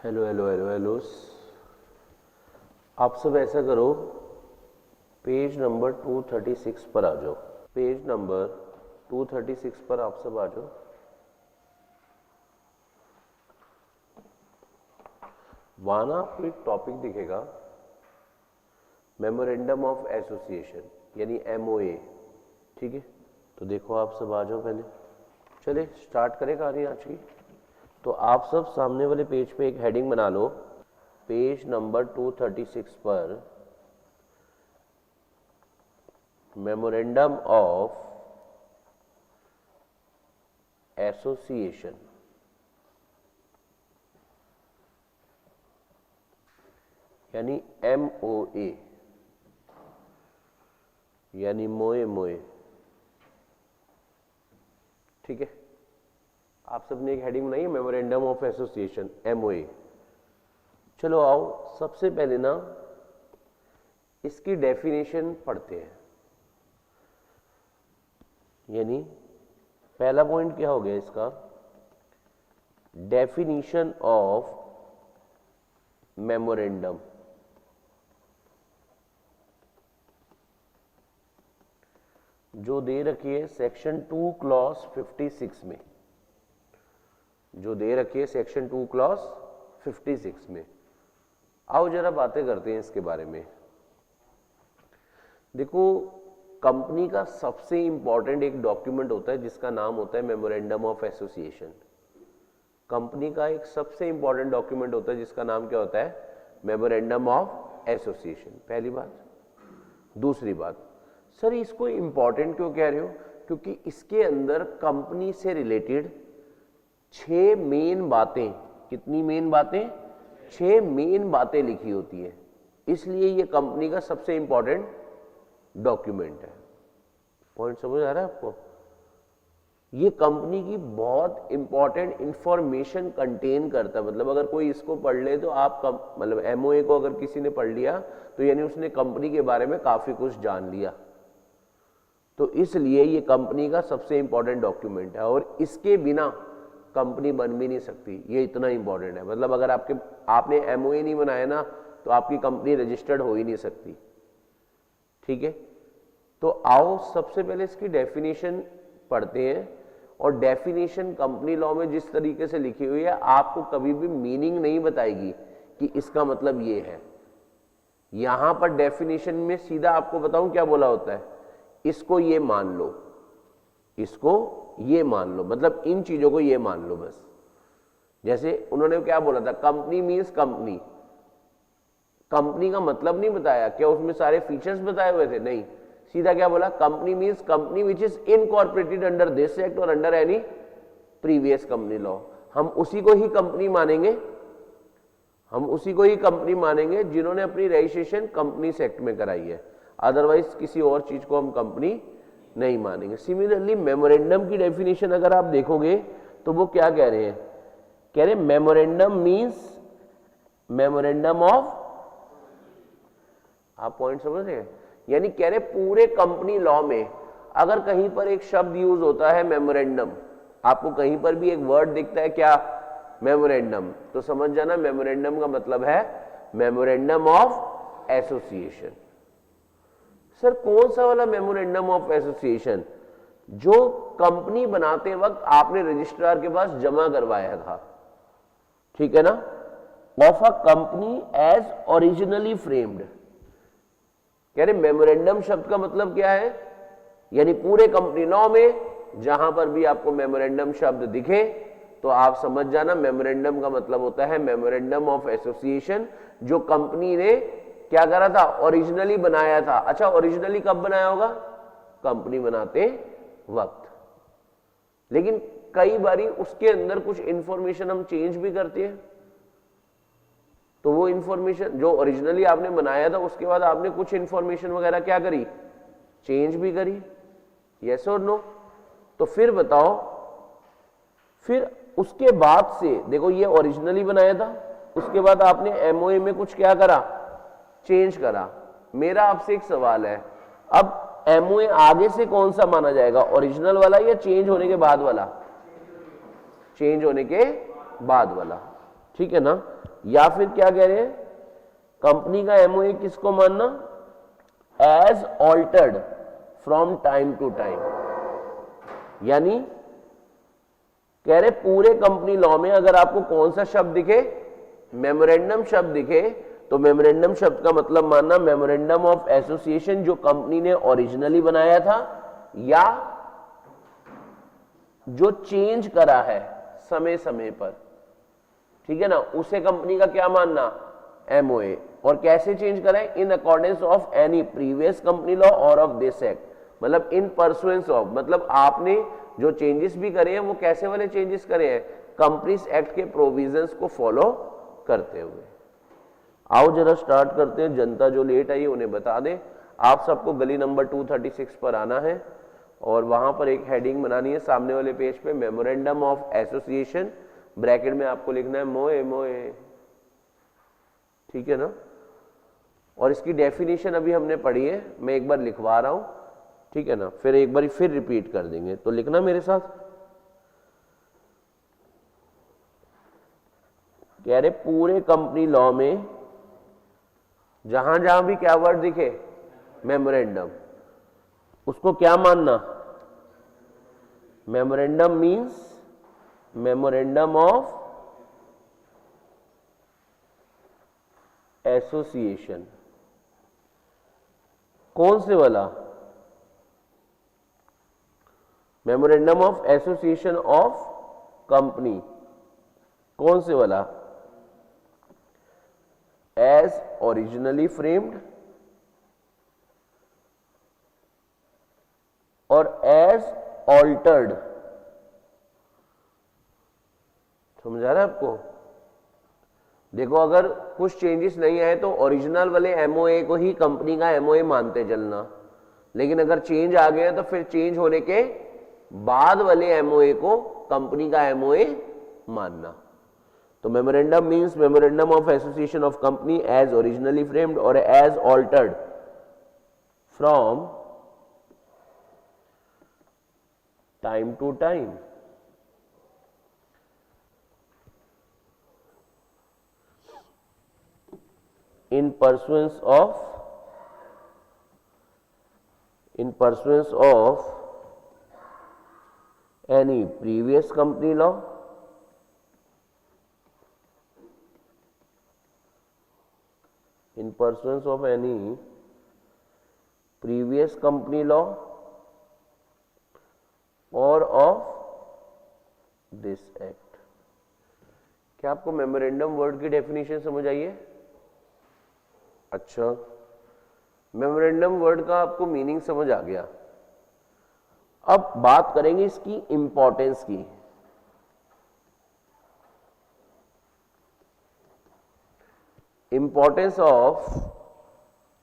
Hello hello hello hello. आप सब ऐसा करो, पेज नंबर 236 पर आ जाओ। पेज नंबर 236 पर आप सब आ जाओ। वहां ना आपको एक टॉपिक दिखेगा, मेमोरेंडम ऑफ एसोसिएशन यानी MOA। ठीक है, तो देखो आप सब आ जाओ। पहले चले स्टार्ट करें कहानी आज की। तो आप सब सामने वाले पेज पे एक हेडिंग बना लो, पेज नंबर 236 पर मेमोरेंडम ऑफ एसोसिएशन यानी MOA यानी मोए मोए। ठीक है, आप सबने एक हेडिंग बनाई है मेमोरेंडम ऑफ एसोसिएशन MOA। चलो आओ, सबसे पहले ना इसकी डेफिनेशन पढ़ते हैं। यानी पहला पॉइंट क्या हो गया इसका, डेफिनेशन ऑफ मेमोरेंडम। जो दे रखी है सेक्शन 2 क्लॉज 56 में, जो दे रखी है सेक्शन 2 क्लॉज 56 में। आओ जरा बातें करते हैं इसके बारे में। देखो, कंपनी का सबसे इंपॉर्टेंट एक डॉक्यूमेंट होता है जिसका नाम होता है मेमोरेंडम ऑफ एसोसिएशन। कंपनी का एक सबसे इंपॉर्टेंट डॉक्यूमेंट होता है जिसका नाम क्या होता है, मेमोरेंडम ऑफ एसोसिएशन। पहली बात। दूसरी बात, सर इसको इंपॉर्टेंट क्यों कह रहे हो? क्योंकि इसके अंदर कंपनी से रिलेटेड 6 मेन बातें, कितनी मेन बातें? 6 मेन बातें लिखी होती है, इसलिए ये कंपनी का सबसे इंपॉर्टेंट डॉक्यूमेंट है। पॉइंट समझ आ रहा है आपको? ये कंपनी की बहुत इंपॉर्टेंट इंफॉर्मेशन कंटेन करता है। मतलब अगर कोई इसको पढ़ ले तो आप मतलब MOA को अगर किसी ने पढ़ लिया तो यानी उसने कंपनी के बारे में काफी कुछ जान लिया। तो इसलिए ये कंपनी का सबसे इंपॉर्टेंट डॉक्यूमेंट है और इसके बिना कंपनी बन भी नहीं सकती। ये इतना इंपॉर्टेंट है। मतलब अगर आपने MOA नहीं बनाया ना तो आपकी कंपनी रजिस्टर्ड हो ही नहीं सकती। ठीक है, तो आओ सबसे पहले इसकी डेफिनेशन पढ़ते हैं। और डेफिनेशन कंपनी लॉ में जिस तरीके से लिखी हुई है, आपको कभी भी मीनिंग नहीं बताएगी कि इसका मतलब ये है। यहां पर डेफिनेशन में सीधा आपको बताऊं क्या बोला होता है, इसको ये मान लो, इसको ये मान लो, मतलब इन चीजों को ये मान लो बस। जैसे उन्होंने क्या बोला था, कंपनी मीन्स कंपनी। कंपनी का मतलब नहीं बताया, क्या उसमें सारे फीचर्स बताए हुए थे? नहीं, सीधा क्या बोला, company means company which is incorporated under this act और under any previous company law. हम उसी को ही कंपनी मानेंगे, हम उसी को ही कंपनी मानेंगे जिन्होंने अपनी रजिस्ट्रेशन कंपनीज एक्ट में कराई है। अदरवाइज किसी और चीज को हम कंपनी नहीं मानेंगे। सिमिलरली मेमोरेंडम की डेफिनेशन अगर आप देखोगे तो वो क्या कह रहे हैं, कह रहे मेमोरेंडम मीन्स मेमोरेंडम ऑफ, आप पॉइंट समझ रहे हैं? यानी कह रहे पूरे कंपनी लॉ में अगर कहीं पर एक शब्द यूज होता है मेमोरेंडम, आपको कहीं पर भी एक वर्ड दिखता है क्या, मेमोरेंडम, तो समझ जाना मेमोरेंडम का मतलब है मेमोरेंडम ऑफ एसोसिएशन। सर कौन सा वाला मेमोरेंडम ऑफ एसोसिएशन? जो कंपनी बनाते वक्त आपने रजिस्ट्रार के पास जमा करवाया था। ठीक है ना? Of a company as originally framed. कह रहे मेमोरेंडम शब्द का मतलब क्या है, यानी पूरे कंपनी लॉ में जहां पर भी आपको मेमोरेंडम शब्द दिखे तो आप समझ जाना मेमोरेंडम का मतलब होता है मेमोरेंडम ऑफ एसोसिएशन, जो कंपनी ने क्या करा था, ओरिजिनली बनाया था। अच्छा, ओरिजिनली कब बनाया होगा? कंपनी बनाते वक्त। लेकिन कई बारी उसके अंदर कुछ इंफॉर्मेशन हम चेंज भी करते हैं, तो वो इंफॉर्मेशन जो ओरिजिनली आपने बनाया था उसके बाद आपने कुछ इंफॉर्मेशन वगैरह क्या करी, चेंज भी करी। यस और नो? तो फिर बताओ, फिर उसके बाद से देखो ये ओरिजिनली बनाया था, उसके बाद आपने MOA में कुछ क्या करा, चेंज करा। मेरा आपसे एक सवाल है, अब MOA आगे से कौन सा माना जाएगा, ओरिजिनल वाला या चेंज होने के बाद वाला? चेंज होने के बाद वाला। ठीक है ना? या फिर क्या कह रहे हैं, कंपनी का एमओए किसको मानना, as altered from time to time, यानी कह रहे पूरे कंपनी लॉ में अगर आपको कौन सा शब्द दिखे, मेमोरेंडम शब्द दिखे, तो मेमोरेंडम शब्द का मतलब मानना मेमोरेंडम ऑफ एसोसिएशन जो कंपनी ने ओरिजिनली बनाया था या जो चेंज करा है समय समय पर, ठीक है ना, उसे कंपनी का क्या मानना, एमओए। और कैसे चेंज करें, in accordance of any previous company law और ऑफ दिस एक्ट, मतलब इन परसुएंस ऑफ, मतलब आपने जो चेंजेस भी करे हैं वो कैसे वाले चेंजेस करे हैं, कंपनीज एक्ट के प्रोविजंस को फॉलो करते हुए। आओ जरा स्टार्ट करते हैं, जनता जो लेट आई उन्हें बता दें। आप सबको गली नंबर 236 पर आना है और वहां पर एक हेडिंग बनानी है सामने वाले पेज पे, मेमोरेंडम ऑफ एसोसिएशन, ब्रैकेट में आपको लिखना है मोए मोए, ठीक है ना। और इसकी डेफिनेशन अभी हमने पढ़ी है, मैं एक बार लिखवा रहा हूं, ठीक है ना, फिर एक बार फिर रिपीट कर देंगे, तो लिखना मेरे साथ। कह रहे पूरे कंपनी लॉ में जहां जहां भी क्या वर्ड दिखे, मेमोरेंडम, उसको क्या मानना, memorandum means memorandum of association. कौन से वाला, memorandum of association of company, कौन से वाला, एज ओरिजिनली फ्रेम्ड और एज ऑल्टर्ड। समझा रहा है आपको। देखो अगर कुछ चेंजेस नहीं आए तो ओरिजिनल वाले एमओए को ही कंपनी का एमओए मानते चलना, लेकिन अगर चेंज आ गया तो फिर चेंज होने के बाद वाले एमओए को कंपनी का एमओए मानना। तो memorandum means memorandum of association of company as originally framed और as altered from time to time. in pursuance of any previous company law in pursuance of any previous company law or of this act। क्या आपको memorandum word की definition समझ आई है? अच्छा, memorandum word का आपको meaning समझ आ गया। अब बात करेंगे इसकी इंपॉर्टेंस की। Importance of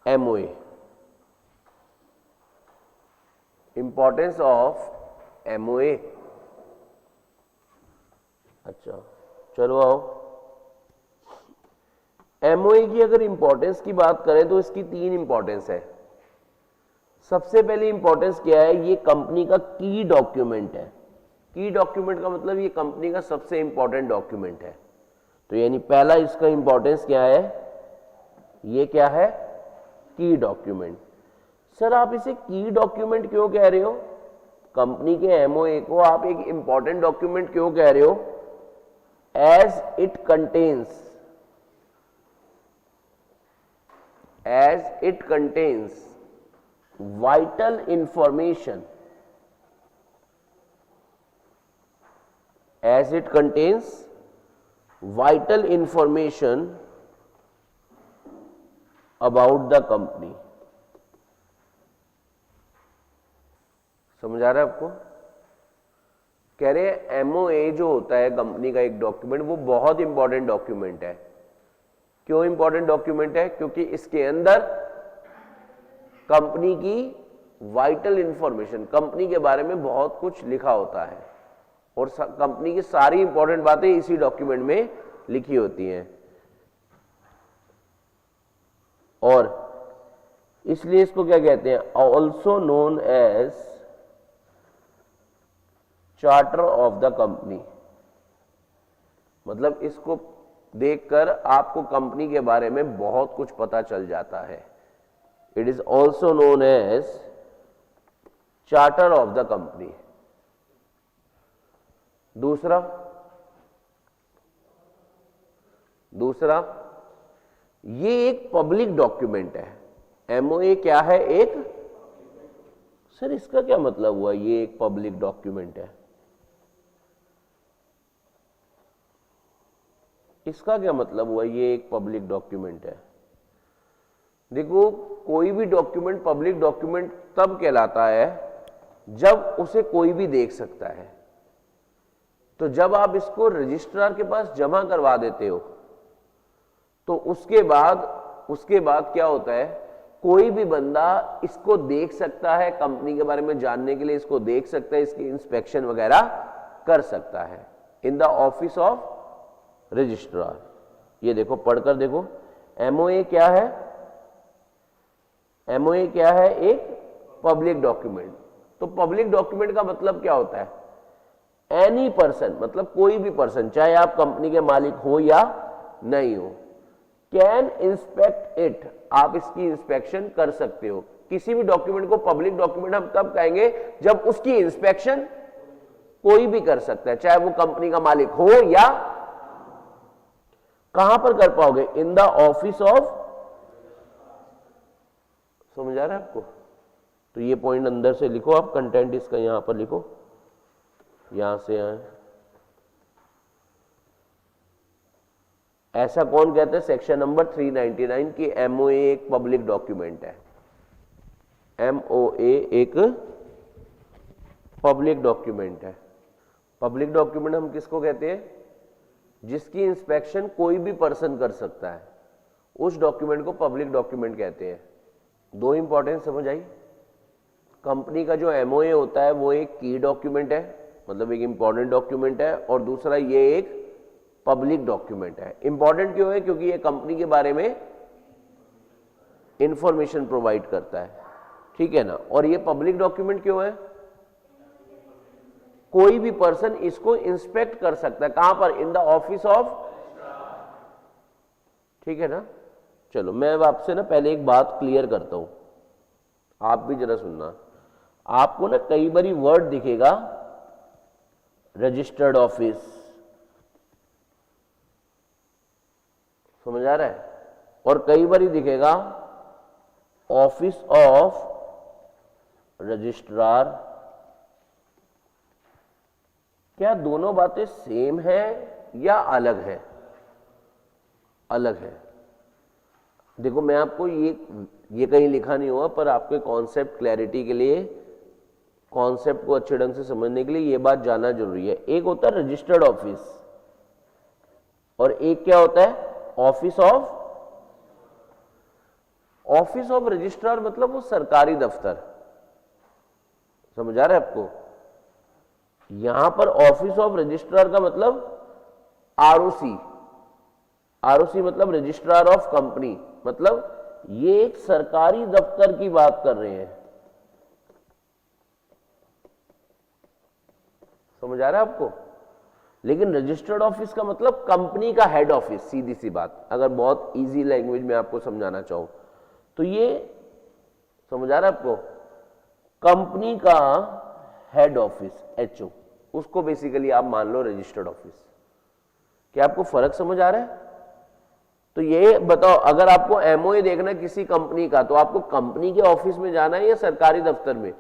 MOA, importance of MOA. अच्छा चलो आओ, एमओए की अगर इंपॉर्टेंस की बात करें तो इसकी तीन इंपॉर्टेंस है। सबसे पहली इंपॉर्टेंस क्या है, ये कंपनी का की डॉक्यूमेंट है। की डॉक्यूमेंट का मतलब ये कंपनी का सबसे इंपॉर्टेंट डॉक्यूमेंट है। तो यानी पहला इसका इंपॉर्टेंस क्या है, ये क्या है, की डॉक्यूमेंट। सर आप इसे की डॉक्यूमेंट क्यों कह रहे हो, कंपनी के एमओए को आप एक इंपॉर्टेंट डॉक्यूमेंट क्यों कह रहे हो? As it contains vital information, as it contains vital information about the company। समझ आ रहा है आपको? कह रहे हैं एमओए जो होता है कंपनी का एक डॉक्यूमेंट, वो बहुत इंपॉर्टेंट डॉक्यूमेंट है। क्यों इंपॉर्टेंट डॉक्यूमेंट है? क्योंकि इसके अंदर कंपनी की वाइटल इंफॉर्मेशन, कंपनी के बारे में बहुत कुछ लिखा होता है और कंपनी की सारी इंपॉर्टेंट बातें इसी डॉक्यूमेंट में लिखी होती हैं। और इसलिए इसको क्या कहते हैं, also known as charter of the company. मतलब इसको देखकर आपको कंपनी के बारे में बहुत कुछ पता चल जाता है। It is also known as charter of the company. दूसरा ये एक पब्लिक डॉक्यूमेंट है। एमओए क्या है? एक, सर इसका क्या मतलब हुआ ये एक पब्लिक डॉक्यूमेंट है? इसका क्या मतलब हुआ ये एक पब्लिक डॉक्यूमेंट है? देखो, कोई भी डॉक्यूमेंट पब्लिक डॉक्यूमेंट तब कहलाता है जब उसे कोई भी देख सकता है। तो जब आप इसको रजिस्ट्रार के पास जमा करवा देते हो तो उसके बाद क्या होता है, कोई भी बंदा इसको देख सकता है, कंपनी के बारे में जानने के लिए इसको देख सकता है, इसकी इंस्पेक्शन वगैरह कर सकता है in the office of registrar. ये देखो, पढ़कर देखो, एमओए क्या है? एमओए क्या है? एक पब्लिक डॉक्यूमेंट। तो पब्लिक डॉक्यूमेंट का मतलब क्या होता है? एनी पर्सन, मतलब कोई भी पर्सन, चाहे आप कंपनी के मालिक हो या नहीं हो, कैन इंस्पेक्ट इट, आप इसकी इंस्पेक्शन कर सकते हो। किसी भी डॉक्यूमेंट को पब्लिक डॉक्यूमेंट हम तब कहेंगे जब उसकी इंस्पेक्शन कोई भी कर सकता है, चाहे वो कंपनी का मालिक हो या, कहां पर कर पाओगे? इन द ऑफिस ऑफ, समझ आ रहा है आपको? तो ये पॉइंट अंदर से लिखो आप, कंटेंट इसका यहां पर लिखो, यहां से यहां। ऐसा कौन कहते हैं? सेक्शन नंबर 399 की एमओए एक पब्लिक डॉक्यूमेंट है। एमओए एक पब्लिक डॉक्यूमेंट है। पब्लिक डॉक्यूमेंट हम किसको कहते हैं? जिसकी इंस्पेक्शन कोई भी पर्सन कर सकता है, उस डॉक्यूमेंट को पब्लिक डॉक्यूमेंट कहते हैं। दो इंपॉर्टेंट समझ आई। कंपनी का जो एमओए होता है वो एक की डॉक्यूमेंट है, मतलब एक इंपॉर्टेंट डॉक्यूमेंट है, और दूसरा ये एक पब्लिक डॉक्यूमेंट है। इंपॉर्टेंट क्यों है? क्योंकि ये कंपनी के बारे में इंफॉर्मेशन प्रोवाइड करता है, ठीक है ना। और ये पब्लिक डॉक्यूमेंट क्यों है? कोई भी पर्सन इसको इंस्पेक्ट कर सकता है। कहां पर? इन द ऑफिस ऑफ, ठीक है ना। चलो मैं आपसे ना पहले एक बात क्लियर करता हूं, आप भी जरा सुनना। आपको ना कई बारी वर्ड दिखेगा रजिस्टर्ड ऑफिस, समझ आ रहा है, और कई बारी दिखेगा ऑफिस ऑफ रजिस्ट्रार। क्या दोनों बातें सेम है या अलग है? अलग है। देखो, मैं आपको ये कहीं लिखा नहीं हुआ, पर आपके कॉन्सेप्ट क्लैरिटी के लिए, कॉन्सेप्ट को अच्छे ढंग से समझने के लिए ये बात जानना जरूरी है। एक होता है रजिस्टर्ड ऑफिस और एक क्या होता है? Office of. Office of registrar मतलब वो सरकारी दफ्तर, समझ आ रहा है आपको? यहां पर ऑफिस ऑफ रजिस्ट्रार का मतलब आरओसी। आरओसी मतलब रजिस्ट्रार ऑफ कंपनी, मतलब ये एक सरकारी दफ्तर की बात कर रहे हैं, समझ आ रहा है आपको? लेकिन रजिस्टर्ड ऑफिस का मतलब कंपनी का हेड ऑफिस, सीधी सी बात, अगर बहुत इजी लैंग्वेज में आपको समझाना चाहूं तो ये, समझ आ रहा है आपको? कंपनी का हेड ऑफिस, एचओ, उसको बेसिकली आप मान लो रजिस्टर्ड ऑफिस। क्या आपको फर्क समझ आ रहा है? तो ये बताओ, अगर आपको एमओए देखना किसी कंपनी का, तो आपको कंपनी के ऑफिस में जाना है या सरकारी दफ्तर में?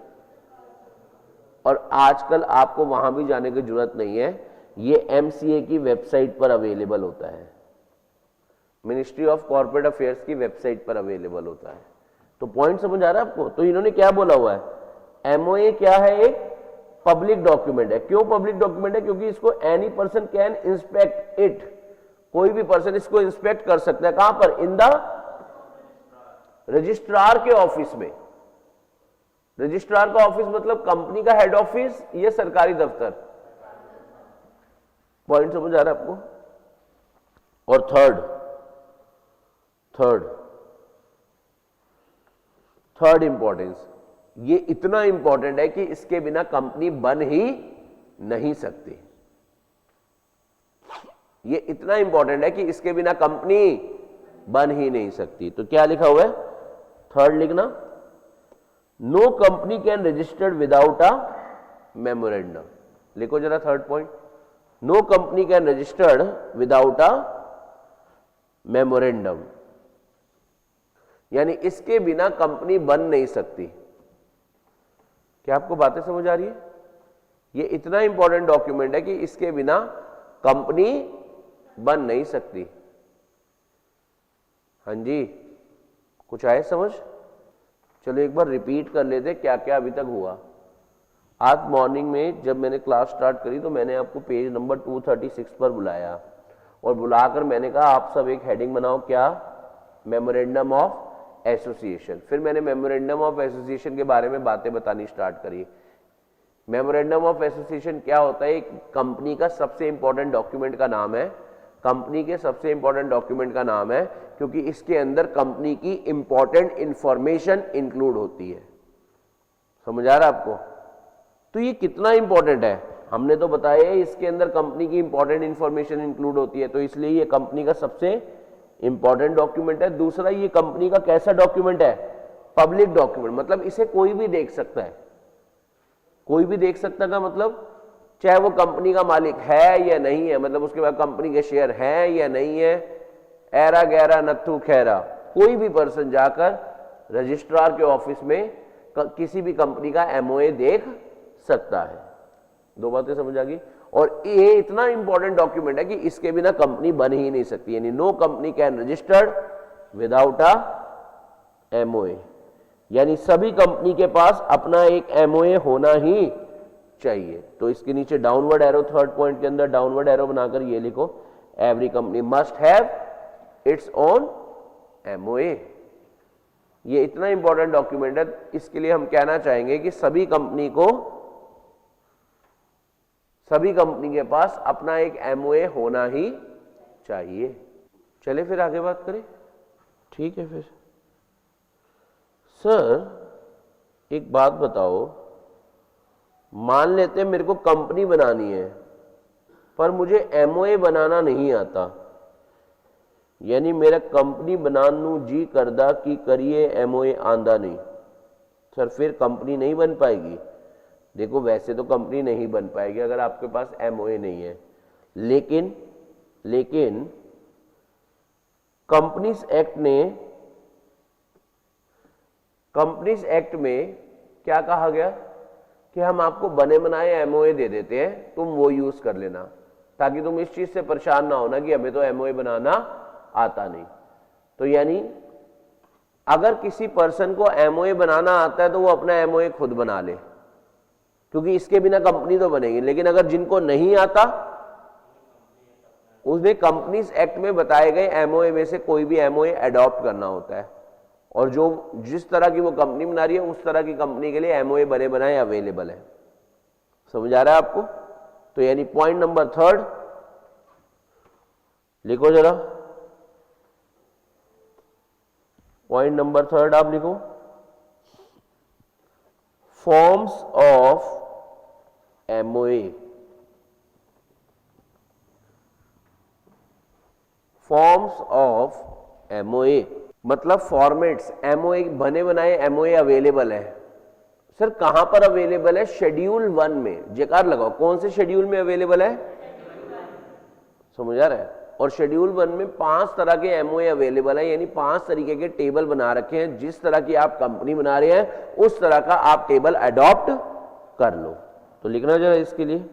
और आजकल आपको वहां भी जाने की जरूरत नहीं है, ये एमसीए की वेबसाइट पर अवेलेबल होता है, मिनिस्ट्री ऑफ कॉर्पोरेट अफेयर्स की वेबसाइट पर अवेलेबल होता है। तो पॉइंट समझ आ रहा है आपको? तो इन्होंने क्या बोला हुआ है? एमओए क्या है? एक पब्लिक डॉक्यूमेंट है। क्यों पब्लिक डॉक्यूमेंट है? क्योंकि इसको any person can inspect it, कोई भी पर्सन इसको इंस्पेक्ट कर सकता है। कहां पर? इन द रजिस्ट्रार के ऑफिस में। रजिस्ट्रार का ऑफिस मतलब कंपनी का हेड ऑफिस, ये सरकारी दफ्तर। पॉइंट समझ आ रहा है आपको? और थर्ड इंपॉर्टेंस, ये इतना इंपॉर्टेंट है कि इसके बिना कंपनी बन ही नहीं सकती। ये इतना इंपॉर्टेंट है कि इसके बिना कंपनी बन ही नहीं सकती। तो क्या लिखा हुआ है, थर्ड लिखना, no company can registered without a memorandum. लिखो जरा third point, no company can registered without a memorandum, यानी इसके बिना कंपनी बन नहीं सकती। क्या आपको बातें समझ आ रही है? ये इतना इंपॉर्टेंट डॉक्यूमेंट है कि इसके बिना कंपनी बन नहीं सकती। हाँ जी, कुछ आए समझ? चलो एक बार रिपीट कर लेते क्या क्या अभी तक हुआ। आज मॉर्निंग में जब मैंने क्लास स्टार्ट करी तो मैंने आपको पेज नंबर 236 पर बुलाया और बुलाकर मैंने कहा आप सब एक हेडिंग बनाओ, क्या? Memorandum of association. फिर मैंने मेमोरेंडम ऑफ एसोसिएशन के बारे में बातें बतानी स्टार्ट करी। मेमोरेंडम ऑफ एसोसिएशन क्या होता है? एक कंपनी का सबसे इंपॉर्टेंट डॉक्यूमेंट का नाम है, कंपनी के सबसे इंपॉर्टेंट डॉक्यूमेंट का नाम है, क्योंकि इसके अंदर कंपनी की इंपॉर्टेंट इंफॉर्मेशन इंक्लूड होती है। समझ आ रहा है आपको? तो ये कितना इंपॉर्टेंट है हमने तो बताया है, इसके अंदर कंपनी की इंपॉर्टेंट इंफॉर्मेशन इंक्लूड होती है, तो इसलिए ये कंपनी का सबसे इंपॉर्टेंट डॉक्यूमेंट है। दूसरा, ये कंपनी का कैसा डॉक्यूमेंट है? पब्लिक डॉक्यूमेंट, मतलब इसे कोई भी देख सकता है। कोई भी देख सकता का मतलब चाहे वो कंपनी का मालिक है या नहीं है, मतलब उसके बाद कंपनी के शेयर हैं या नहीं है, ऐरा गैरा नत्थु खैरा, कोई भी पर्सन जाकर रजिस्ट्रार के ऑफिस में किसी भी कंपनी का एमओए देख सकता है। दो बातें समझ आ गई? और ये इतना इंपॉर्टेंट डॉक्यूमेंट है कि इसके बिना कंपनी बन ही नहीं सकती, यानी no company can registered without a MOA, यानी सभी कंपनी के पास अपना एक एमओए होना ही चाहिए। तो इसके नीचे डाउनवर्ड एरो, थर्ड पॉइंट के अंदर डाउनवर्ड एरो बनाकर ये लिखो, every company must have its own MOA. ये इतना इंपॉर्टेंट डॉक्यूमेंट है, इसके लिए हम कहना चाहेंगे कि सभी कंपनी के पास अपना एक एमओए होना ही चाहिए। चले फिर आगे बात करें, ठीक है? फिर सर एक बात बताओ, मान लेते हैं मेरे को कंपनी बनानी है पर मुझे एमओए बनाना नहीं आता, यानी मेरा कंपनी बनानू जी करदा कि करिए एमओए आंदा नहीं, सर फिर कंपनी नहीं बन पाएगी? देखो वैसे तो कंपनी नहीं बन पाएगी अगर आपके पास एमओए नहीं है, लेकिन कंपनीज एक्ट में क्या कहा गया कि हम आपको बने बनाए एमओए दे देते हैं, तुम वो यूज कर लेना, ताकि तुम इस चीज से परेशान ना होना कि हमें तो एमओए बनाना आता नहीं। तो यानी अगर किसी पर्सन को एमओए बनाना आता है तो वो अपना एमओए खुद बना ले, क्योंकि इसके बिना कंपनी तो बनेगी। लेकिन अगर जिनको नहीं आता, उसने कंपनीज एक्ट में बताए गए एमओए में से कोई भी एमओए अडॉप्ट करना होता है, और जिस तरह की वो कंपनी बना रही है उस तरह की कंपनी के लिए एमओए बने बनाए अवेलेबल है। समझ आ रहा है आपको? तो यानी पॉइंट नंबर थर्ड लिखो जरा, पॉइंट नंबर थर्ड आप लिखो, forms of MOA. Forms of MOA मतलब फॉर्मेट्स, एमओए बने बनाए एमओए अवेलेबल है। सर कहां पर अवेलेबल है? शेड्यूल 1 में। जेकार लगाओ, कौन से शेड्यूल में अवेलेबल है? समझ आ रहा है? और शेड्यूल 1 में 5 तरह के एमओए अवेलेबल है, यानी 5 तरीके के टेबल बना रखे हैं। जिस तरह की आप कंपनी बना रहे हैं उस तरह का आप टेबल अडॉप्ट कर लो। तो लिखना जरा इसके लिए,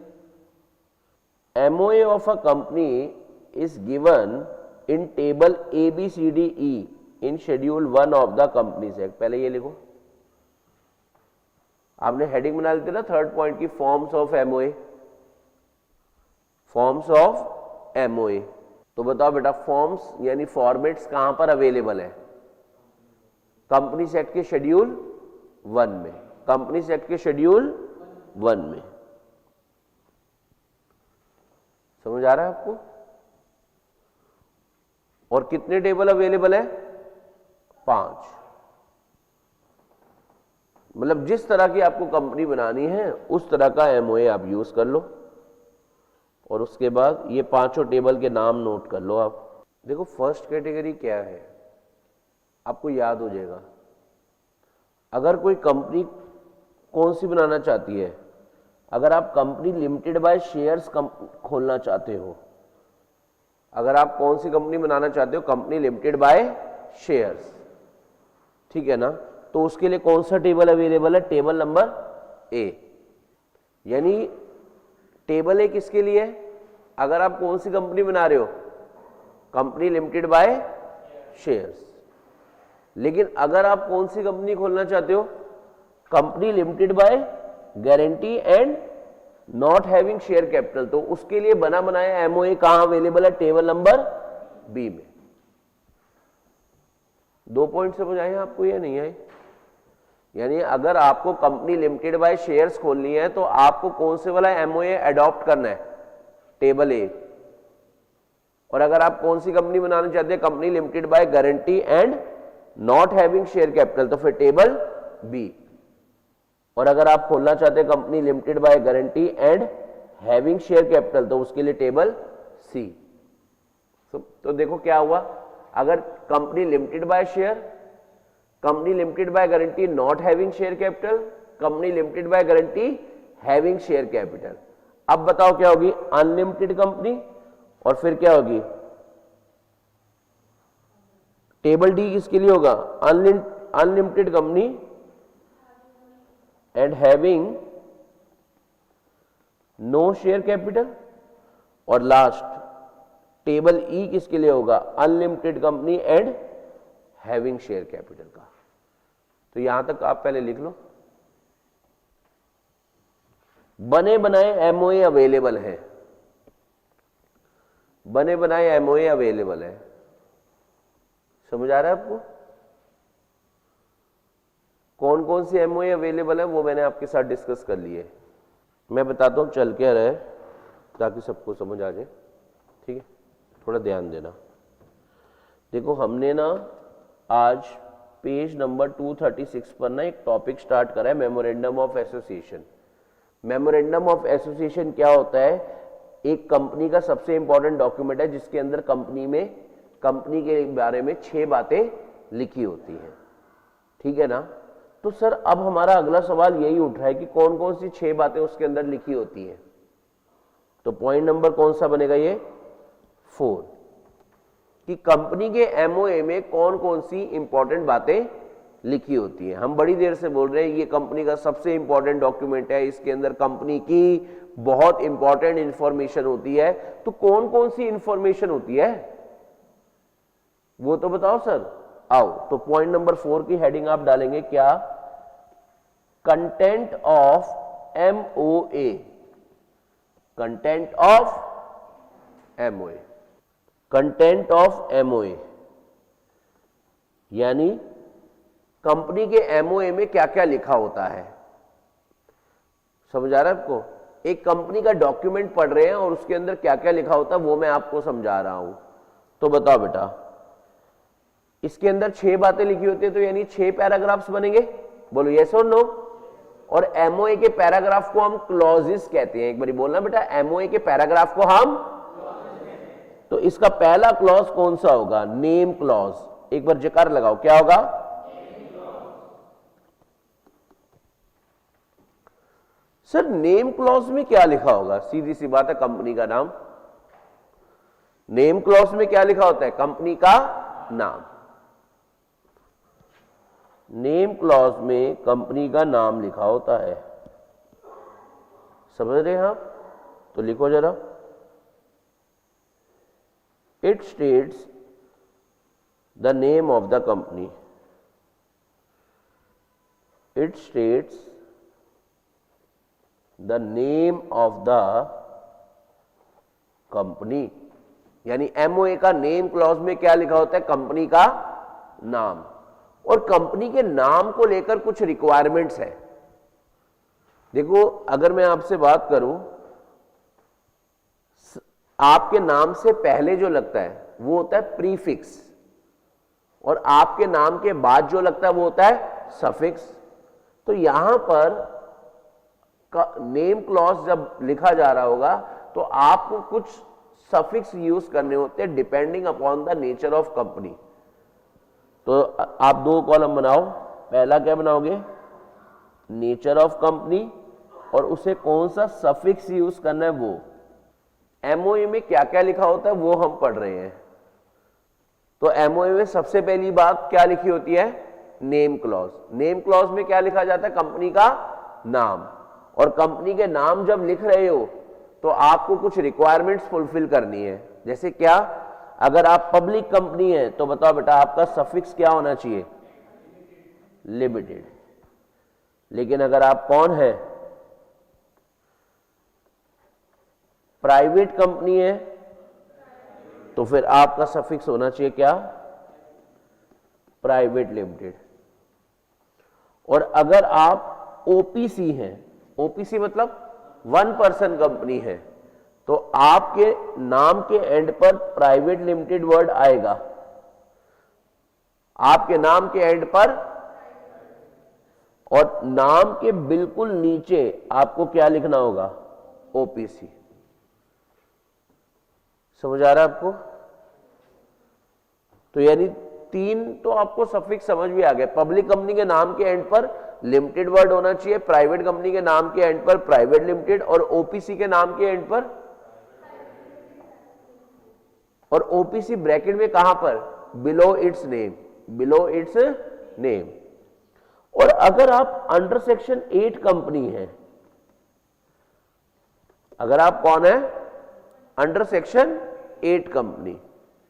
MOA of a company is given in table ABCDE in schedule 1 of the companies act. पहले ये लिखो, आपने हेडिंग बना लेते ना थर्ड पॉइंट की, forms of MOA. Forms of MOA, तो बताओ बेटा फॉर्म्स यानी फॉर्मेट्स कहां पर अवेलेबल है? कंपनीज एक्ट के शेड्यूल 1 में। कंपनीज एक्ट के शेड्यूल 1 में। समझ आ रहा है आपको? और कितने टेबल अवेलेबल है? 5। मतलब जिस तरह की आपको कंपनी बनानी है उस तरह का एमओए आप यूज कर लो। और उसके बाद ये पांचों टेबल के नाम नोट कर लो आप। देखो फर्स्ट कैटेगरी क्या है, आपको याद हो जाएगा। अगर कोई कंपनी कौन सी बनाना चाहती है, अगर आप कंपनी लिमिटेड बाय शेयर्स खोलना चाहते हो, अगर आप कौन सी कंपनी बनाना चाहते हो, कंपनी लिमिटेड बाय शेयर्स, ठीक है ना, तो उसके लिए कौन सा टेबल अवेलेबल है, टेबल नंबर ए। यानी टेबल ए किसके लिए है, अगर आप कौन सी कंपनी बना रहे हो, कंपनी लिमिटेड बाय शेयर्स। लेकिन अगर आप कौन सी कंपनी खोलना चाहते हो, company limited by guarantee and not having share capital, तो उसके लिए बना बनाया एमओए कहां अवेलेबल है, टेबल नंबर बी में। 2 पॉइंट समझ आए आपको या नहीं आए? यानी अगर आपको कंपनी लिमिटेड बाय शेयर्स खोलनी है तो आपको कौन से वाला एमओए अडॉप्ट करना है, टेबल ए। और अगर आप कौन सी कंपनी बनाना चाहते हैं, company limited by guarantee and not having share capital, तो फिर टेबल बी। और अगर आप खोलना चाहते हैं company limited by guarantee and having share capital, तो उसके लिए टेबल सी। तो देखो क्या हुआ, अगर company limited by share, company limited by guarantee not having share capital, company limited by guarantee having share capital. अब बताओ क्या होगी, अनलिमिटेड कंपनी, और फिर क्या होगी, टेबल डी किसके लिए होगा, unlimited company and having no share capital, और लास्ट टेबल ई किसके लिए होगा, unlimited company and having share capital का। तो यहां तक आप पहले लिख लो। बने बनाए एमओए अवेलेबल है, बने बनाए एमओए अवेलेबल है, समझ आ रहा है आपको? कौन कौन सी एमओए अवेलेबल है वो मैंने आपके साथ डिस्कस कर लिए। मैं बताता हूं चल क्या रहा है ताकि सबको समझ आ जाए, ठीक है? थोड़ा ध्यान देना। देखो हमने ना आज पेज नंबर 236 पर ना एक टॉपिक स्टार्ट करा है, memorandum of association. Memorandum of association क्या होता है, एक कंपनी का सबसे इंपॉर्टेंट डॉक्यूमेंट है जिसके अंदर कंपनी के बारे में 6 बातें लिखी होती हैं, ठीक है ना। तो सर अब हमारा अगला सवाल यही उठ रहा है कि कौन कौन सी 6 बातें उसके अंदर लिखी होती हैं। तो पॉइंट नंबर कौन सा बनेगा, ये 4, कि कंपनी के एमओए में कौन कौन सी इंपॉर्टेंट बातें लिखी होती हैं। हम बड़ी देर से बोल रहे हैं ये कंपनी का सबसे इंपॉर्टेंट डॉक्यूमेंट है, इसके अंदर कंपनी की बहुत इंपॉर्टेंट इंफॉर्मेशन होती है। तो कौन कौन सी इंफॉर्मेशन होती है वो तो बताओ सर। आओ, तो पॉइंट नंबर 4 की हेडिंग आप डालेंगे क्या, content of MOA, content of MOA, content of MOA, यानी कंपनी के एमओए में क्या क्या लिखा होता है। समझ आ रहा है आपको? एक कंपनी का डॉक्यूमेंट पढ़ रहे हैं और उसके अंदर क्या क्या लिखा होता है वो मैं आपको समझा रहा हूं। तो बताओ बेटा, इसके अंदर 6 बातें लिखी होती है, तो यानी 6 पैराग्राफ्स बनेंगे, बोलो यस और नो। और एमओए के पैराग्राफ को हम क्लॉजेस कहते हैं। एक बार बोलना बेटा, एमओए के पैराग्राफ को हम, तो इसका पहला क्लॉज कौन सा होगा, नेम क्लॉज। एक बार जकार लगाओ, क्या होगा, सर नेम क्लॉज में क्या लिखा होगा, सीधी सी बात है, कंपनी का नाम। नेम क्लॉज में क्या लिखा होता है, कंपनी का नाम। नेम क्लॉज में कंपनी का नाम लिखा होता है, समझ रहे हैं आप? तो लिखो जरा, it states the name of the company, it states the name of the company. यानी एमओए का नेम क्लॉज में क्या लिखा होता है, कंपनी का नाम। और कंपनी के नाम को लेकर कुछ रिक्वायरमेंट्स है। देखो अगर मैं आपसे बात करूं, आपके नाम से पहले जो लगता है वो होता है प्रीफिक्स, और आपके नाम के बाद जो लगता है वो होता है सफिक्स। तो यहां पर नेम क्लॉज जब लिखा जा रहा होगा तो तो आपको कुछ सफिक्स यूज करने होते हैं depending upon the nature of company. तो आप दो कॉलम बनाओ, पहला क्या बनाओगे, नेचर ऑफ कंपनी, और उसे कौन सा सफिक्स यूज करना है वो। एमओयू में क्या क्या लिखा होता है वो हम पढ़ रहे हैं। तो एमओयू में सबसे पहली बात क्या लिखी होती है, नेम क्लॉज। नेम क्लॉज में क्या लिखा जाता है, कंपनी का नाम। और कंपनी के नाम जब लिख रहे हो तो आपको कुछ रिक्वायरमेंट्स फुलफिल करनी है। जैसे क्या, अगर आप पब्लिक कंपनी है तो बताओ बेटा आपका सफिक्स क्या होना चाहिए, लिमिटेड। लेकिन अगर आप कौन है, प्राइवेट कंपनी है, तो फिर आपका सफिक्स होना चाहिए क्या, प्राइवेट लिमिटेड। और अगर आप ओपीसी हैं, ओपीसी मतलब वन पर्सन कंपनी है, तो आपके नाम के एंड पर प्राइवेट लिमिटेड वर्ड आएगा, आपके नाम के एंड पर। और नाम के बिल्कुल नीचे आपको क्या लिखना होगा, ओपीसी। समझ आ रहा है आपको? तो यानी तीन तो आपको सफिक्स समझ भी आ गए। पब्लिक कंपनी के नाम के एंड पर लिमिटेड वर्ड होना चाहिए, प्राइवेट कंपनी के नाम के एंड पर प्राइवेट लिमिटेड, और ओपीसी के नाम के एंड पर, और ओपीसी ब्रैकेट में कहां पर, below it's name, below it's name. और अगर आप अंडर सेक्शन 8 कंपनी है, अगर आप कौन है, under section 8 company.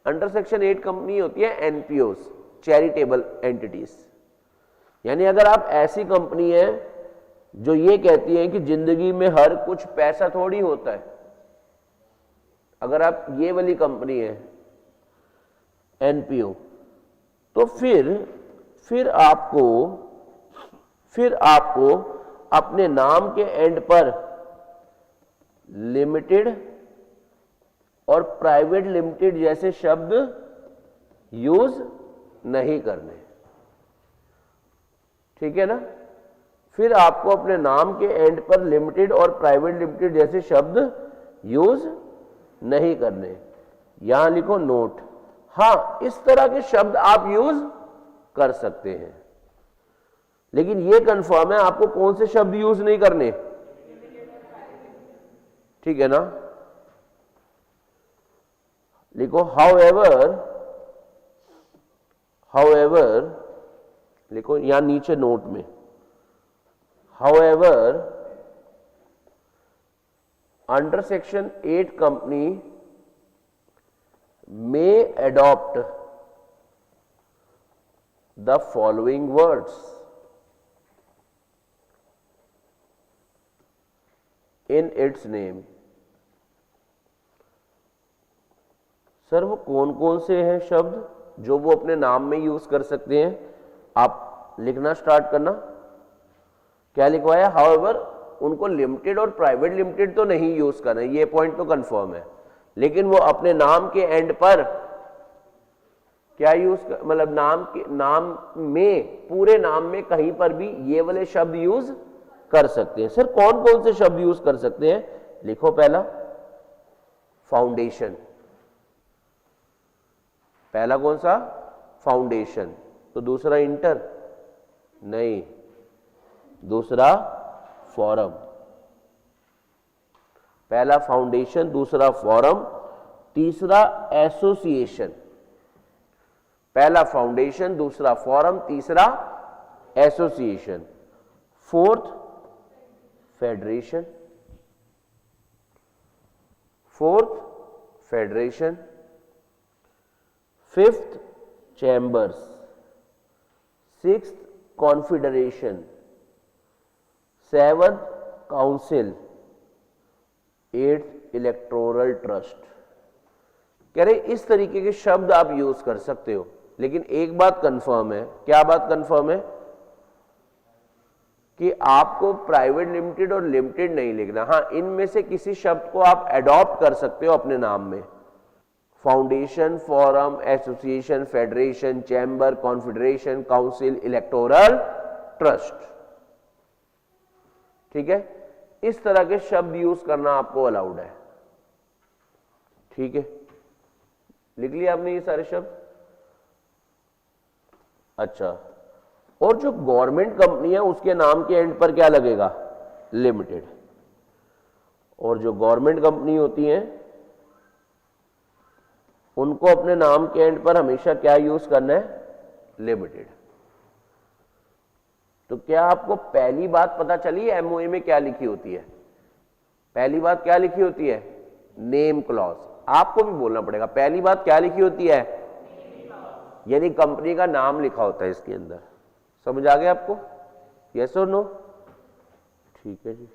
Under section 8 company होती है एनपीओस, चैरिटेबल एंटिटीज। यानी अगर आप ऐसी कंपनी है जो ये कहती है कि जिंदगी में हर कुछ पैसा थोड़ी होता है, अगर आप ये वाली कंपनी है एनपीओ, तो फिर आपको अपने नाम के एंड पर लिमिटेड और प्राइवेट लिमिटेड जैसे शब्द यूज नहीं करने, ठीक है ना। फिर आपको अपने नाम के एंड पर लिमिटेड और प्राइवेट लिमिटेड जैसे शब्द यूज नहीं करने। यहां लिखो नोट। हां, इस तरह के शब्द आप यूज कर सकते हैं, लेकिन यह कंफर्म है आपको कौन से शब्द यूज नहीं करने, ठीक है ना। लिखो हाउएवर लिखो यहां नीचे नोट में, however under section 8 company may adopt the following words in its name। Sir वो कौन कौन से हैं शब्द जो वो अपने नाम में यूज कर सकते हैं, आप लिखना स्टार्ट करना। क्या लिखवाया, हाउएवर उनको लिमिटेड और प्राइवेट लिमिटेड तो नहीं यूज करना, ये पॉइंट तो कंफर्म है, लेकिन वो अपने नाम के एंड पर क्या यूज मतलब नाम में, पूरे नाम में कहीं पर भी ये वाले शब्द यूज कर सकते हैं। सर कौन कौन से शब्द यूज कर सकते हैं, लिखो पहला फाउंडेशन, पहला कौन सा, फाउंडेशन। तो दूसरा इंटर नहीं, दूसरा फॉरम। पहला फाउंडेशन, दूसरा फॉरम, तीसरा एसोसिएशन। पहला फाउंडेशन, दूसरा फॉरम, तीसरा association. Fourth federation, fifth chambers, sixth confederation, seventh council, eighth electoral trust. कह रहे इस तरीके के शब्द आप यूज कर सकते हो, लेकिन एक बात कंफर्म है। क्या बात कंफर्म है, कि आपको प्राइवेट लिमिटेड और लिमिटेड नहीं लिखना। हाँ, इनमें से किसी शब्द को आप अडॉप्ट कर सकते हो अपने नाम में, foundation, forum, association, federation, chamber, confederation, council, electoral trust, ठीक है। इस तरह के शब्द यूज करना आपको अलाउड है। ठीक है, लिख लिया आपने ये सारे शब्द। अच्छा, और जो गवर्नमेंट कंपनी है उसके नाम के एंड पर क्या लगेगा? लिमिटेड। और जो गवर्नमेंट कंपनी होती है उनको अपने नाम के एंड पर हमेशा क्या यूज करना है? लिमिटेड। तो क्या आपको पहली बात पता चली एमओए में क्या लिखी होती है? पहली बात क्या लिखी होती है? Name clause. आपको भी बोलना पड़ेगा, पहली बात क्या लिखी होती है? यानी कंपनी का नाम लिखा होता है इसके अंदर। समझ आ गया आपको? यस और नो? ठीक है जी।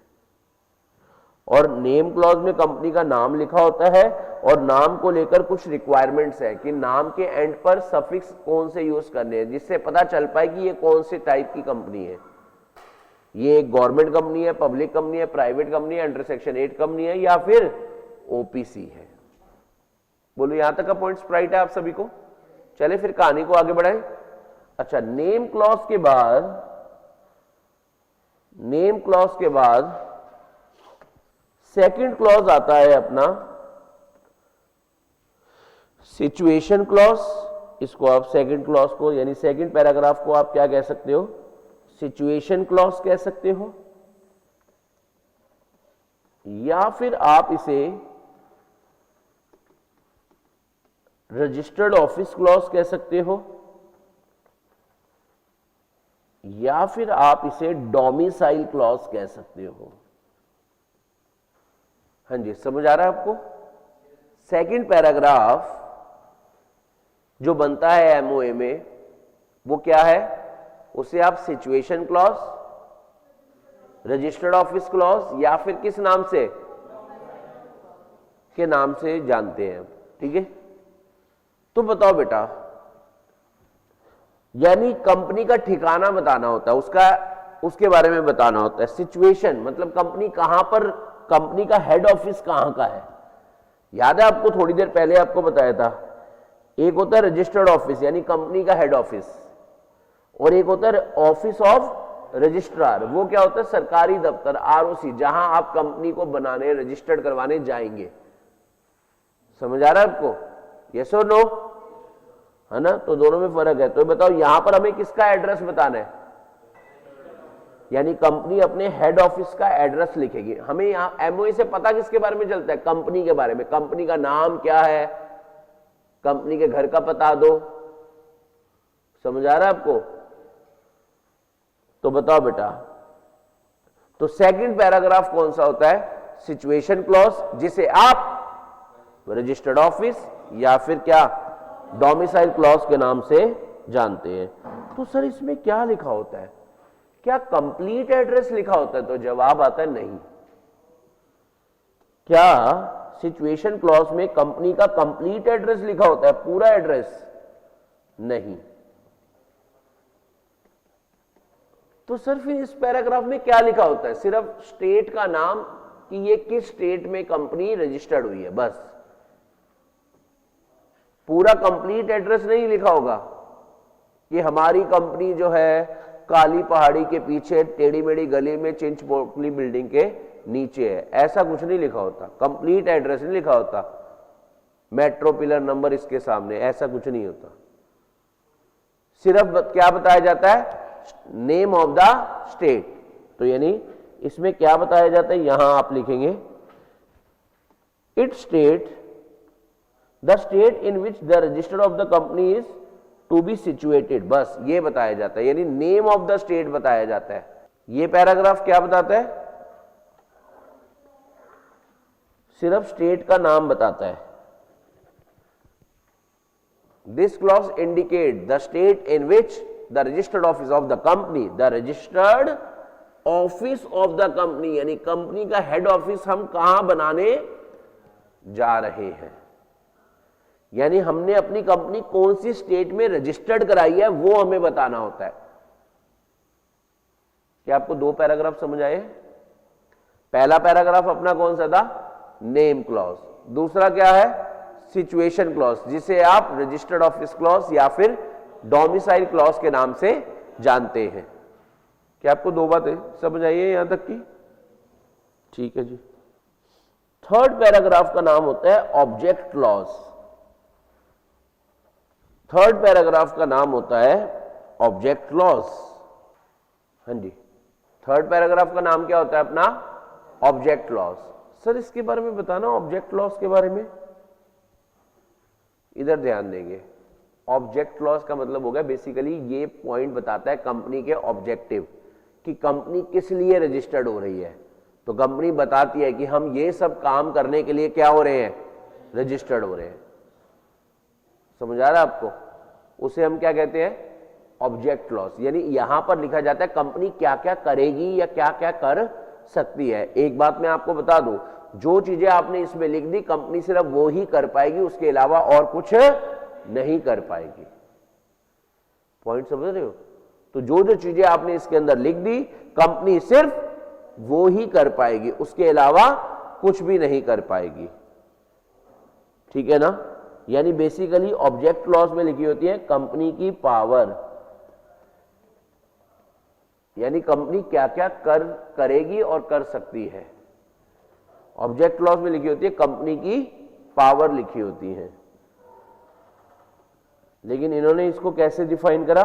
और नेम क्लॉज में कंपनी का नाम लिखा होता है और नाम को लेकर कुछ रिक्वायरमेंट्स है कि नाम के एंड पर सफिक्स कौन से यूज करने हैं, जिससे पता चल पाए कि ये कौन से टाइप की कंपनी है। ये एक गवर्नमेंट कंपनी है, पब्लिक कंपनी है, प्राइवेट कंपनी है, अंडर सेक्शन 8 कंपनी है या फिर ओपीसी है। बोलो यहां तक का पॉइंट स्प्राइट है आप सभी को? चले फिर कहानी को आगे बढ़ाएं। अच्छा, नेम क्लॉज के बाद सेकंड क्लॉज आता है अपना सिचुएशन क्लॉज। इसको आप सेकंड क्लॉज को यानी सेकंड पैराग्राफ को आप क्या कह सकते हो? सिचुएशन क्लॉज कह सकते हो, या फिर आप इसे रजिस्टर्ड ऑफिस क्लॉज कह सकते हो, या फिर आप इसे डोमिसाइल क्लॉज कह सकते हो। हाँ जी, समझ आ रहा है आपको? सेकंड पैराग्राफ जो बनता है एमओए में वो क्या है? उसे आप situation clause, registered office clause या फिर किस नाम से के नाम से जानते हैं। ठीक है, तो बताओ बेटा, यानी कंपनी का ठिकाना बताना होता है, उसके बारे में बताना होता है। सिचुएशन मतलब कंपनी कहां पर, कंपनी का हेड ऑफिस कहां का है। याद है आपको? थोड़ी देर पहले आपको बताया था, एक होता है रजिस्टर्ड ऑफिस यानी कंपनी का हेड ऑफिस, और एक होता है ऑफिस ऑफ रजिस्ट्रार। वो क्या होता है? सरकारी दफ्तर, आरओसी, जहां आप कंपनी को बनाने, रजिस्टर्ड करवाने जाएंगे। समझ आ रहा है आपको? यस और नो? है ना? तो दोनों में फर्क है। तो बताओ यहां पर हमें किसका एड्रेस बताना है? यानी कंपनी अपने हेड ऑफिस का एड्रेस लिखेगी। हमें यहां एमओए से पता किसके बारे में चलता है? कंपनी के बारे में। कंपनी का नाम क्या है, कंपनी के घर का पता दो। समझ आ रहा है आपको? तो बताओ बेटा, तो सेकंड पैराग्राफ कौन सा होता है? सिचुएशन क्लॉज, जिसे आप रजिस्टर्ड ऑफिस या फिर क्या डोमिसाइल क्लॉज के नाम से जानते हैं। तो सर इसमें क्या लिखा होता है? क्या कंप्लीट एड्रेस लिखा होता है? तो जवाब आता है नहीं। क्या सिचुएशन क्लॉज में कंपनी का कंप्लीट एड्रेस लिखा होता है, पूरा एड्रेस? नहीं। तो सर फिर इस पैराग्राफ में क्या लिखा होता है? सिर्फ स्टेट का नाम कि ये किस स्टेट में कंपनी रजिस्टर्ड हुई है, बस। पूरा कंप्लीट एड्रेस नहीं लिखा होगा कि हमारी कंपनी जो है काली पहाड़ी के पीछे टेढ़ी मेढ़ी गली में चिंचपोकली बिल्डिंग के नीचे है, ऐसा कुछ नहीं लिखा होता। कंप्लीट एड्रेस नहीं लिखा होता, मेट्रो पिलर नंबर इसके सामने, ऐसा कुछ नहीं होता। सिर्फ क्या बताया जाता है? Name of the state. तो यानी इसमें क्या बताया जाता है? यहां आप लिखेंगे it state the state in which the register of the company is to be situated, बस ये बताया जाता है। यानी नेम ऑफ द स्टेट बताया जाता है। ये पैराग्राफ क्या बताता है? सिर्फ स्टेट का नाम बताता है। This clause indicate the state in which the registered office of the company, the registered office of the company, यानी कंपनी का हेड ऑफिस हम कहां बनाने जा रहे हैं। यानी हमने अपनी कंपनी कौन सी स्टेट में रजिस्टर्ड कराई है वो हमें बताना होता है। क्या आपको दो पैराग्राफ समझ आए? पहला पैराग्राफ अपना कौन सा था? Name clause. दूसरा क्या है? सिचुएशन क्लॉज, जिसे आप रजिस्टर्ड ऑफिस क्लॉज या फिर डोमिसाइल क्लॉज के नाम से जानते हैं। क्या आपको दो बातें समझ आई है यहां तक की? ठीक है जी। थर्ड पैराग्राफ का नाम होता है ऑब्जेक्ट क्लॉज। थर्ड पैराग्राफ का नाम होता है ऑब्जेक्ट क्लॉज। हाँ जी, थर्ड पैराग्राफ का नाम क्या होता है अपना? Object clause. सर इसके बारे में बताना, ऑब्जेक्ट क्लॉज के बारे में। इधर ध्यान देंगे। ऑब्जेक्ट क्लॉज का मतलब हो गया बेसिकली ये पॉइंट बताता है कंपनी के ऑब्जेक्टिव, कि कंपनी किस लिए रजिस्टर्ड हो रही है। तो कंपनी बताती है कि हम ये सब काम करने के लिए क्या हो रहे हैं? रजिस्टर्ड हो रहे हैं। समझ आ रहा है आपको? उसे हम क्या कहते हैं? Object clause. यानी यहां पर लिखा जाता है कंपनी क्या क्या करेगी या क्या क्या कर सकती है। एक बात मैं आपको बता दूं, जो चीजें आपने इसमें लिख दी कंपनी सिर्फ वो ही कर पाएगी, उसके अलावा और कुछ नहीं कर पाएगी। पॉइंट समझ रहे हो? तो जो जो चीजें आपने इसके अंदर लिख दी कंपनी सिर्फ वो ही कर पाएगी, उसके अलावा कुछ भी नहीं कर पाएगी। ठीक है ना? यानी बेसिकली ऑब्जेक्ट क्लॉज में लिखी होती है कंपनी की पावर, यानी कंपनी क्या क्या करेगी और कर सकती है। ऑब्जेक्ट क्लॉज में लिखी होती है कंपनी की पावर लिखी होती है। लेकिन इन्होंने इसको कैसे डिफाइन करा?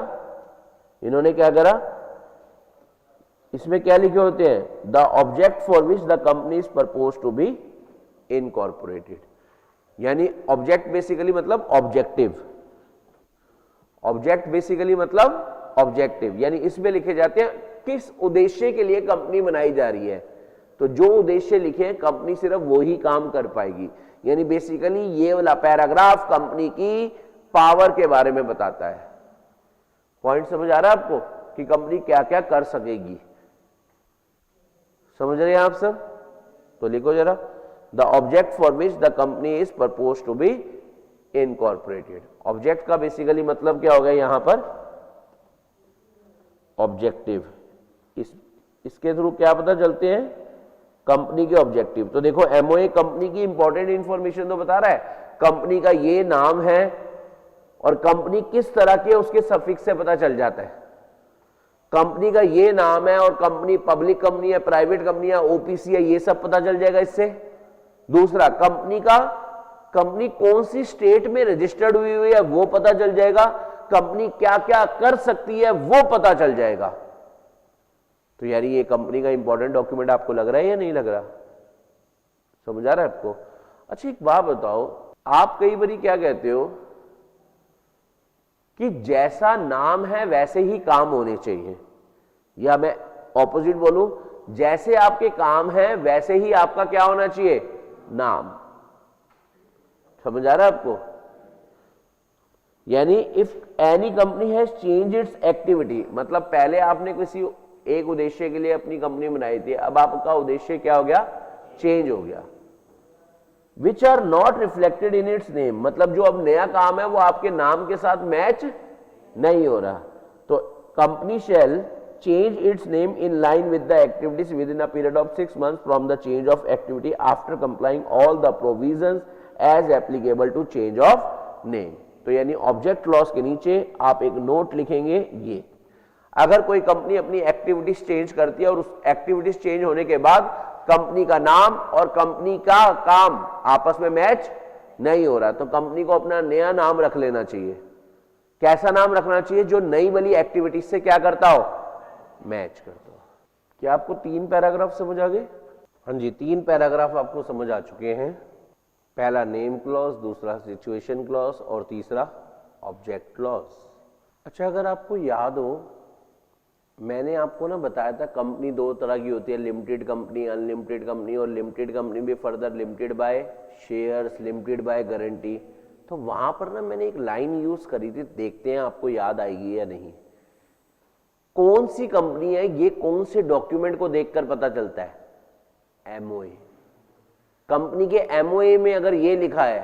इन्होंने क्या करा? इसमें क्या लिखे होते हैं? The object for which the company is propose to be incorporated. यानी ऑब्जेक्ट बेसिकली मतलब ऑब्जेक्टिव। ऑब्जेक्ट बेसिकली मतलब ऑब्जेक्टिव, यानी इसमें लिखे जाते हैं किस उद्देश्य के लिए कंपनी बनाई जा रही है। तो जो उद्देश्य लिखे हैं कंपनी सिर्फ वो ही काम कर पाएगी। यानी बेसिकली ये वाला पैराग्राफ कंपनी की पावर के बारे में बताता है। पॉइंट समझ आ रहा है आपको कि कंपनी क्या क्या कर सकेगी? समझ रहे हैं आप सब? तो लिखो जरा, the object for which the company is propose to be incorporated. Object का बेसिकली मतलब क्या हो गया यहां पर? ऑब्जेक्टिव। इसके थ्रू क्या पता चलते हैं? कंपनी के ऑब्जेक्टिव। तो देखो एमओए कंपनी की इंपॉर्टेंट इंफॉर्मेशन तो बता रहा है, कंपनी का ये नाम है और कंपनी किस तरह के उसके सफिक्स से पता चल जाता है। कंपनी का ये नाम है और कंपनी पब्लिक कंपनी है, प्राइवेट कंपनी है, ओपीसी है, ये सब पता चल जाएगा इससे। दूसरा, कंपनी कौन सी स्टेट में रजिस्टर्ड हुई है वो पता चल जाएगा। कंपनी क्या क्या कर सकती है वो पता चल जाएगा। तो यार ये कंपनी का इंपॉर्टेंट डॉक्यूमेंट आपको लग रहा है या नहीं लग रहा? समझ आ रहा है आपको? अच्छा एक बात बताओ, आप कई बार क्या कहते हो कि जैसा नाम है वैसे ही काम होने चाहिए, या मैं ऑपोजिट बोलूं, जैसे आपके काम है वैसे ही आपका क्या होना चाहिए? नाम। समझ आ रहा है आपको? यानी if any company has change it's activity, मतलब पहले आपने किसी एक उद्देश्य के लिए अपनी कंपनी बनाई थी, अब आपका उद्देश्य क्या हो गया? चेंज हो गया। Which are not reflected in its name, मतलब जो अब नया काम है वो आपके नाम के साथ मैच नहीं हो रहा। तो company shall change its name in line with the activities within a period of 6 months from the change of activity after complying all the provisions as applicable to change of name। तो यानी object clause के नीचे आप एक note लिखेंगे, ये अगर कोई कंपनी अपनी एक्टिविटीज चेंज करती है और उस एक्टिविटीज चेंज होने के बाद कंपनी का नाम और कंपनी का काम आपस में मैच नहीं हो रहा, तो कंपनी को अपना नया नाम रख लेना चाहिए। कैसा नाम रखना चाहिए? जो नई वाली एक्टिविटीज से क्या करता हो? मैच करता हो। क्या आपको 3 पैराग्राफ समझ आ गए? हाँ जी, 3 पैराग्राफ आपको समझ आ चुके हैं। पहला नेम क्लॉज, दूसरा सिचुएशन क्लॉज और तीसरा ऑब्जेक्ट क्लॉज। अच्छा अगर आपको याद हो, मैंने आपको ना बताया था कंपनी 2 तरह की होती है, लिमिटेड कंपनी, अनलिमिटेड कंपनी, और लिमिटेड कंपनी भी further limited by shares, limited by guarantee. तो वहां पर ना मैंने एक लाइन यूज करी थी, देखते हैं आपको याद आएगी या नहीं। कौन सी कंपनी है ये कौन से डॉक्यूमेंट को देखकर पता चलता है? एमओए। कंपनी के एमओए में अगर ये लिखा है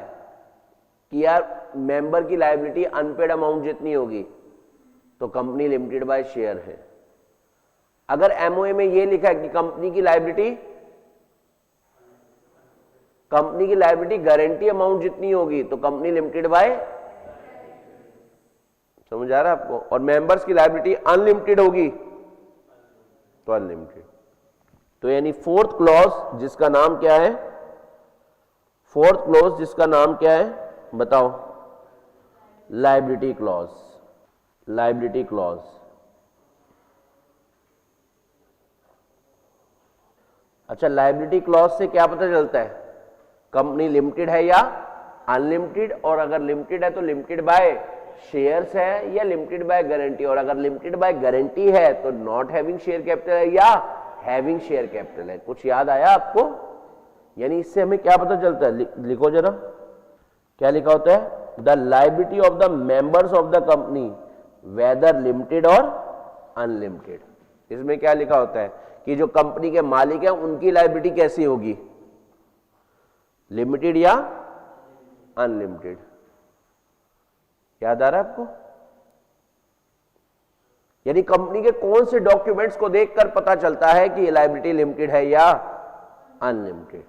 कि यार मेंबर की लायबिलिटी अनपेड अमाउंट जितनी होगी तो कंपनी लिमिटेड बाय शेयर है। अगर एमओए में ये लिखा है कि कंपनी की लायबिलिटी गारंटी अमाउंट जितनी होगी तो कंपनी लिमिटेड बाय, समझ आ रहा है आपको, और मेंबर्स की लायबिलिटी अनलिमिटेड होगी तो अनलिमिटेड। तो यानी 4th क्लॉज जिसका नाम क्या है? फोर्थ क्लॉज जिसका नाम क्या है बताओ, लायबिलिटी क्लॉज। लायबिलिटी क्लॉज, अच्छा लायबिलिटी क्लॉज से क्या पता चलता है, कंपनी लिमिटेड है या अनलिमिटेड, और अगर लिमिटेड है तो लिमिटेड बाय शेयर्स है या लिमिटेड बाय गारंटी, और अगर लिमिटेड बाय गारंटी है तो नॉट हैविंग शेयर कैपिटल है या हैविंग शेयर कैपिटल है। कुछ याद आया आपको? यानी इससे हमें क्या पता चलता है, लिखो जरा क्या लिखा होता है, the liability of the members of the company weather limited और अनलिमिटेड। इसमें क्या लिखा होता है कि जो कंपनी के मालिक है उनकी लायबिलिटी कैसी होगी, लिमिटेड या अनलिमिटेड। याद आ रहा है आपको? यानी कंपनी के कौन से डॉक्यूमेंट्स को देखकर पता चलता है कि ये लायबिलिटी लिमिटेड है या अनलिमिटेड,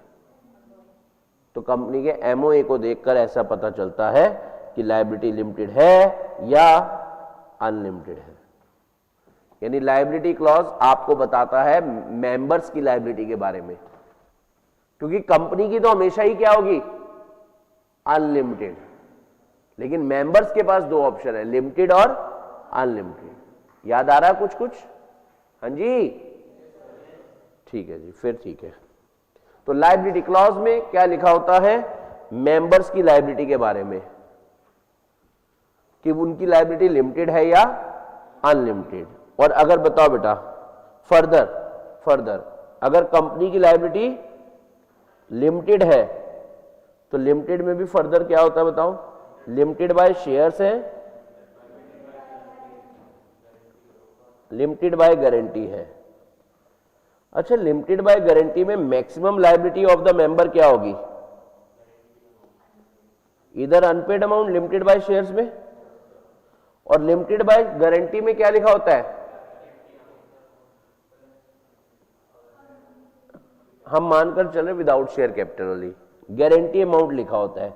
तो कंपनी के एमओए को देखकर ऐसा पता चलता है कि लायबिलिटी लिमिटेड है या अनलिमिटेड है। यानी लायबिलिटी क्लॉज आपको बताता है मेंबर्स की लायबिलिटी के बारे में, क्योंकि कंपनी की तो हमेशा ही क्या होगी, अनलिमिटेड, लेकिन मेंबर्स के पास दो ऑप्शन है, लिमिटेड और अनलिमिटेड। याद आ रहा है कुछ कुछ? हाँ जी, ठीक है जी, फिर ठीक है। तो लायबिलिटी क्लॉज में क्या लिखा होता है, मेंबर्स की लायबिलिटी के बारे में कि उनकी लायबिलिटी लिमिटेड है या अनलिमिटेड। और अगर बताओ बेटा फर्दर अगर कंपनी की लायबिलिटी लिमिटेड है तो लिमिटेड में भी फर्दर क्या होता है बताओ, लिमिटेड बाय शेयर्स है, लिमिटेड बाय गारंटी है। अच्छा, लिमिटेड बाय गारंटी में maximum liability of the member क्या होगी, इधर unpaid amount limited by shares में, और लिमिटेड बाय गारंटी में क्या लिखा होता है, हम मानकर चले without share capital only, guarantee amount लिखा होता है।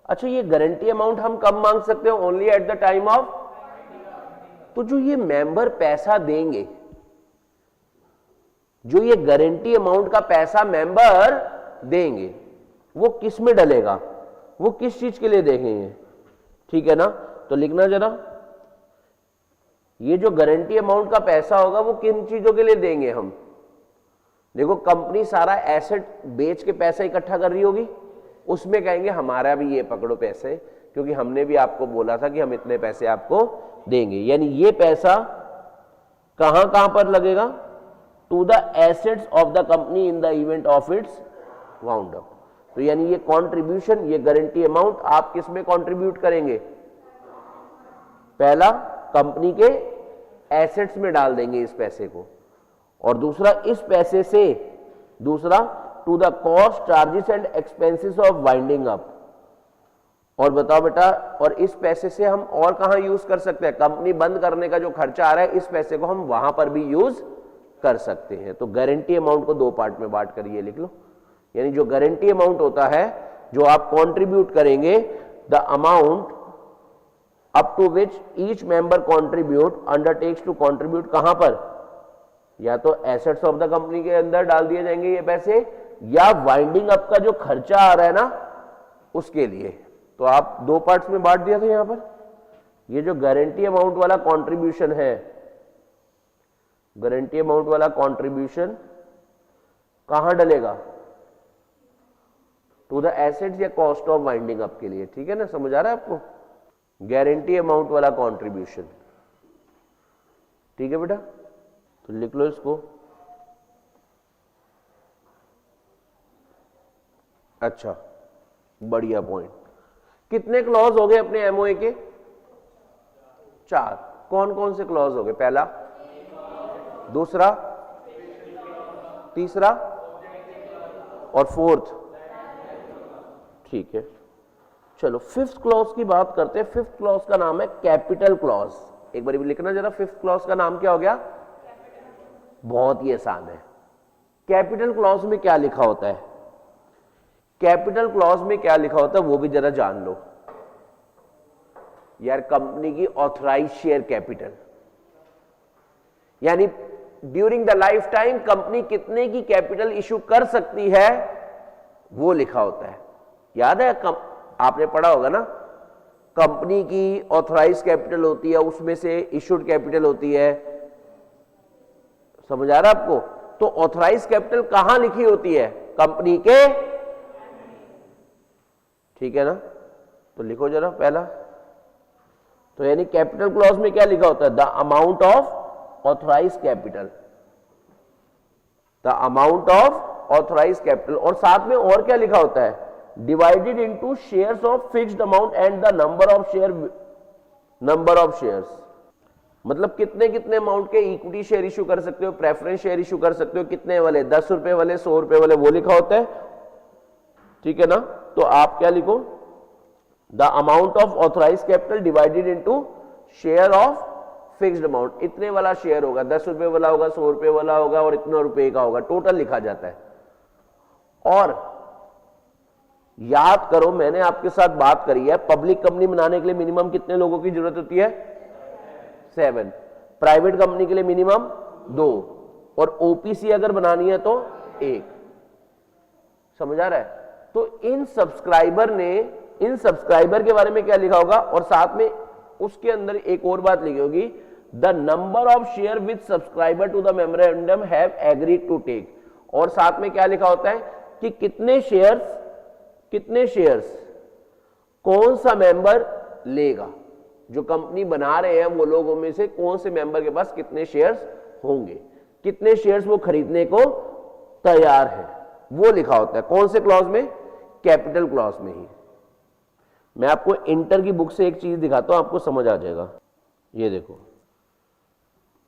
अच्छा, ये गारंटी अमाउंट हम कब मांग सकते हैं, only eight the time of, तो जो ये मेंबर पैसा देंगे, जो ये गारंटी अमाउंट का पैसा मेंबर देंगे वो किस में डलेगा, वो किस चीज के लिए देंगे, ठीक है ना? तो लिखना जरा, ये जो गारंटी अमाउंट का पैसा होगा वो किन चीजों के लिए देंगे हम। देखो, कंपनी सारा एसेट बेच के पैसा इकट्ठा कर रही होगी, उसमें कहेंगे हमारा भी ये पकड़ो पैसे, क्योंकि हमने भी आपको बोला था कि हम इतने पैसे आपको देंगे। यानी ये पैसा कहां कहां पर लगेगा, to the assets of the company in the event of its wound up. तो यानी ये कॉन्ट्रीब्यूशन, ये गारंटी अमाउंट आप किस में कॉन्ट्रीब्यूट करेंगे, पहला कंपनी के एसेट्स में डाल देंगे इस पैसे को, और दूसरा इस पैसे से, दूसरा to the cost charges and expenses of winding up. और बताओ बेटा, और इस पैसे से हम और कहां यूज कर सकते हैं, कंपनी बंद करने का जो खर्चा आ रहा है इस पैसे को हम वहां पर भी यूज कर सकते हैं। तो गारंटी अमाउंट को दो पार्ट में बांट कर ये लिख लो, यानी जो गारंटी अमाउंट होता है जो आप कंट्रीब्यूट करेंगे, the amount up to which each member contribute undertakes to contribute, कहां पर, या तो एसेट्स ऑफ द कंपनी के अंदर डाल दिए जाएंगे ये पैसे, या वाइंडिंग अप का जो खर्चा आ रहा है ना उसके लिए। तो आप दो पार्ट्स में बांट दिया था यहां पर। ये जो गारंटी अमाउंट वाला कंट्रीब्यूशन है, गारंटी अमाउंट वाला कंट्रीब्यूशन कहां डलेगा, टू द एसेट्स या कॉस्ट ऑफ वाइंडिंग अप के लिए, ठीक है ना? समझ आ रहा है आपको? गारंटी अमाउंट वाला कंट्रीब्यूशन, ठीक है बेटा? तो लिख लो इसको। अच्छा, बढ़िया पॉइंट। कितने क्लॉज हो गए अपने एमओए के, 4। कौन कौन से क्लॉज हो गए, पहला, दूसरा, तीसरा और फोर्थ, ठीक है। चलो फिफ्थ क्लॉज की बात करते हैं। फिफ्थ क्लॉज का नाम है कैपिटल क्लॉज। एक बार भी लिखना जरा, फिफ्थ क्लॉज का नाम क्या हो गया, बहुत ही आसान है। कैपिटल क्लॉज में क्या लिखा होता है, कैपिटल क्लॉज में क्या लिखा होता है वो भी जरा जान लो यार। कंपनी की ऑथराइज शेयर कैपिटल, यानी during the life time company कितने की कैपिटल इशू कर सकती है वो लिखा होता है। याद है आपने पढ़ा होगा ना, कंपनी की ऑथराइज कैपिटल होती है, उसमें से इश्यूड कैपिटल होती है, समझ आ रहा है आपको? तो ऑथराइज कैपिटल कहां लिखी होती है? कंपनी के, ठीक है ना? तो लिखो जरा पहला, तो यानी कैपिटल क्लॉज में क्या लिखा होता है? The amount of authorise capital, the amount of authorise capital, और साथ में और क्या लिखा होता है? Divided into shares of fixed amount and the number of shares, मतलब कितने कितने अमाउंट के इक्विटी शेयर इशू कर सकते हो, प्रेफरेंस शेयर इशू कर सकते हो, कितने वाले, 10 रुपए वाले, 100 रुपए वाले, वो लिखा होता है, ठीक है ना? तो आप क्या लिखो? The amount of authorise capital divided into share of fixed amount, इतने वाला शेयर होगा, 10 रुपए वाला होगा, 100 रुपए वाला होगा और इतना रुपए का होगा, टोटल लिखा जाता है। और याद करो, मैंने आपके साथ बात करी है, पब्लिक कंपनी बनाने के लिए मिनिमम कितने लोगों की जरूरत होती है? 7। प्राइवेट कंपनी के लिए मिनिमम 2, और ओपीसी अगर बनानी है तो 1। समझ आ रहा है? तो इन सब्सक्राइबर के बारे में क्या लिखा होगा, और साथ में उसके अंदर एक और बात लिखी होगी, the number of share with subscriber to the memorandum have agreed to take, और साथ में क्या लिखा होता है कि कितने शेयर्स कौन सा मेंबर लेगा, जो कंपनी बना रहे हैं वो लोगों में से कौन से मेंबर के पास कितने शेयर्स होंगे, कितने शेयर्स वो खरीदने को तैयार है, वो लिखा होता है। कौन से क्लॉज में? कैपिटल क्लॉज में ही। मैं आपको इंटर की बुक से एक चीज दिखाता हूं, आपको समझ आ जाएगा। ये देखो,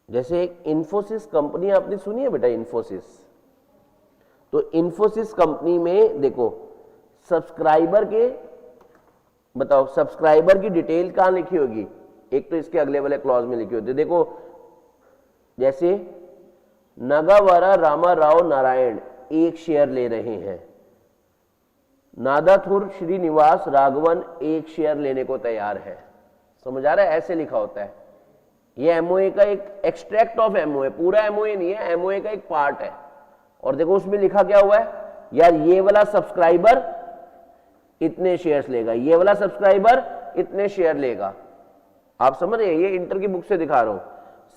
जैसे एक इन्फोसिस कंपनी आपने सुनी है बेटा, इन्फोसिस, तो इन्फोसिस कंपनी में देखो सब्सक्राइबर के, बताओ सब्सक्राइबर की डिटेल कहां लिखी होगी? एक तो इसके अगले वाले क्लॉज में लिखी होती है। देखो जैसे नगावरा रामा राव नारायण 1 शेयर ले रहे हैं, नादाथुर श्रीनिवास राघवन 1 शेयर लेने को तैयार है। समझ आ रहा है? ऐसे लिखा होता है। ये एमओए का एक एक्सट्रैक्ट ऑफ एमओए, पूरा एमओए नहीं है, एमओए का एक पार्ट है। और देखो उसमें लिखा क्या हुआ है यार, ये वाला सब्सक्राइबर इतने शेयर्स लेगा, ये वाला सब्सक्राइबर इतने शेयर लेगा। आप समझ रहे? ये इंटर की बुक से दिखा रहा हूं।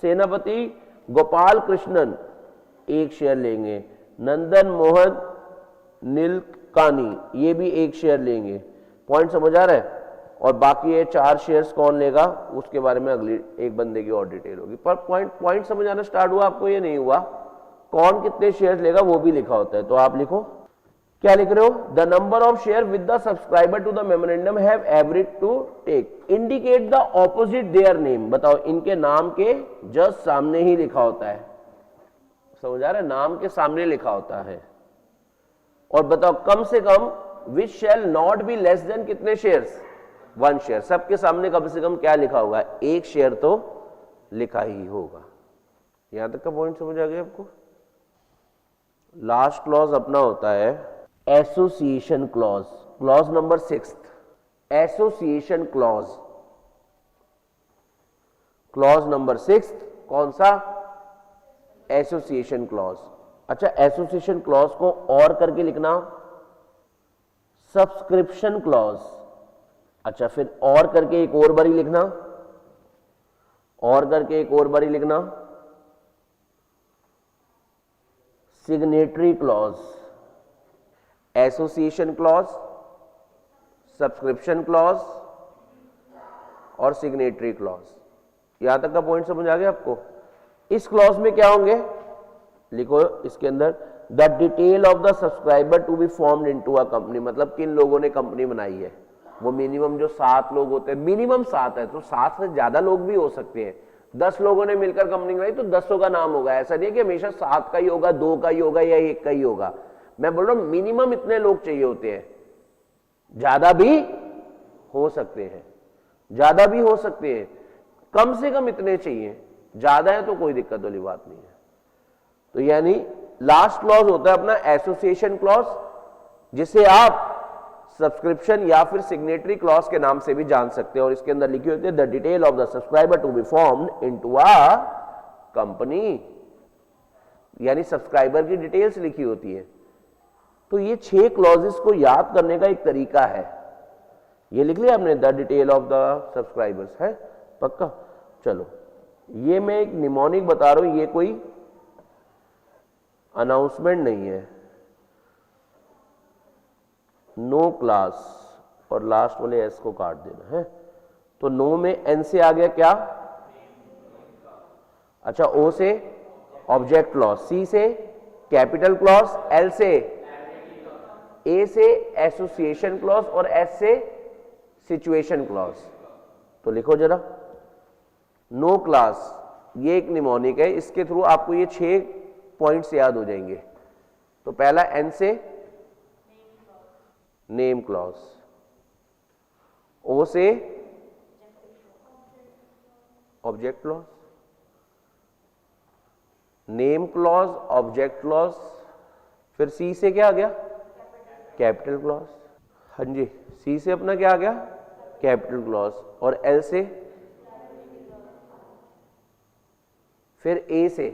सेनापति गोपाल कृष्णन 1 शेयर लेंगे, नंदन मोहन नीलकानी ये भी 1 शेयर लेंगे। पॉइंट समझ आ रहा है? और बाकी ये 4 शेयर्स कौन लेगा उसके बारे में अगली एक बंदे की और डिटेल होगी। पर पॉइंट समझ आना स्टार्ट हुआ आपको? ये नहीं हुआ? कौन कितने शेयर्स लेगा वो भी लिखा होता है। तो आप लिखो, क्या लिख रहे हो? The number of share with the subscriber to the memorandum have agreed to take, indicate the opposite their name. बताओ, इनके नाम के जस्ट सामने ही लिखा होता है। समझ आ रहा है? नाम के सामने लिखा होता है। और बताओ कम से कम which shall not be less than कितने शेयर्स? 1 शेयर। सबके सामने कम से कम क्या लिखा होगा? 1 शेयर तो लिखा ही होगा। यहां तक का पॉइंट समझ आ गया आपको? लास्ट क्लॉज अपना होता है association clause, clause number 6, association clause. Clause number 6 कौन सा? Association clause. अच्छा, एसोसिएशन क्लॉज को और करके लिखना सब्सक्रिप्शन क्लॉज। अच्छा, फिर और करके एक और बारी लिखना, और करके एक और बारी लिखना signatory clause. Association clause, subscription clause और सिग्नेटरी क्लॉज। यहां तक का पॉइंट समझ आ गया आपको? इस क्लॉज में क्या होंगे? लिखो इसके अंदर, the detail of the subscriber to be formed into a company, मतलब किन लोगों ने कंपनी बनाई है। वो मिनिमम जो 7 लोग होते हैं, मिनिमम 7 है, तो 7 से ज्यादा लोग भी हो सकते हैं। 10 लोगों ने मिलकर कंपनी बनाई तो 10 का नाम होगा। ऐसा नहीं है कि हमेशा 7 का ही होगा, 2 का ही होगा या 1 का ही होगा। मैं बोल रहा हूं मिनिमम इतने लोग चाहिए होते हैं, ज्यादा भी हो सकते हैं, ज्यादा भी हो सकते हैं, कम से कम इतने चाहिए। ज्यादा है तो कोई दिक्कत वाली बात नहीं है। तो यानी लास्ट क्लॉज होता है अपना एसोसिएशन क्लॉज, जिसे आप सब्सक्रिप्शन या फिर सिग्नेटरी क्लॉज के नाम से भी जान सकते हैं। और इसके अंदर लिखी होती है the detail of the subscriber to be formed into a company, यानी सब्सक्राइबर की डिटेल्स लिखी होती है। तो ये 6 क्लॉजेस को याद करने का एक तरीका है। ये लिख लिया आपने, the detail of the subscribers है, पक्का। चलो ये मैं एक निमोनिक बता रहा हूं, ये कोई अनाउंसमेंट नहीं है। नो क्लास और लास्ट वाले एस को काट देना है। तो नो में एन से आ गया क्या, अच्छा ओ से ऑब्जेक्ट क्लॉज, सी से कैपिटल क्लॉज, एल से ए से एसोसिएशन क्लॉज और एस से सिचुएशन क्लॉज। तो लिखो जरा, नो क्लास ये एक निमोनिक है, इसके थ्रू आपको ये 6 पॉइंट्स याद हो जाएंगे। तो पहला एन से नेम क्लॉज, ओ से object clause, name clause object clause, फिर सी से क्या आ गया, कैपिटल क्लॉज। हाँ जी, सी से अपना क्या आ गया, कैपिटल क्लॉज, और एल से, फिर ए से,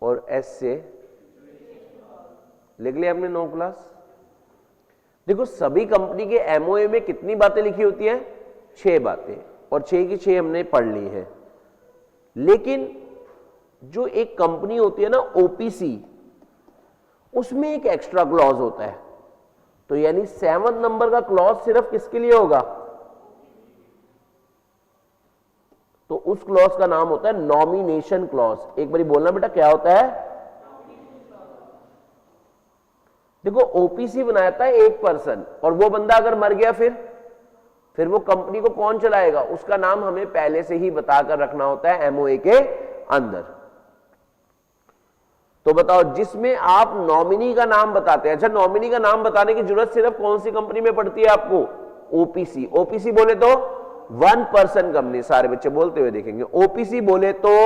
और एस से। लिख लिया आपने नो क्लास। देखो सभी कंपनी के एमओए में कितनी बातें लिखी होती हैं, 6 बातें, और 6 की 6 हमने पढ़ ली है। लेकिन जो एक कंपनी होती है ना ओपीसी, उसमें एक एक्स्ट्रा क्लॉज होता है। तो यानी 7 नंबर का क्लॉज सिर्फ किसके लिए होगा, तो उस क्लॉज का नाम होता है नॉमिनेशन क्लॉज। एक बारी बोलना बेटा, क्या होता है। देखो ओपीसी बनाता है एक पर्सन, और वो बंदा अगर मर गया फिर वो कंपनी को कौन चलाएगा, उसका नाम हमें पहले से ही बताकर रखना होता है एमओए के अंदर। तो बताओ, जिसमें आप नॉमिनी का नाम बताते हैं, अच्छा नॉमिनी का नाम बताने की जरूरत सिर्फ कौन सी कंपनी में पड़ती है आपको, ओपीसी। ओपीसी बोले तो 1 पर्सन कंपनी, सारे बच्चे बोलते हुए देखेंगे, ओपीसी बोले तो,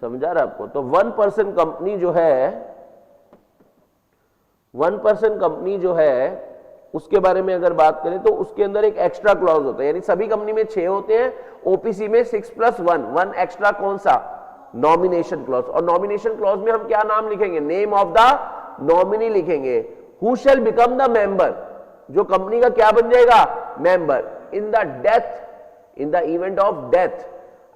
समझा रहा आपको। तो 1 पर्सन कंपनी जो है, 1 पर्सन कंपनी जो है, उसके बारे में अगर बात करें तो उसके अंदर एक एक्स्ट्रा क्लॉज होता है। यानी सभी कंपनी में 6 होते हैं, ओपीसी में 6+1, 1 एक्स्ट्रा कौन सा, नॉमिनेशन क्लॉज। और नॉमिनेशन क्लॉज में हम क्या नाम लिखेंगे, नेम ऑफ द नॉमिनी लिखेंगे। Who shell become the member, जो कंपनी का क्या बन जाएगा, member. In the death, in the event of death,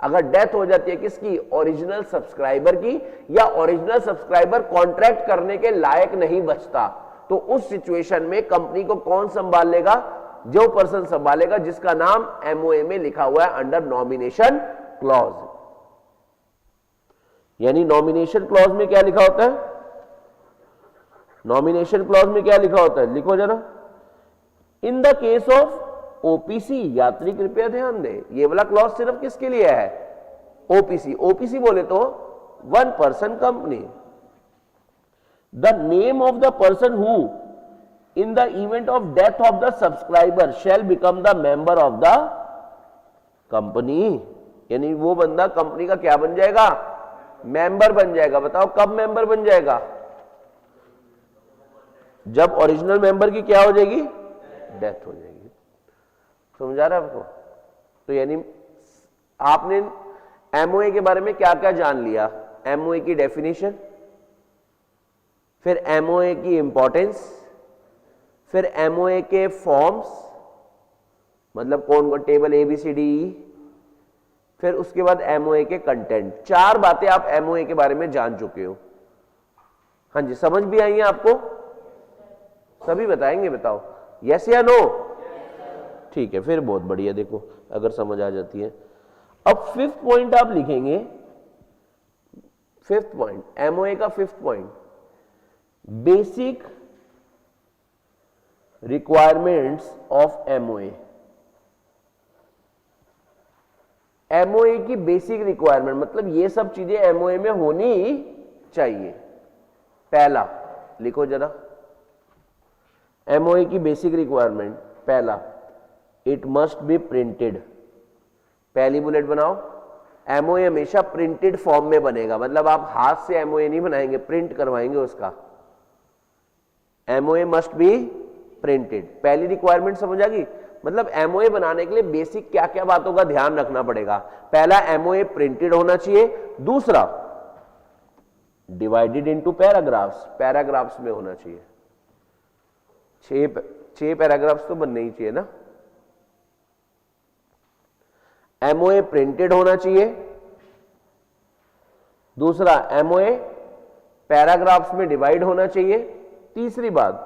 अगर डेथ हो जाती है किसकी, ओरिजिनल सब्सक्राइबर की, या ओरिजिनल सब्सक्राइबर कॉन्ट्रैक्ट करने के लायक नहीं बचता, तो उस सिचुएशन में कंपनी को कौन संभाल लेगा, जो पर्सन संभालेगा जिसका नाम एमओए में लिखा हुआ है अंडर नॉमिनेशन क्लॉज। यानी नॉमिनेशन क्लॉज में क्या लिखा होता है, नॉमिनेशन क्लॉज में क्या लिखा होता है, लिखो जरा। In the case of OPC, यात्री कृपया ध्यान दें, ये वाला क्लॉज सिर्फ किसके लिए है, ओपीसी। ओपीसी बोले तो 1 person company. The name of the person who in the event of death of the subscriber shell become the member of the company. यानी वो बंदा कंपनी का क्या बन जाएगा, मेंबर बन जाएगा। बताओ कब मेंबर बन जाएगा, जब ओरिजिनल मेंबर की क्या हो जाएगी, डेथ हो जाएगी। समझा रहा है आपको। तो यानी आपने एमओए के बारे में क्या क्या जान लिया, एमओए की डेफिनेशन, फिर एमओए की इंपॉर्टेंस, फिर एमओए के फॉर्म्स, मतलब कौन कौन, टेबल ABCD, फिर उसके बाद एमओए के कंटेंट। 4 बातें आप एमओए के बारे में जान चुके हो। हाँ जी, समझ भी आई है आपको, सभी बताएंगे, बताओ यस या नो। ठीक है, फिर बहुत बढ़िया। देखो अगर समझ आ जाती है। अब 5th पॉइंट आप लिखेंगे, 5th पॉइंट, एमओए का 5th point, basic requirements of MOA. MOA की बेसिक रिक्वायरमेंट मतलब ये सब चीजें एमओए में होनी चाहिए। पहला लिखो जरा, एमओए की बेसिक रिक्वायरमेंट, पहला, इट मस्ट बी प्रिंटेड। पहली बुलेट बनाओ, एमओए हमेशा प्रिंटेड फॉर्म में बनेगा, मतलब आप हाथ से एमओए नहीं बनाएंगे, प्रिंट करवाएंगे उसका। एमओए मस्ट बी प्रिंटेड, पहली रिक्वायरमेंट समझ आ गई। मतलब एमओए बनाने के लिए बेसिक क्या क्या बातों का ध्यान रखना पड़ेगा। पहला, एमओए प्रिंटेड होना चाहिए। दूसरा, डिवाइडेड इनटू पैराग्राफ्स, पैराग्राफ्स में होना चाहिए। 6 पैराग्राफ्स तो बनने ही चाहिए ना। एमओए प्रिंटेड होना चाहिए। दूसरा, एमओए पैराग्राफ्स में डिवाइड होना चाहिए। तीसरी बात,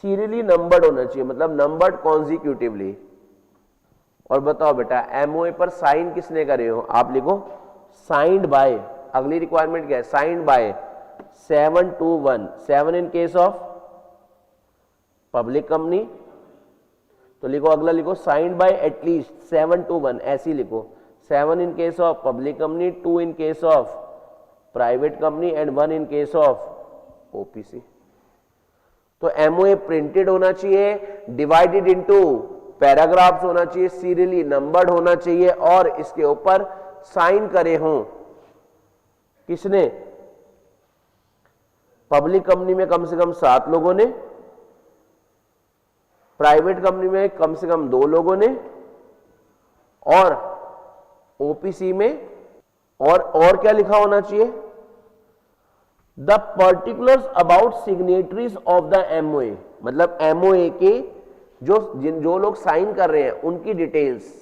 सीरियली नंबर्ड होना चाहिए, मतलब नंबर्ड कॉन्जिक्यूटिवली। और बताओ बेटा, एमओए पर साइन किसने करे हो? आप लिखो साइंड बाय। अगली रिक्वायरमेंट क्या है? Signed by 7 to 1, 7 in case of public company, तो लिखो अगला, लिखो साइंड बाय एटलीस्ट 7 to 1, ऐसी लिखो। 7 इन case of public company, 2 in case of private company and 1 in case of OPC. तो एमओए प्रिंटेड होना चाहिए, डिवाइडेड इनटू पैराग्राफ्स होना चाहिए, सीरियली नंबर्ड होना चाहिए और इसके ऊपर साइन करे हों। किसने? पब्लिक कंपनी में कम से कम 7 लोगों ने, प्राइवेट कंपनी में कम से कम 2 लोगों ने, और ओपीसी में और क्या लिखा होना चाहिए? The particulars about signatories of the MOA, मतलब एमओए के जो लोग साइन कर रहे हैं उनकी डिटेल्स।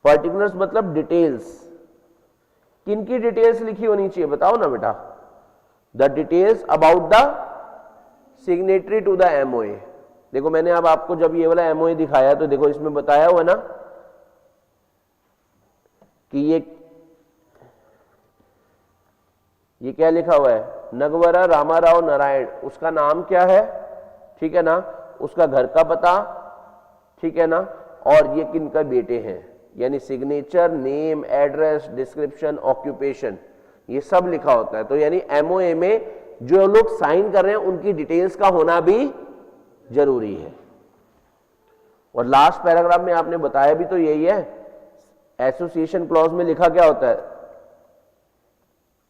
पर्टिकुलर्स मतलब डिटेल्स। किनकी डिटेल्स लिखी होनी चाहिए बताओ ना बेटा? The details about the signatory to the MOA. देखो मैंने अब आपको जब ये वाला एमओए दिखाया तो देखो इसमें बताया हुआ ना कि ये क्या लिखा हुआ है? नगवरा रामाराव नारायण, उसका नाम क्या है, ठीक है ना, उसका घर का पता, ठीक है ना, और ये किनका बेटे हैं, यानी signature, name, address, description, occupation, ये सब लिखा होता है। तो यानी एमओए में जो लोग साइन कर रहे हैं उनकी डिटेल्स का होना भी जरूरी है। और लास्ट पैराग्राफ में आपने बताया भी तो यही है, एसोसिएशन क्लॉज में लिखा क्या होता है?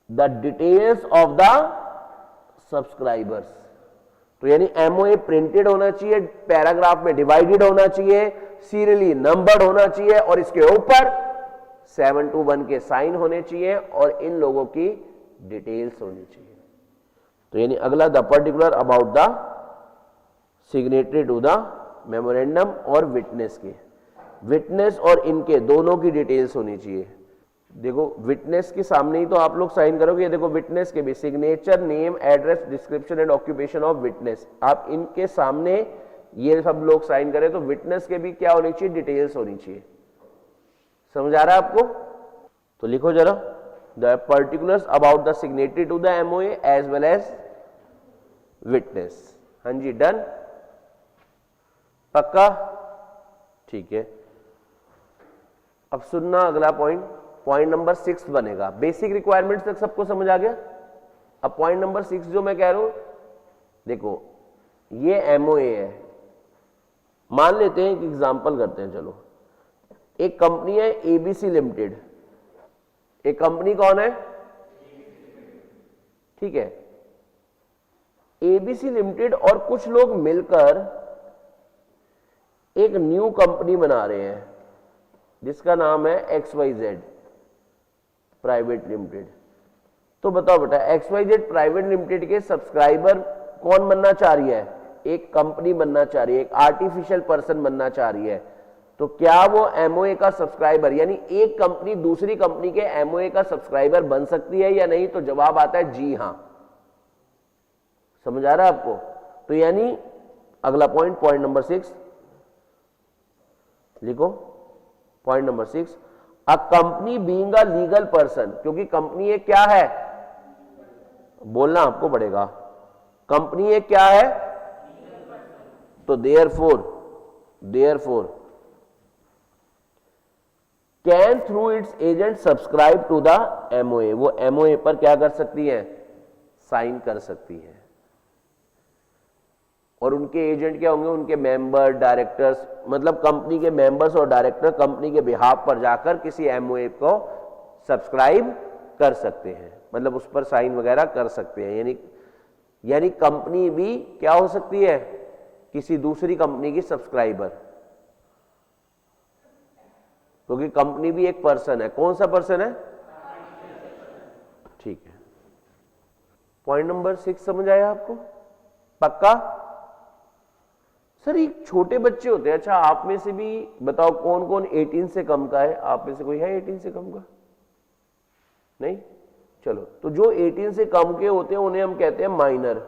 The details of the subscribers. तो यानी एमओए प्रिंटेड होना चाहिए, पैराग्राफ में डिवाइडेड होना चाहिए, सीरियली नंबर्ड होना चाहिए और इसके ऊपर 7 to 1 के साइन होने चाहिए और इन लोगों की डिटेल्स होनी चाहिए। तो यानी अगला, the particular about the signatory to the memorandum और विटनेस के, विटनेस और इनके दोनों की डिटेल्स होनी चाहिए। देखो विटनेस के सामने ही तो आप लोग साइन करोगे, ये देखो विटनेस के भी signature, name, address, description and occupation of witness, आप इनके सामने ये सब लोग साइन करें तो विटनेस के भी क्या होनी चाहिए? डिटेल्स होनी चाहिए। समझ आ रहा है आपको? तो लिखो जरा, the particulars about the signatory to the MOA as well as witness. हाँ जी, डन, पक्का, ठीक है। अब सुनना अगला पॉइंट नंबर 6 बनेगा। बेसिक रिक्वायरमेंट्स तक सबको समझ आ गया? अब पॉइंट नंबर 6 जो मैं कह रहा हूं, देखो ये एमओए है, मान लेते हैं एक एग्जांपल करते हैं। चलो, एक कंपनी है एबीसी लिमिटेड। एक कंपनी कौन है? ठीक है, एबीसी लिमिटेड और कुछ लोग मिलकर एक न्यू कंपनी बना रहे हैं जिसका नाम है XYZ प्राइवेट लिमिटेड। तो बताओ बेटा, XYZ प्राइवेट लिमिटेड के सब्सक्राइबर कौन बनना चाह रही है? एक कंपनी बनना चाह रही है, एक आर्टिफिशियल पर्सन बनना चाह रही है। तो क्या वो एमओए का सब्सक्राइबर, यानी एक कंपनी दूसरी कंपनी के एमओए का सब्सक्राइबर बन सकती है या नहीं? तो जवाब आता है जी हां। समझ आ रहा है आपको? तो यानी अगला पॉइंट नंबर 6 लिखो। Point number 6, a company being a legal person, क्योंकि कंपनी एक क्या है? बोलना आपको पड़ेगा, कंपनी एक क्या है? तो therefore can through its agent subscribe to the MOA, वो एमओए पर क्या कर सकती है? साइन कर सकती है। और उनके एजेंट क्या होंगे? उनके मेंबर, डायरेक्टर्स, मतलब कंपनी के मेंबर्स और डायरेक्टर कंपनी के बिहाफ पर जाकर किसी एमओए को सब्सक्राइब कर सकते हैं, मतलब उस पर साइन वगैरह कर सकते हैं। यानी कंपनी भी क्या हो सकती है? किसी दूसरी कंपनी की सब्सक्राइबर, क्योंकि कंपनी भी एक पर्सन है। कौन सा पर्सन है? ठीक है, पॉइंट नंबर 6 समझ आया आपको? पक्का? सर ये छोटे बच्चे होते हैं। अच्छा आप में से भी बताओ कौन कौन 18 से कम का है? आप में से कोई है 18 से कम का? नहीं? चलो, तो जो 18 से कम के होते हैं उन्हें हम कहते हैं माइनर,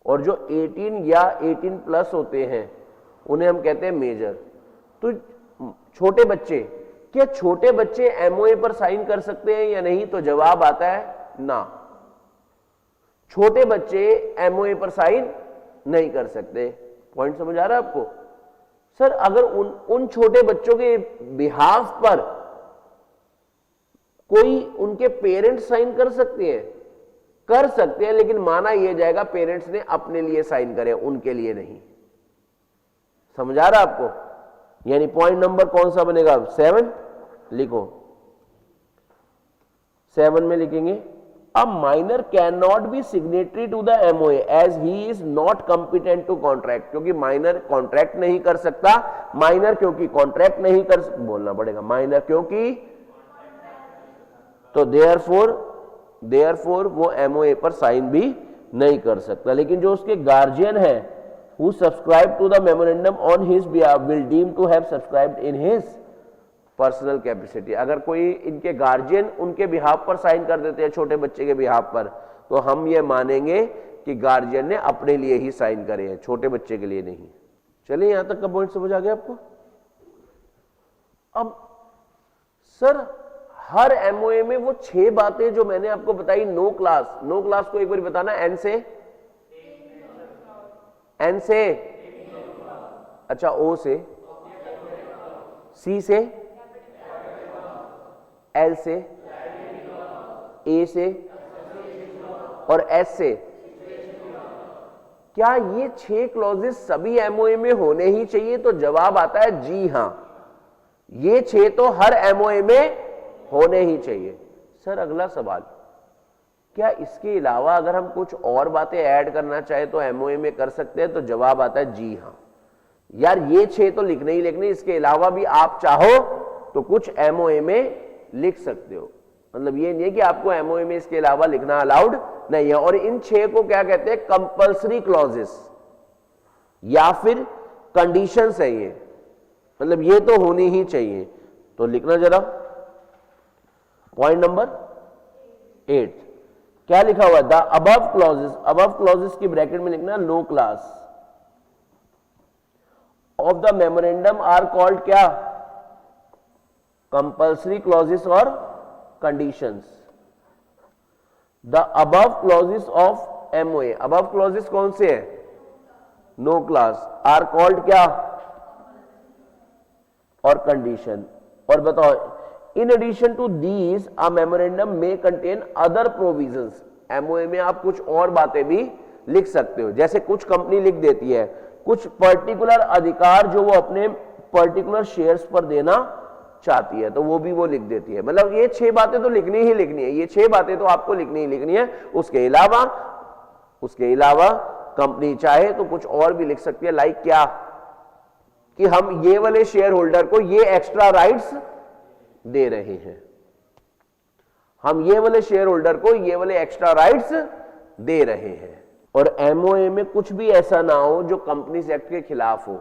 और जो 18 या 18 प्लस होते हैं उन्हें हम कहते हैं मेजर। तो छोटे बच्चे, क्या छोटे बच्चे एमओए पर साइन कर सकते हैं या नहीं? तो जवाब आता है ना, छोटे बच्चे एमओए पर साइन नहीं कर सकते। पॉइंट समझ आ रहा है आपको? सर अगर उन छोटे बच्चों के बिहाफ पर कोई उनके पेरेंट्स साइन कर सकते हैं? कर सकते हैं, लेकिन माना यह जाएगा पेरेंट्स ने अपने लिए साइन करे, उनके लिए नहीं। समझ आ रहा आपको? यानी पॉइंट नंबर कौन सा बनेगा? 7 लिखो। 7 में लिखेंगे a minor can not be signatory to the MOA as he is not competent to contract. क्योंकि माइनर कॉन्ट्रैक्ट नहीं कर सकता, माइनर क्योंकि कॉन्ट्रैक्ट नहीं कर, बोलना पड़ेगा माइनर क्योंकि, तो देयरफॉर वो एमओए पर साइन भी नहीं कर सकता। लेकिन जो उसके गार्जियन है who subscribed to the memorandum on his behalf will deem to have subscribed in his personal capacity. अगर कोई इनके गार्जियन उनके बिहाफ पर साइन कर देते हैं छोटे बच्चे के बिहाफ पर, तो हम ये मानेंगे कि गार्जियन ने अपने लिए ही साइन करे हैं, छोटे बच्चे के लिए नहीं। चलिए यहां तक का पॉइंट समझ आ गया आपको? अब सर हर एमओए में वो 6 बातें जो मैंने आपको बताई, नो क्लास को एक बार बताना, एन से, अच्छा ओ से, सी से, एल से, ए से और एस से। क्या ये 6 क्लॉजेस सभी एमओए में होने ही चाहिए? तो जवाब आता है जी हां, ये 6 तो हर एमओए में होने ही चाहिए। सर अगला सवाल, क्या इसके अलावा अगर हम कुछ और बातें ऐड करना चाहे तो एमओए में कर सकते हैं? तो जवाब आता है जी हां। यार ये 6 तो लिखने ही लिखने, इसके अलावा भी आप चाहो तो कुछ एमओए में लिख सकते हो। मतलब ये नहीं है कि आपको एमओए में इसके अलावा लिखना अलाउड नहीं है। और इन 6 को क्या कहते हैं? कंपल्सरी क्लॉजेस या फिर कंडीशंस है ये, मतलब ये तो होनी ही चाहिए। तो लिखना जरा पॉइंट नंबर 8 क्या लिखा हुआ? द अबव क्लॉजेस की ब्रैकेट में लिखना no class of the memorandum are called क्या? कंपल्सरी क्लॉजेस और conditions. The above clauses of MOA, above clauses कौन से है? नो क्लास, आर कॉल्ड क्या? और कंडीशन। और बताओ, in addition to these a memorandum में कंटेन अदर प्रोविजंस। एमओए में आप कुछ और बातें भी लिख सकते हो, जैसे कुछ कंपनी लिख देती है कुछ पर्टिकुलर अधिकार जो वो अपने पर्टिकुलर शेयर्स पर देना चाहती है, तो वो भी वो लिख देती है। मतलब ये 6 बातें तो लिखनी ही लिखनी है, ये 6 बातें तो आपको लिखनी ही लिखनी है। उसके अलावा कंपनी चाहे तो कुछ और भी लिख सकती है। लाइक क्या? कि हम ये वाले शेयर होल्डर को ये एक्स्ट्रा राइट्स दे रहे हैं, हम ये वाले शेयर होल्डर को ये वाले एक्स्ट्रा राइट्स दे रहे हैं। और एमओए में कुछ भी ऐसा ना हो जो कंपनीज एक्ट के खिलाफ हो।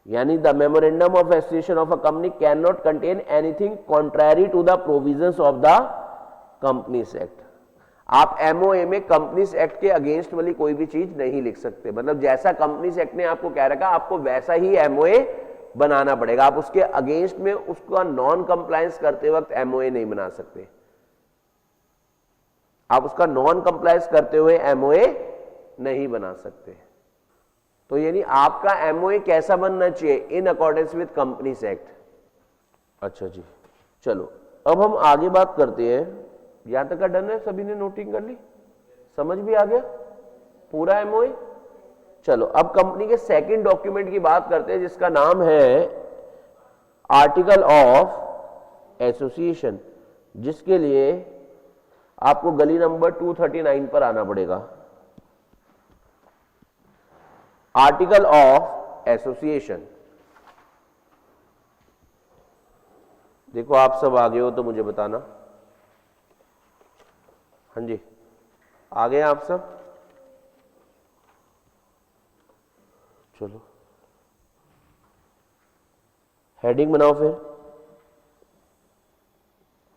यानी the memorandum of association of a company can not contain anything contrary to the provisions of the companies act. आप एमओए में कंपनीज एक्ट के अगेंस्ट वाली कोई भी चीज नहीं लिख सकते। मतलब जैसा कंपनीज एक्ट ने आपको कह रखा आपको वैसा ही एमओए बनाना पड़ेगा। आप उसके अगेंस्ट में उसका नॉन कंप्लायंस करते वक्त एमओए नहीं बना सकते। आप उसका नॉन कंप्लायंस करते हुए एमओए नहीं बना सकते। तो यानी आपका एमओए कैसा बनना चाहिए? In accordance with companies act. अच्छा जी, चलो अब हम आगे बात करते हैं। यहां तक का डन है? सभी ने नोटिंग कर ली? समझ भी आ गया पूरा एमओए? चलो अब कंपनी के सेकंड डॉक्यूमेंट की बात करते हैं जिसका नाम है आर्टिकल ऑफ एसोसिएशन, जिसके लिए आपको गली नंबर 239 पर आना पड़ेगा। आर्टिकल ऑफ एसोसिएशन, देखो आप सब आगे हो तो मुझे बताना। हाँ जी, आ गए आप सब? चलो हेडिंग बनाओ फिर।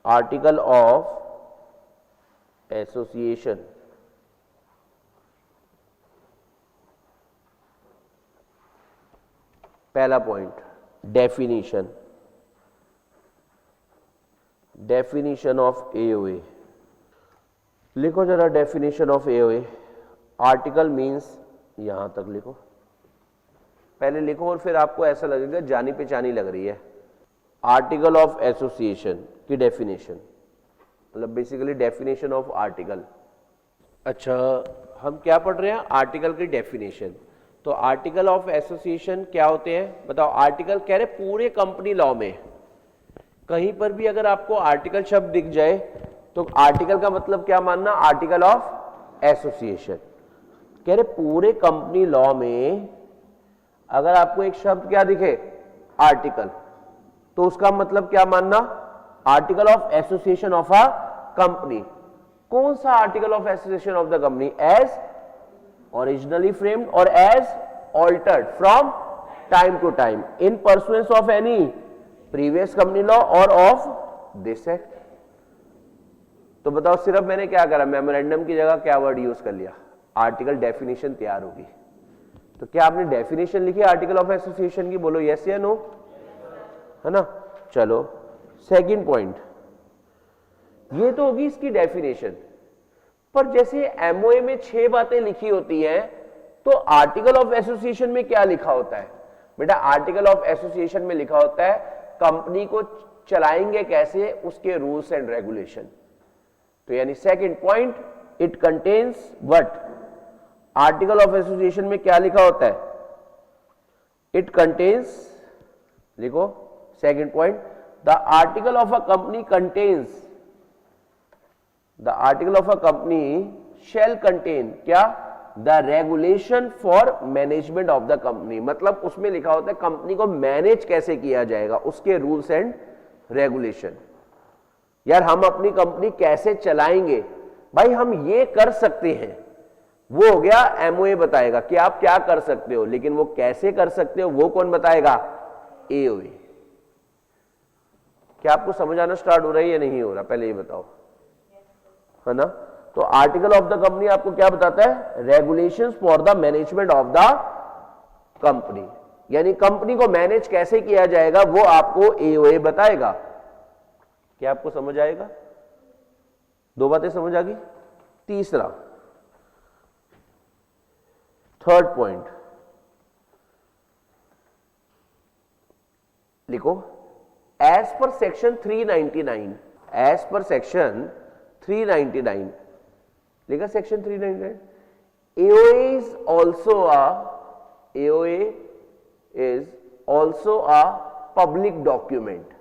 Article of association. पहला point, definition. Definition of AOA. लिखो जरा definition of AOA. Article means, यहां तक लिखो, पहले लिखो और फिर आपको ऐसा लगेगा जानी पहचानी लग रही है। आर्टिकल ऑफ एसोसिएशन की डेफिनेशन, मतलब बेसिकली डेफिनेशन ऑफ आर्टिकल। अच्छा, हम क्या पढ़ रहे हैं? आर्टिकल की डेफिनेशन। तो आर्टिकल ऑफ एसोसिएशन क्या होते हैं बताओ? आर्टिकल कह रहे पूरे कंपनी लॉ में कहीं पर भी अगर आपको आर्टिकल शब्द दिख जाए तो आर्टिकल का मतलब क्या मानना? Article of association. कह रहे पूरे कंपनी लॉ में अगर आपको एक शब्द क्या दिखे? आर्टिकल, तो उसका मतलब क्या मानना? Article of association of a company. कौन सा article of association of the company? As originally framed और as altered from time to time in pursuance of any previous company law और ऑफ दिस एक्ट। तो बताओ सिर्फ मैंने क्या करा? मेमोरेंडम की जगह क्या वर्ड यूज कर लिया? आर्टिकल डेफिनेशन तैयार होगी। तो क्या आपने डेफिनेशन लिखी आर्टिकल ऑफ एसोसिएशन की? बोलो यस या नो, है ना? चलो सेकंड पॉइंट, ये तो होगी इसकी डेफिनेशन। पर जैसे एमओए में 6 बातें लिखी होती हैं, तो आर्टिकल ऑफ एसोसिएशन में क्या लिखा होता है? बेटा आर्टिकल ऑफ एसोसिएशन में लिखा होता है कंपनी को चलाएंगे कैसे, उसके रूल्स एंड रेगुलेशन। तो यानी second point, it contains what? Article of association में क्या लिखा होता है? इट कंटेन्स, लिखो second point, the article of a company contains, the article of a company shall contain क्या? The regulation for management of the company. मतलब उसमें लिखा होता है कंपनी को मैनेज कैसे किया जाएगा, उसके रूल्स एंड रेगुलेशन। यार हम अपनी कंपनी कैसे चलाएंगे, भाई हम ये कर सकते हैं, वो हो गया एमओए बताएगा कि आप क्या कर सकते हो, लेकिन वो कैसे कर सकते हो वो कौन बताएगा? एओए। क्या आपको समझ आना स्टार्ट हो रहा है या नहीं हो रहा? पहले ये बताओ, है ना? तो आर्टिकल ऑफ द कंपनी आपको क्या बताता है? Regulations for the management of the company, यानी कंपनी को मैनेज कैसे किया जाएगा वो आपको एओए बताएगा। क्या आपको समझ आएगा? 2 बातें समझ आ गई। तीसरा, थर्ड पॉइंट लिखो, as per section 399, as per section 399 लिखा, section 399, AOA is also a public document.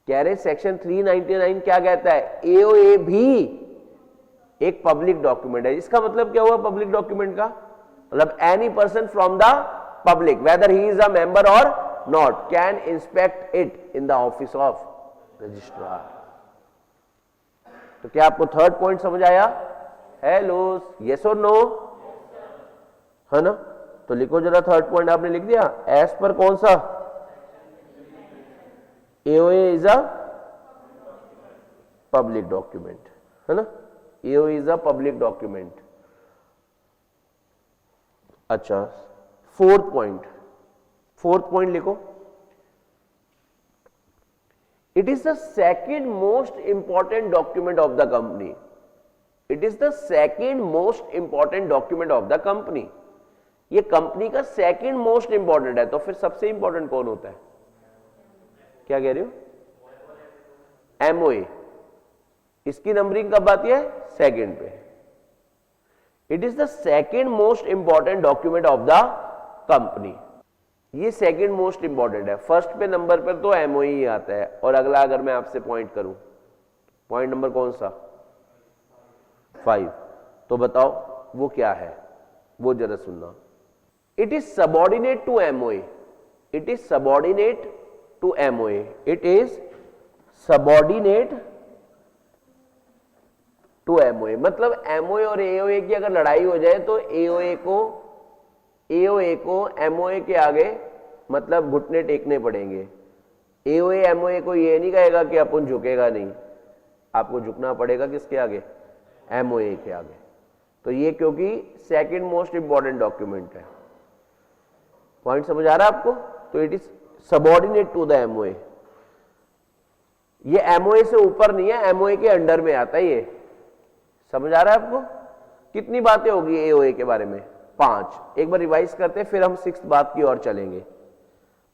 कह रहे सेक्शन 399 क्या कहता है? एओए भी एक पब्लिक डॉक्यूमेंट है। इसका मतलब क्या हुआ पब्लिक डॉक्यूमेंट का? मतलब any person from the public whether he is a member और not can inspect it in the office of registrar. तो क्या आपको थर्ड पॉइंट समझ आया? हेलो, यस और नो, है ना? तो लिखो जरा, थर्ड पॉइंट आपने लिख दिया। एज पर कौन सा? AOA is a public document, है ना? AOA is a public document. अच्छा, फोर्थ पॉइंट लिखो, it is the second most important document of the company. It is the second most important document of the company. ये company का second most important है, तो फिर सबसे important कौन होता है? क्या कह रहे हो? एमओए। इसकी नंबरिंग कब आती है? सेकंड पे। It is the second most important document of the company. ये सेकंड मोस्ट इंपॉर्टेंट है। फर्स्ट पे नंबर पर तो एमओए ही आता है। और अगला अगर मैं आपसे पॉइंट करूं, पॉइंट नंबर कौन सा? 5। तो बताओ वो क्या है, वो जरा सुनना। It is subordinate to MOA. It is subordinate to MOA. It is subordinate to MOA, मतलब एमओए और एओए की अगर लड़ाई हो जाए तो एओए को एमओए के आगे मतलब घुटने टेकने पड़ेंगे। एओए एमओए को ये नहीं कहेगा कि अपन झुकेगा नहीं, आपको झुकना पड़ेगा किसके आगे, एमओए के आगे। तो ये क्योंकि सेकंड मोस्ट इंपॉर्टेंट डॉक्यूमेंट है। पॉइंट समझ आ रहा है आपको? तो it is subordinate to the MOA. ये एमओए से ऊपर नहीं है, एमओए के अंडर में आता है ये। समझ आ रहा है आपको? कितनी बातें होगी एओए के बारे में? 5। एक बार रिवाइज करते हैं, फिर हम 6th बात की ओर चलेंगे।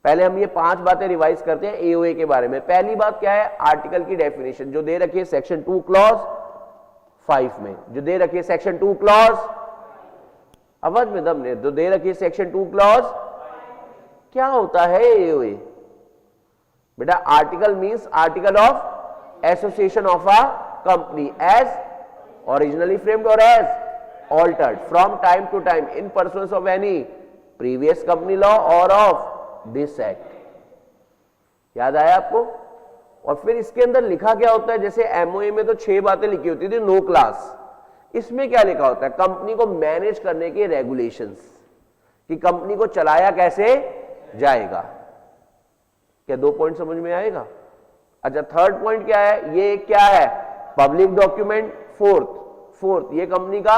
पहले हम ये 5 बातें रिवाइज करते हैं एओए के बारे में। पहली बात क्या है? आर्टिकल की डेफिनेशन जो दे रखी है सेक्शन 2 क्लॉज 5 में, जो दे रखी है सेक्शन 2 क्लॉज, आवाज में दम ने, जो दे रखी है सेक्शन 2 क्लॉज। क्या होता है एओए? बेटा article means article of association of a company as originally framed or as altered from time to time in pursuance of any previous company law or of this act। याद आया आपको? और फिर इसके अंदर लिखा क्या होता है? जैसे एमओए में तो 6 बातें लिखी होती थी, नो क्लास। इसमें क्या लिखा होता है? कंपनी को मैनेज करने के रेगुलेशंस, कि कंपनी को चलाया कैसे जाएगा। क्या 2 पॉइंट समझ में आएगा? अच्छा, थर्ड पॉइंट क्या है? ये क्या है? Public document. फोर्थ ये कंपनी का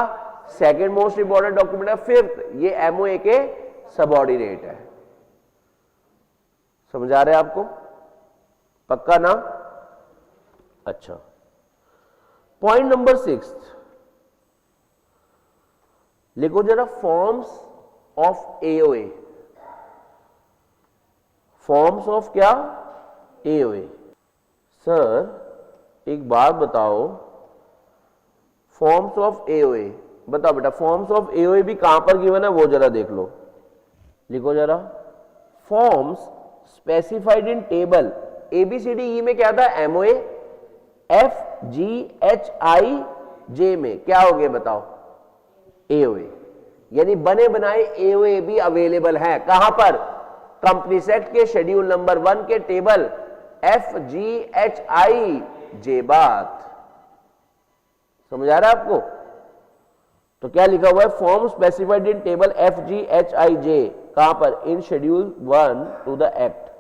सेकंड मोस्ट इंपॉर्टेंट डॉक्यूमेंट है। फिफ्थ ये एमओए के सबऑर्डिनेट है। समझ आ रहा है आपको? पक्का ना? अच्छा, पॉइंट नंबर 6 लिखो जरा, forms of AOA. Forms of क्या? एओए। सर एक बात बताओ, फॉर्म्स ऑफ एओए बताओ बेटा, फॉर्म्स ऑफ एओए भी कहां पर गिवन है वो जरा देख लो। लिखो जरा, forms specified in table ABCDE में क्या था? एमओए। FGHIJ में क्या हो गया बताओ? एओए। यानी बने बनाए एओए भी अवेलेबल है। कहां पर? कंपनीज एक्ट के शेड्यूल नंबर 1 के टेबल FGHIJ। बात समझ आ रहा है आपको? तो क्या लिखा हुआ है? Form specified in table FGHIJ। कहां पर? In schedule 1 to the act.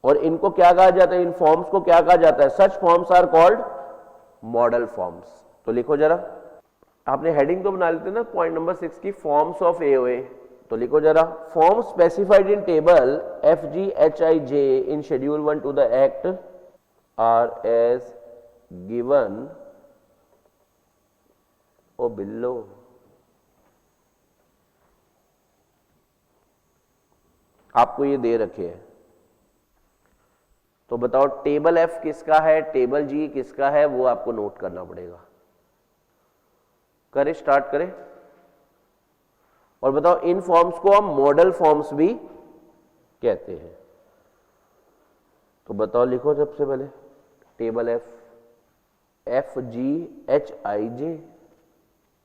और इनको क्या कहा जाता है? इन फॉर्म्स को क्या कहा जाता है? Such forms are called model forms. तो लिखो जरा, आपने हेडिंग तो बना लेते ना पॉइंट नंबर 6 की, फॉर्म्स ऑफ एओए। तो लिखो जरा, form specified in table FGHIJ in schedule 1 to the act are as given. ओ बिल्लो, आपको ये दे रखे हैं, तो बताओ टेबल F किसका है, टेबल G किसका है, वो आपको नोट करना पड़ेगा। करें, स्टार्ट करें। और बताओ इन फॉर्म्स को हम मॉडल फॉर्म्स भी कहते हैं। तो बताओ, लिखो सबसे पहले टेबल FGHIJ।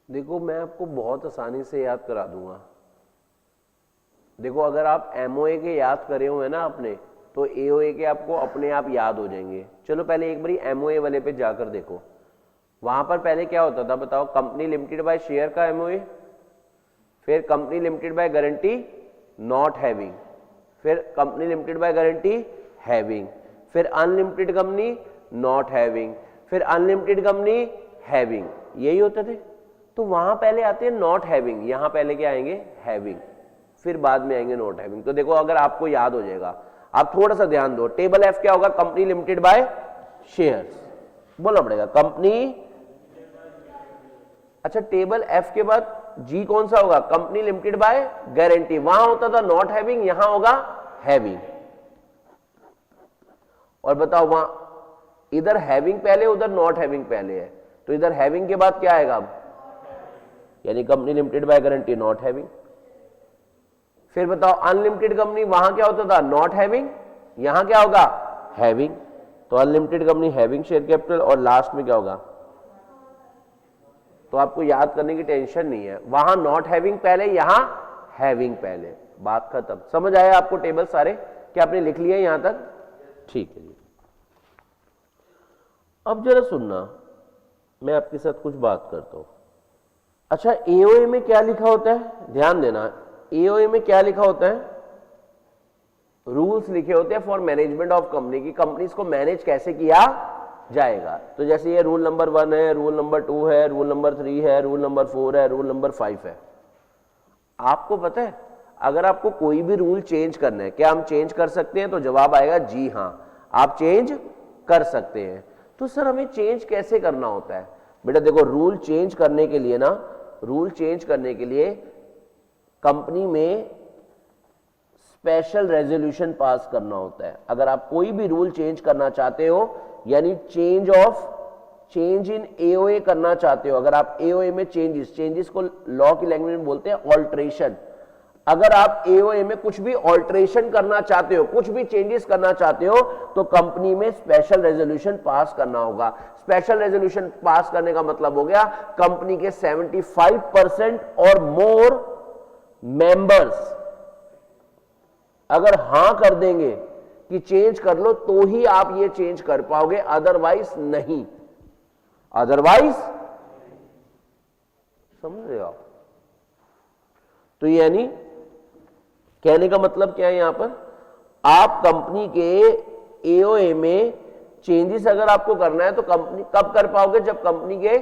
देखो मैं आपको बहुत आसानी से याद करा दूंगा। देखो अगर आप एमओए के याद करे हुए ना आपने, तो एओए के आपको अपने आप याद हो जाएंगे। चलो पहले एक बारी एमओए वाले पे जाकर देखो, वहां पर पहले क्या होता था बताओ? कंपनी लिमिटेड बाय शेयर का एमओए, फिर company limited by guarantee not having, फिर company limited by guarantee having, फिर अनलिमिटेड कंपनी नॉट हैविंग, फिर अनलिमिटेड कंपनी हैविंग। यही होते थे। तो वहां पहले आते हैं नॉट हैविंग, यहां पहले क्या आएंगे? हैविंग, फिर बाद में आएंगे नॉट हैविंग। तो देखो अगर आपको याद हो जाएगा, आप थोड़ा सा ध्यान दो। टेबल F क्या होगा? कंपनी लिमिटेड बाय शेयर्स, बोलना पड़ेगा कंपनी। अच्छा, टेबल F के बाद G कौन सा होगा? Company limited by guarantee. वहां होता था नॉट हैविंग, यहां होगा हैविंग। और बताओ वहां इधर हैविंग पहले, उधर नॉट हैविंग पहले है, तो इधर हैविंग के बाद क्या आएगा अब? यानी company limited by guarantee not having. फिर बताओ अनलिमिटेड कंपनी, वहां क्या होता था? नॉट हैविंग, यहां क्या होगा? हैविंग। तो unlimited company having share capital, और लास्ट में क्या होगा? तो आपको याद करने की टेंशन नहीं है, वहां नॉट हैविंग पहले, यहां हैविंग पहले। बात खत्म। समझ आया आपको टेबल सारे? क्या आपने लिख लिया यहां तक? ठीक है जी। अब जरा सुनना, मैं आपके साथ कुछ बात करता हूं। अच्छा, एओए में क्या लिखा होता है, ध्यान देना, एओए में क्या लिखा होता है, रूल्स लिखे होते हैं फॉर मैनेजमेंट ऑफ कंपनी की, कंपनीज को मैनेज कैसे किया जाएगा। तो जैसे ये रूल नंबर 1 है, रूल नंबर 2 है, रूल नंबर 3 है, रूल नंबर 4 है, रूल नंबर 5 है। आपको पता है अगर आपको कोई भी रूल चेंज करना है, क्या हम चेंज कर सकते हैं? तो जवाब आएगा जी हाँ, आप चेंज कर सकते हैं। तो सर हमें चेंज कैसे करना होता है? बेटा देखो, रूल चेंज करने के लिए ना, रूल चेंज करने के लिए कंपनी में स्पेशल रेजोल्यूशन पास करना होता है। अगर आप कोई भी रूल चेंज करना चाहते हो, यानी चेंज इन एओए करना चाहते हो, अगर आप एओए में चेंजेस को लॉ की लैंग्वेज में बोलते हैं ऑल्ट्रेशन, अगर आप एओए में कुछ भी ऑल्ट्रेशन करना चाहते हो, कुछ भी चेंजेस करना चाहते हो, तो कंपनी में स्पेशल रेजोल्यूशन पास करना होगा। स्पेशल रेजोल्यूशन पास करने का मतलब हो गया कंपनी के 75% और मोर मेंबर्स अगर हां कर देंगे कि चेंज कर लो, तो ही आप ये चेंज कर पाओगे, अदरवाइज नहीं, अदरवाइज, समझ रहे हो आप? तो यानी कहने का मतलब क्या है यहां पर, आप कंपनी के एओए में चेंजेस अगर आपको करना है तो कंपनी कब कर पाओगे? जब कंपनी के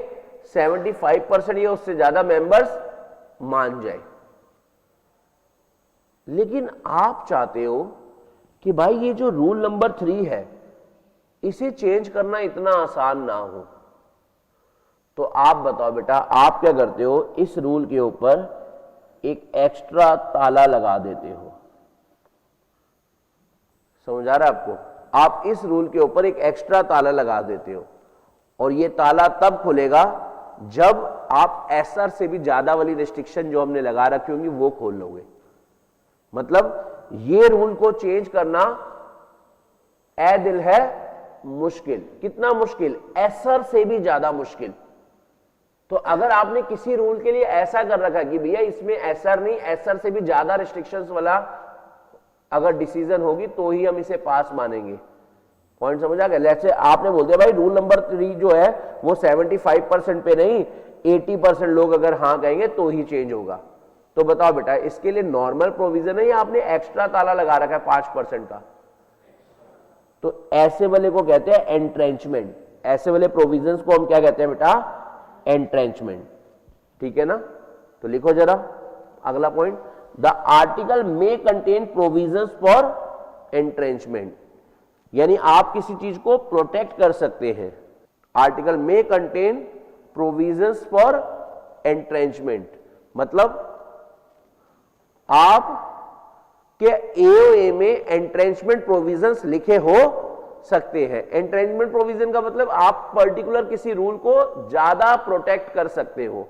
75% या उससे ज्यादा मेंबर्स मान जाए। लेकिन आप चाहते हो कि भाई ये जो रूल नंबर 3 है इसे चेंज करना इतना आसान ना हो, तो आप बताओ बेटा, आप क्या करते हो? इस रूल के ऊपर एक एक्स्ट्रा ताला लगा देते हो। समझ आ रहा है आपको? आप इस रूल के ऊपर एक एक्स्ट्रा ताला लगा देते हो, और ये ताला तब खुलेगा जब आप एसआर से भी ज्यादा वाली रिस्ट्रिक्शन जो हमने लगा रखी होंगी वो खोल लोगे। मतलब ये रूल को चेंज करना ए दिल है मुश्किल। कितना मुश्किल? एसआर से भी ज्यादा मुश्किल। तो अगर आपने किसी रूल के लिए ऐसा कर रखा कि भैया इसमें एसआर नहीं, एसआर से भी ज्यादा रिस्ट्रिक्शंस वाला अगर डिसीजन होगी तो ही हम इसे पास मानेंगे। पॉइंट समझ आ गया? जैसे आपने बोल दिया भाई रूल नंबर 3 जो है वो 75% पे नहीं, 80% लोग अगर हाँ कहेंगे तो ही चेंज होगा। तो बताओ बेटा, इसके लिए नॉर्मल प्रोविजन है या आपने एक्स्ट्रा ताला लगा रखा है 5% का? तो ऐसे वाले को कहते हैं एंट्रेंचमेंट। ऐसे वाले प्रोविजंस को हम क्या कहते हैं बेटा? एंट्रेंचमेंट। ठीक है ना? तो लिखो जरा अगला पॉइंट, द आर्टिकल में कंटेन प्रोविजंस फॉर एंट्रेंचमेंट, यानी आप किसी चीज को प्रोटेक्ट कर सकते हैं। आर्टिकल में कंटेन प्रोविजंस फॉर एंट्रेंचमेंट मतलब आप के एओए में एंट्रेंचमेंट प्रोविजंस लिखे हो सकते हैं। एंट्रेंचमेंट प्रोविजन का मतलब आप पर्टिकुलर किसी रूल को ज्यादा प्रोटेक्ट कर सकते हो।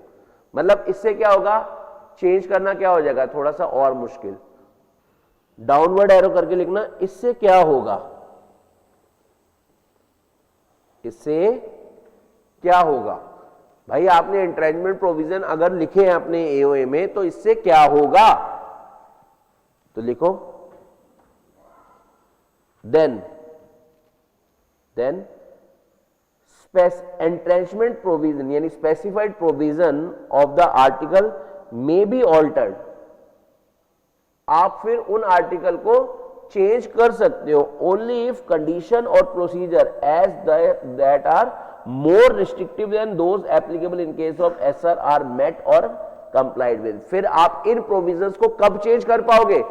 मतलब इससे क्या होगा? चेंज करना क्या हो जाएगा? थोड़ा सा और मुश्किल। डाउनवर्ड एरो करके लिखना, इससे क्या होगा? इससे क्या होगा? भाई आपने एंट्रेंचमेंट प्रोविजन अगर लिखे हैं अपने एओए में तो इससे क्या होगा? तो लिखो देन एंट्रेंचमेंट प्रोविजन यानी specified provision of the article may be altered. आप फिर उन आर्टिकल को चेंज कर सकते हो ओनली इफ कंडीशन और procedure as that are more restrictive than those applicable in case of SR are met और कंप्लाइड विद। फिर आप इन प्रोविजंस को कब चेंज कर पाओगे?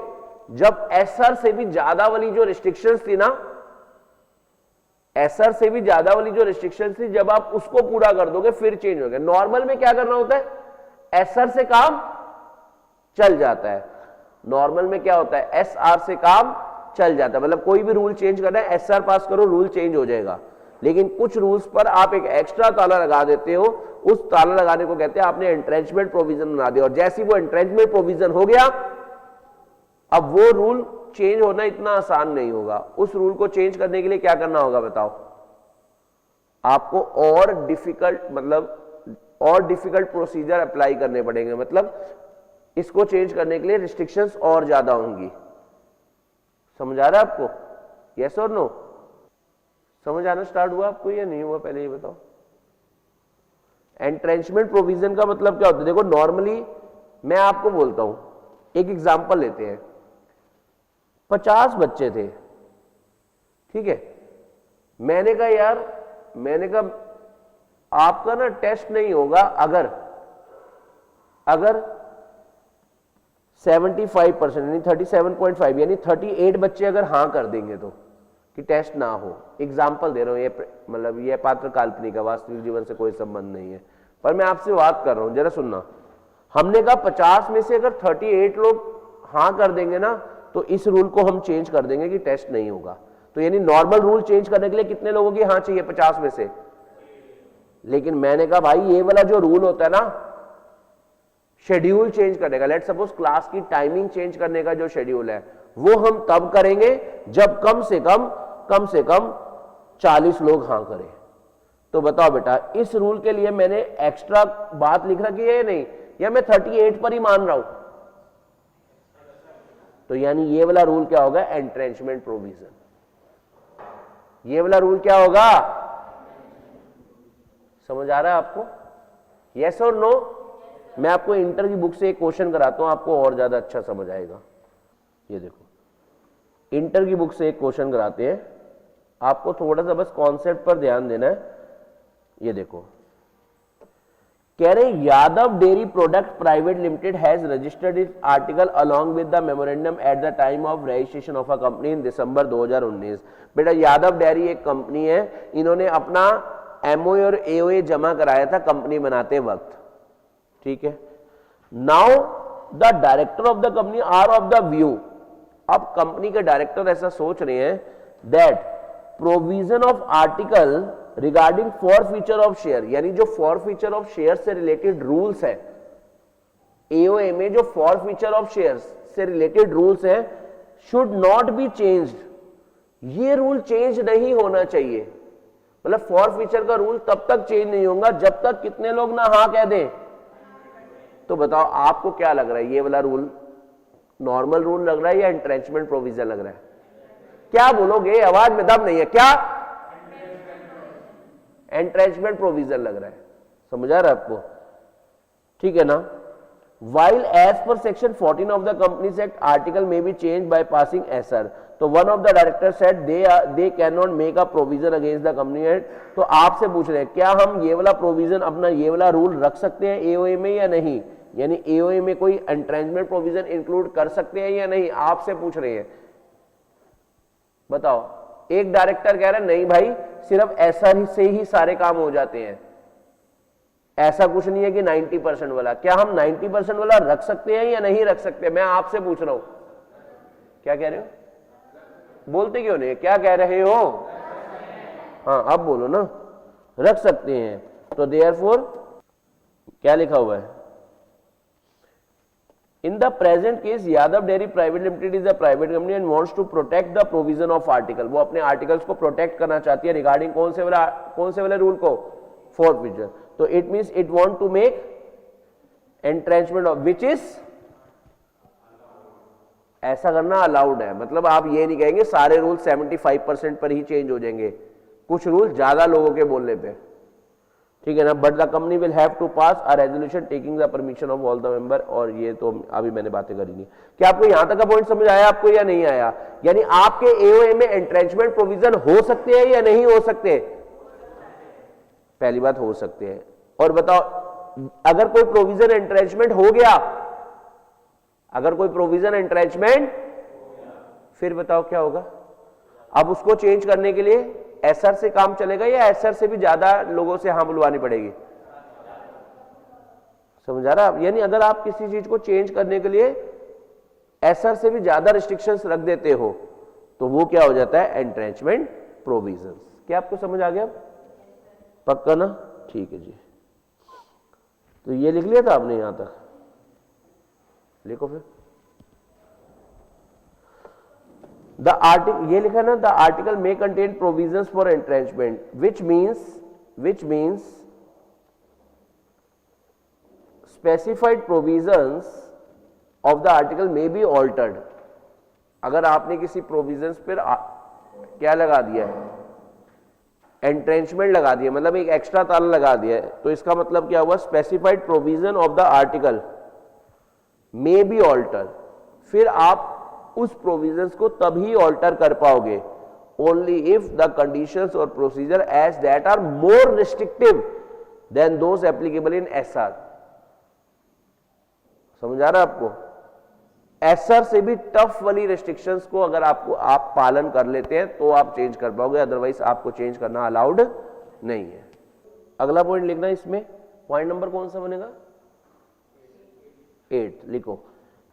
जब एसआर से भी ज्यादा वाली जो रिस्ट्रिक्शंस थी ना, एसआर से भी ज्यादा वाली जो रिस्ट्रिक्शंस थी, जब आप उसको पूरा कर दोगे फिर चेंज होगा। नॉर्मल में क्या करना होता है? एसआर से काम चल जाता है। नॉर्मल में क्या होता है? एसआर से काम चल जाता है, मतलब कोई भी रूल चेंज करना है एसआर पास करो, रूल चेंज हो जाएगा। लेकिन कुछ रूल्स पर आप एक एक्स्ट्रा ताला लगा देते हो, उस ताला लगाने को कहते हैं आपने एंट्रेंचमेंट प्रोविजन बना दिया। और जैसे वो एंट्रेंचमेंट प्रोविजन हो गया, अब वो रूल चेंज होना इतना आसान नहीं होगा। उस रूल को चेंज करने के लिए क्या करना होगा बताओ? आपको और डिफिकल्ट प्रोसीजर अप्लाई करने पड़ेंगे। मतलब इसको चेंज करने के लिए रिस्ट्रिक्शंस और ज्यादा होंगी। समझ आ रहा है आपको? यस और नो? समझ आना स्टार्ट हुआ आपको या नहीं हुआ, पहले ये बताओ। एंट्रेंचमेंट प्रोविजन का मतलब क्या होता है? देखो नॉर्मली मैं आपको बोलता हूं, एक एग्जांपल लेते हैं, 50 बच्चे थे, ठीक है, मैंने कहा आपका ना टेस्ट नहीं होगा अगर 75% यानी 37.5 यानी 38 बच्चे अगर हाँ कर देंगे तो, कि टेस्ट ना हो। एग्जाम्पल दे रहा हूं, ये मतलब ये पात्र काल्पनिक है, वास्तविक जीवन से कोई संबंध नहीं है, पर मैं आपसे बात कर रहा हूं, जरा सुनना। हमने कहा 50 में से अगर 38 लोग हाँ कर देंगे ना तो इस रूल को हम चेंज कर देंगे कि टेस्ट नहीं होगा। तो यानी नॉर्मल रूल चेंज करने के लिए कितने लोगों की हाँ चाहिए? 50 में से। लेकिन मैंने कहा भाई ये वाला जो रूल होता है ना, शेड्यूल चेंज करने का, लेट सपोज क्लास की टाइमिंग चेंज करने का जो शेड्यूल है वो हम तब करेंगे जब कम से कम 40 लोग हाँ करें। तो बताओ बेटा, इस रूल के लिए मैंने एक्स्ट्रा बात लिख रखी है या नहीं, या मैं 38 पर ही मान रहा हूं? तो यानी ये वाला रूल क्या होगा? Entrenchment provision. ये वाला रूल क्या होगा? समझ आ रहा है आपको? यस और नो? मैं आपको इंटर की बुक से एक क्वेश्चन कराता हूं, आपको और ज्यादा अच्छा समझ आएगा। ये देखो, इंटर की बुक से एक क्वेश्चन कराते हैं, आपको थोड़ा सा बस कॉन्सेप्ट पर ध्यान देना है। ये देखो, कह रहे Yadav dairy product private limited has registered its article along with the memorandum at the time of registration of a company in December 2019। बेटा यादव डेयरी एक कंपनी है, इन्होंने अपना एमओए और एओए जमा कराया था कंपनी बनाते वक्त, ठीक है। Now the director of the company are of the view, अब कंपनी के डायरेक्टर ऐसा सोच रहे हैं that provision of article regarding forfeiture of share, यानी जो फॉरफीचर ऑफ शेयर से रिलेटेड रूल्स है, एओए में जो फॉरफीचर ऑफ शेयर से रिलेटेड रूल्स है, शुड नॉट बी चेंज्ड, ये रूल चेंज नहीं होना चाहिए। मतलब फॉरफीचर का रूल तब तक चेंज नहीं होगा जब तक कितने लोग ना हाँ कह दें। तो बताओ आपको क्या लग रहा है, ये वाला रूल नॉर्मल रूल लग रहा है या एंट्रेंचमेंट प्रोविजन लग रहा है? क्या बोलोगे? आवाज में दम नहीं है क्या? एंट्रेंचमेंट प्रोविजन लग रहा है। समझ आ रहा है आपको? ठीक है ना। While as per section 14 of the Companies Act, article may be changed by passing SR. तो one of the directors said they cannot make a provision against the company act. तो आपसे पूछ रहे हैं क्या हम ये वाला प्रोविजन अपना ये वाला रूल रख सकते हैं एओए में या नहीं, यानी एओए में कोई एंट्रेंचमेंट प्रोविजन इंक्लूड कर सकते हैं या नहीं, आपसे पूछ रहे हैं। बताओ। एक डायरेक्टर कह रहा है नहीं भाई सिर्फ एसआर से ही सारे काम हो जाते हैं, ऐसा कुछ नहीं है कि 90% वाला। क्या हम 90% वाला रख सकते हैं या नहीं रख सकते? मैं आपसे पूछ रहा हूं, क्या कह रहे हो? बोलते क्यों नहीं? क्या कह रहे हो? हाँ अब बोलो ना। रख सकते हैं। तो देयरफॉर क्या लिखा हुआ है? In the present case Yadav dairy private limited is a private company and wants to protect the provision of article. वो अपने आर्टिकल्स को प्रोटेक्ट करना चाहती है रिगार्डिंग कौन से वाले रूल को? फॉरफीचर। तो it means it want to make entrenchment of which is, ऐसा करना अलाउड है। मतलब आप ये नहीं कहेंगे सारे रूल 75% पर ही चेंज हो जाएंगे, कुछ रूल ज्यादा लोगों के बोलने पे, ठीक है ना। But the company will have to pass a resolution taking the permission of all the member. और ये तो अभी मैंने बातें करी नहीं। क्या आपको यहां तक का पॉइंट समझ आया आपको या नहीं आया? यानी आपके एओए में एंट्रेंचमेंट प्रोविजन हो सकते हैं या नहीं हो सकते? पहली बात हो सकते हैं। और बताओ अगर कोई प्रोविजन एंट्रेंचमेंट हो गया, अगर कोई प्रोविजन एंट्रेंचमेंट, फिर बताओ क्या होगा? अब उसको चेंज करने के लिए एसआर से काम चलेगा या एसआर से भी ज्यादा लोगों से हाँ बुलवानी पड़ेगी? समझ आ रहा है? यानी अगर आप किसी चीज को चेंज करने के लिए एसआर से भी ज्यादा रिस्ट्रिक्शंस रख देते हो तो वो क्या हो जाता है? Entrenchment provisions. क्या आपको समझ आ गया? पक्का ना? ठीक है जी। तो ये लिख लिया था आपने यहां तक? लिखो फिर। द आर्टिकल, ये लिखा ना, the article may contain provisions for entrenchment which means specified provisions of the article may be altered. अगर आपने किसी प्रोविजंस पर क्या लगा दिया है, एंट्रेंचमेंट लगा दिया, मतलब एक एक्स्ट्रा ताला लगा दिया है, तो इसका मतलब क्या हुआ, specified provision of the article may be alter. फिर आप उस प्रोविजंस को तभी ऑल्टर कर पाओगे ओनली इफ द कंडीशंस और procedure as that are more restrictive than those applicable in SR. समझ आ रहा है आपको? एसआर से भी टफ वाली रेस्ट्रिक्शंस को अगर आप पालन कर लेते हैं तो आप चेंज कर पाओगे, अदरवाइज आपको चेंज करना अलाउड नहीं है। अगला पॉइंट लिखना इसमें, पॉइंट नंबर कौन सा बनेगा? 8 लिखो,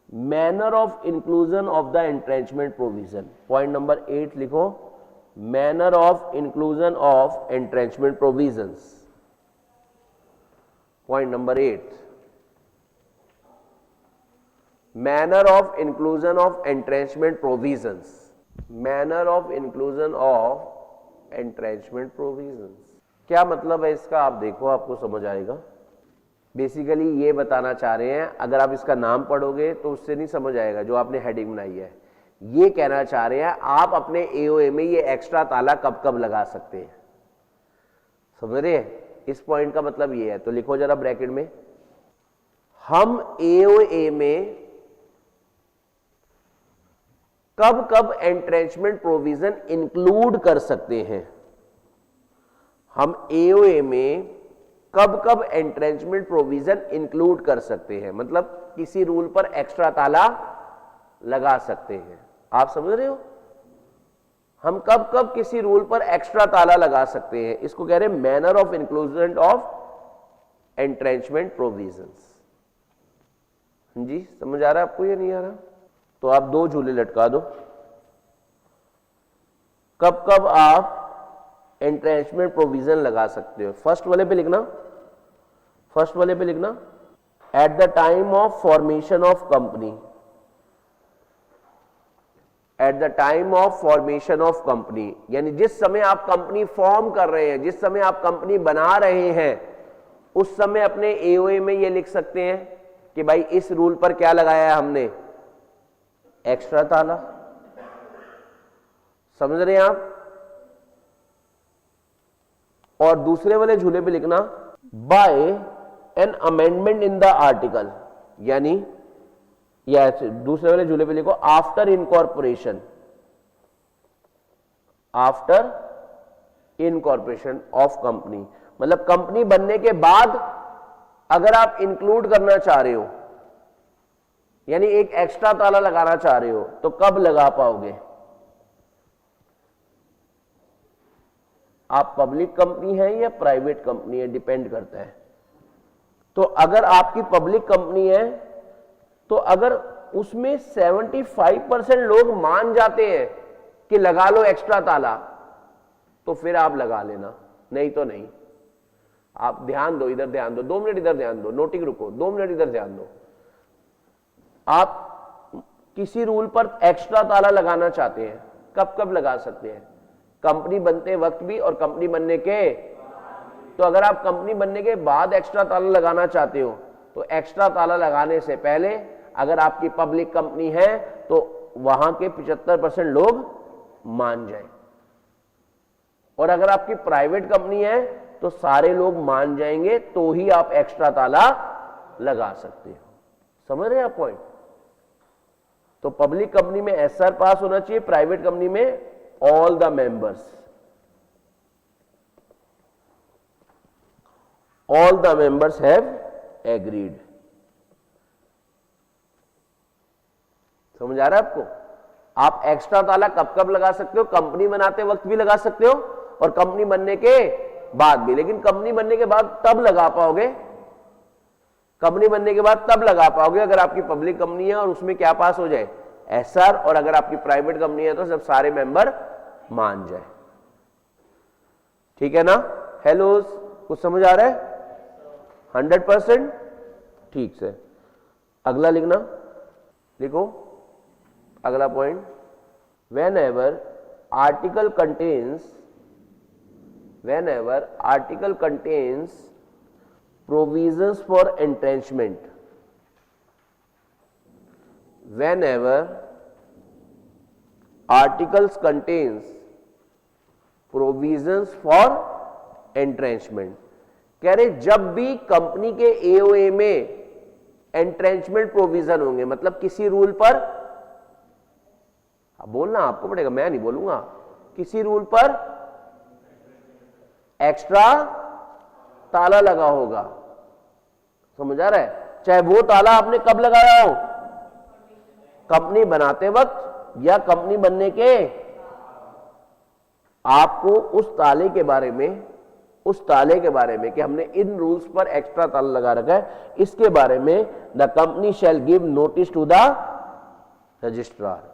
manner of inclusion of the entrenchment provision. Point number 8 लिखो, manner of inclusion of entrenchment provisions. Point number 8, manner of inclusion of entrenchment provisions. Manner of inclusion of entrenchment provisions क्या मतलब है इसका, आप देखो, आपको समझ आएगा। बेसिकली ये बताना चाह रहे हैं, अगर आप इसका नाम पढ़ोगे तो उससे नहीं समझ आएगा जो आपने हेडिंग बनाई है। ये कहना चाह रहे हैं आप अपने एओए में ये एक्स्ट्रा ताला कब कब लगा सकते हैं। समझ रहे हैं? इस पॉइंट का मतलब ये है। तो लिखो जरा ब्रैकेट में, हम एओए में कब कब एंट्रेंचमेंट प्रोविजन इंक्लूड कर सकते हैं। हम एओए में कब कब एंट्रेंचमेंट प्रोविजन इंक्लूड कर सकते हैं, मतलब किसी रूल पर एक्स्ट्रा ताला लगा सकते हैं। आप समझ रहे हो? हम कब कब किसी रूल पर एक्स्ट्रा ताला लगा सकते हैं, इसको कह रहे हैं manner of inclusion of entrenchment provisions. जी समझ आ रहा है आपको या नहीं आ रहा? तो आप 2 झूले लटका दो। कब कब आप एंट्रेंचमेंट प्रोविजन लगा सकते हो? फर्स्ट वाले पे लिखना, फर्स्ट वाले पे लिखना, eight the time of formation of company. Eight the time of formation of company, यानी जिस समय आप कंपनी फॉर्म कर रहे हैं, जिस समय आप कंपनी बना रहे हैं, उस समय अपने एओए में ये लिख सकते हैं कि भाई इस रूल पर क्या लगाया है हमने, एक्स्ट्रा ताला। समझ रहे हैं आप? और दूसरे वाले झूले पे लिखना, by an amendment in the article, यानी या दूसरे वाले झूले पे लिखो after incorporation, after incorporation of company, मतलब कंपनी बनने के बाद अगर आप इंक्लूड करना चाह रहे हो, यानी एक एक्स्ट्रा ताला लगाना चाह रहे हो, तो कब लगा पाओगे? आप पब्लिक कंपनी है या प्राइवेट कंपनी है, डिपेंड करता है। तो अगर आपकी पब्लिक कंपनी है तो अगर उसमें 75% लोग मान जाते हैं कि लगा लो एक्स्ट्रा ताला, तो फिर आप लगा लेना, नहीं तो नहीं। आप ध्यान दो, इधर ध्यान दो, 2 मिनट इधर ध्यान दो, नोटिंग रुको, 2 मिनट इधर ध्यान दो। आप किसी रूल पर एक्स्ट्रा ताला लगाना चाहते हैं, कब कब लगा सकते हैं? कंपनी बनते वक्त भी और कंपनी बनने के, तो अगर आप कंपनी बनने के बाद एक्स्ट्रा ताला लगाना चाहते हो तो एक्स्ट्रा ताला लगाने से पहले अगर आपकी पब्लिक कंपनी है तो वहां के 75% लोग मान जाए, और अगर आपकी प्राइवेट कंपनी है तो सारे लोग मान जाएंगे, तो ही आप एक्स्ट्रा ताला लगा सकते हो। समझ रहे हैं आप पॉइंट? तो पब्लिक कंपनी में एसआर पास होना चाहिए, प्राइवेट कंपनी में all the members, all the members have agreed। समझ आ रहा है आपको? आप एक्स्ट्रा ताला कब कब लगा सकते हो? कंपनी बनाते वक्त भी लगा सकते हो और कंपनी बनने के बाद भी, लेकिन कंपनी बनने के बाद तब लगा पाओगे, कंपनी बनने के बाद तब लगा पाओगे अगर आपकी पब्लिक कंपनी है और उसमें क्या पास हो जाए, एसआर, और अगर आपकी प्राइवेट कंपनी है तो सब सारे मेंबर मान जाए। ठीक है ना? हेलो, कुछ समझ आ रहा है? 100%? ठीक से। अगला लिखना, लिखो अगला point, when ever article contains provisions for entrenchment, whenever articles contains provisions for entrenchment. कह रहे जब भी कंपनी के एओए में एंट्रेंचमेंट प्रोविजन होंगे, मतलब किसी रूल पर, बोलना आपको पड़ेगा, मैं नहीं बोलूंगा, किसी रूल पर एक्स्ट्रा ताला लगा होगा, समझ आ रहा है, चाहे वो ताला आपने कब लगाया हो, कंपनी बनाते वक्त या कंपनी बनने के, आपको उस ताले के बारे में कि हमने इन रूल्स पर एक्स्ट्रा ताला लगा रखा है, इसके बारे में the company shall give notice to the registrar.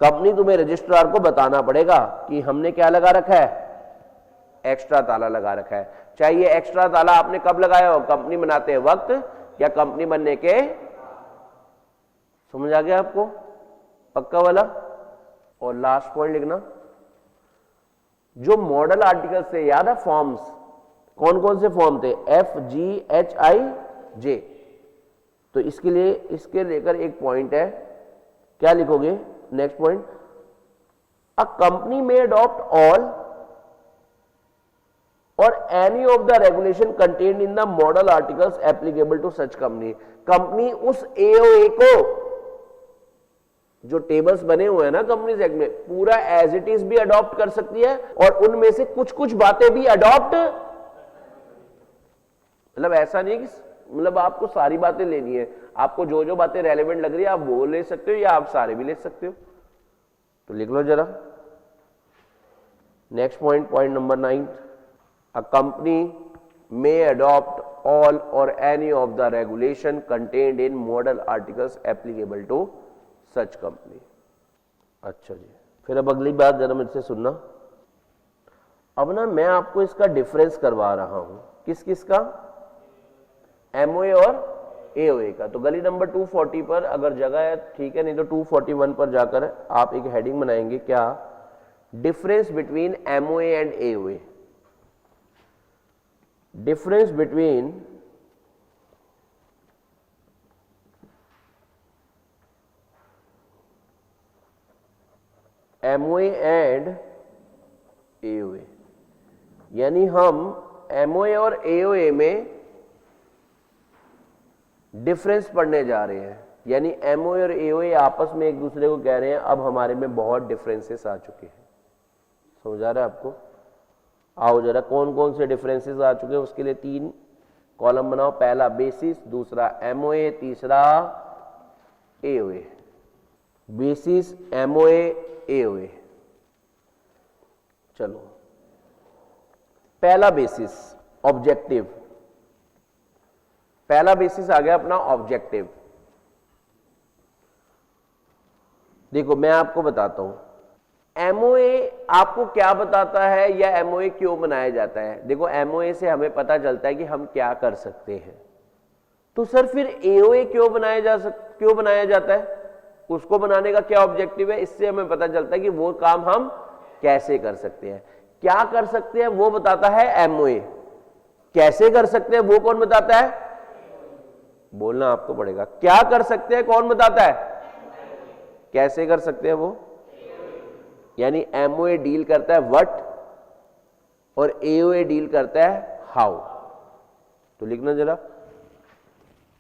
Company तुम्हें रजिस्ट्रार को बताना पड़ेगा कि हमने क्या लगा रखा है, एक्स्ट्रा ताला लगा रखा है। चाहे ये एक्स्ट्रा ताला आपने कब लगाया हो, कंपनी बनाते वक्त या कंपनी बनने के, समझ आ गया आपको, पक्का वाला। और लास्ट पॉइंट लिखना, जो मॉडल आर्टिकल्स थे, याद है फॉर्म्स, कौन कौन से फॉर्म थे, FGHI J, तो इसके लिए इसके लेकर एक पॉइंट है, क्या लिखोगे, next point, a company may adopt all or any of the regulation contained in the model articles applicable to such company. Company उस एओए को, जो टेबल्स बने हुए हैं ना कंपनीज एक्ट में, पूरा एज इट इज भी अडॉप्ट कर सकती है और उनमें से कुछ कुछ बातें भी अडॉप्ट, मतलब ऐसा नहीं कि मतलब आपको सारी बातें लेनी है, आपको जो जो बातें रेलेवेंट लग रही है आप वो ले सकते हो या आप सारे भी ले सकते हो। तो लिख लो जरा next point, point number 9, a company may adopt all or any of the regulation contained in model articles applicable to such company। अच्छा जी, फिर अब अगली बात जरा मुझसे सुनना। अब ना मैं आपको इसका डिफरेंस करवा रहा हूं, किस किस का, एमओए और एओए का। तो गली नंबर 240 पर अगर जगह है ठीक है, नहीं तो 241 पर जाकर आप एक हेडिंग बनाएंगे, क्या, difference between MOA and AOA. Difference between MOA and AOA, यानी हम MOA और AOA में डिफरेंस पढ़ने जा रहे हैं, यानी MOA और AOA आपस में एक दूसरे को कह रहे हैं अब हमारे में बहुत डिफरेंसेस आ चुके हैं। समझ आ रहा है आपको? आओ जरा कौन कौन से डिफरेंसेस आ चुके हैं उसके लिए 3 कॉलम बनाओ। पहला बेसिस, दूसरा एमओए, तीसरा एओए। Basis, MOA, AOA. चलो पहला बेसिस ऑब्जेक्टिव, पहला बेसिस आ गया अपना ऑब्जेक्टिव। देखो मैं आपको बताता हूं एमओए आपको क्या बताता है या एमओए क्यों बनाया जाता है। देखो एमओए से हमें पता चलता है कि हम क्या कर सकते हैं, तो सर फिर एओए क्यों बनाया जाता है, उसको बनाने का क्या ऑब्जेक्टिव है, इससे हमें पता चलता है कि वो काम हम कैसे कर सकते हैं। क्या कर सकते हैं वो बताता है एमओए, कैसे कर सकते हैं वो कौन बताता है, बोलना आपको पड़ेगा। क्या कर सकते हैं कौन बताता है, कैसे कर सकते हैं वो, यानी एमओए डील करता है व्हाट और एओए डील करता है हाउ। तो लिखना जरा,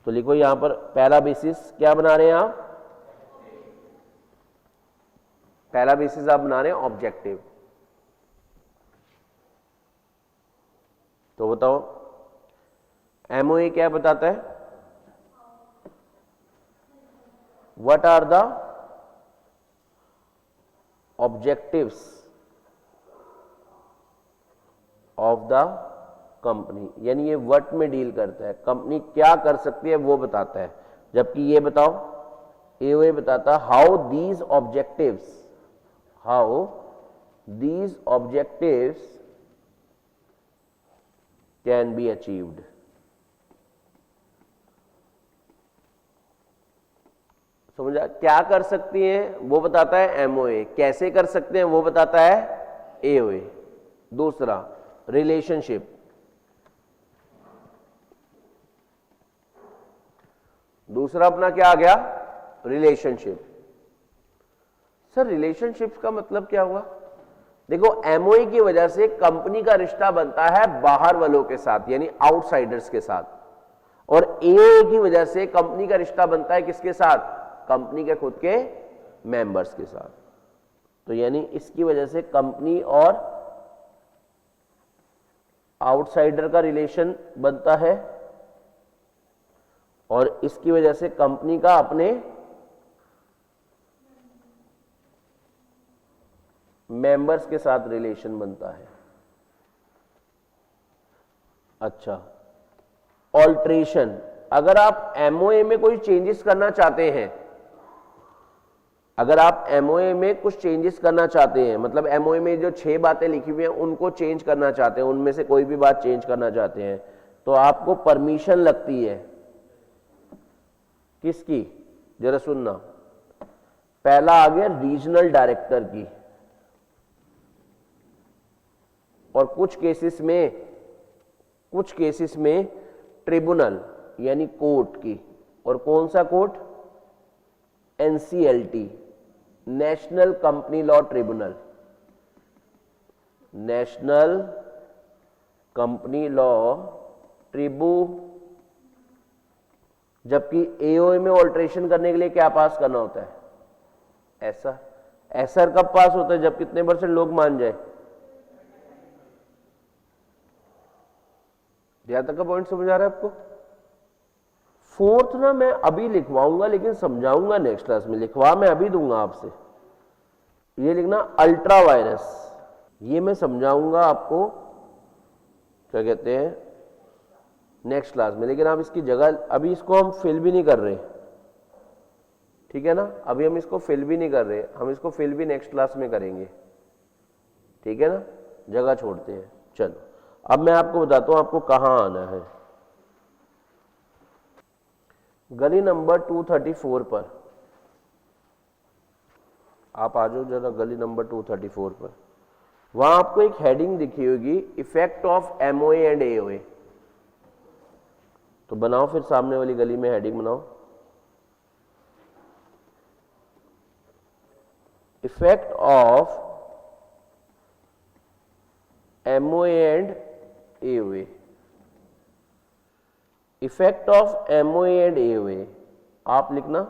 तो लिखो यहां पर पहला बेसिस क्या बना रहे हैं आप, पहला बेसिस आप बना रहे हैं ऑब्जेक्टिव। तो बताओ एमओए क्या बताता है, what are the objectives of the company, यानी ये व्हाट में डील करता है, कंपनी क्या कर सकती है वो बताता है। जबकि ये बताओ एओए बताता है how these objectives can be achieved. समझा, क्या कर सकती हैं वो बताता है एमओए, कैसे कर सकते हैं वो बताता है एओए। दूसरा रिलेशनशिप, दूसरा अपना क्या आ गया, रिलेशनशिप। सर रिलेशनशिप का मतलब क्या हुआ, देखो एमओए की वजह से कंपनी का रिश्ता बनता है बाहर वालों के साथ यानी आउटसाइडर्स के साथ, और एओए की वजह से कंपनी का रिश्ता बनता है किसके साथ? कंपनी के खुद के मेंबर्स के साथ। तो यानी इसकी वजह से कंपनी और आउटसाइडर का रिलेशन बनता है, और इसकी वजह से कंपनी का अपने मेंबर्स के साथ रिलेशन बनता है। अच्छा, ऑल्ट्रेशन, अगर आप एमओए में कोई चेंजेस करना चाहते हैं, अगर आप एमओए में कुछ चेंजेस करना चाहते हैं, मतलब एमओए में जो 6 बातें लिखी हुई हैं उनको चेंज करना चाहते हैं, उनमें से कोई भी बात चेंज करना चाहते हैं, तो आपको परमिशन लगती है किसकी? जरा सुनना, पहला आ गया रीजनल डायरेक्टर की, और कुछ केसेस में ट्रिब्यूनल यानी कोर्ट की, और कौन सा court? NCLT, national company law tribunal, national company law tribunal. जबकि एओए में ऑल्ट्रेशन करने के लिए क्या पास करना होता है? ऐसा। एसआर कब पास होता है? जब कितने % लोग मान जाए। यहां तक का पॉइंट समझ आ रहा है आपको? फोर्थ ना मैं अभी लिखवाऊंगा, लेकिन समझाऊंगा नेक्स्ट क्लास में, लिखवा मैं अभी दूंगा आपसे। ये लिखना अल्ट्रा वायरस, ये मैं समझाऊंगा आपको, क्या कहते हैं, नेक्स्ट क्लास में। लेकिन आप इसकी जगह, अभी इसको हम फिल भी नहीं कर रहे, ठीक है ना? अभी हम इसको फिल भी नहीं कर रहे, हम इसको फिल भी नेक्स्ट क्लास में करेंगे, ठीक है ना? जगह छोड़ते हैं। चलो अब मैं आपको बताता हूं आपको कहां आना है। गली नंबर 234 पर आप आ जाओ जरा, गली नंबर 234 पर। वहां आपको एक हेडिंग दिखी होगी, effect of MOA and AOA. तो बनाओ फिर, सामने वाली गली में हेडिंग बनाओ, effect of MOA and AOA. Effect of MOA and AOA आप लिखना,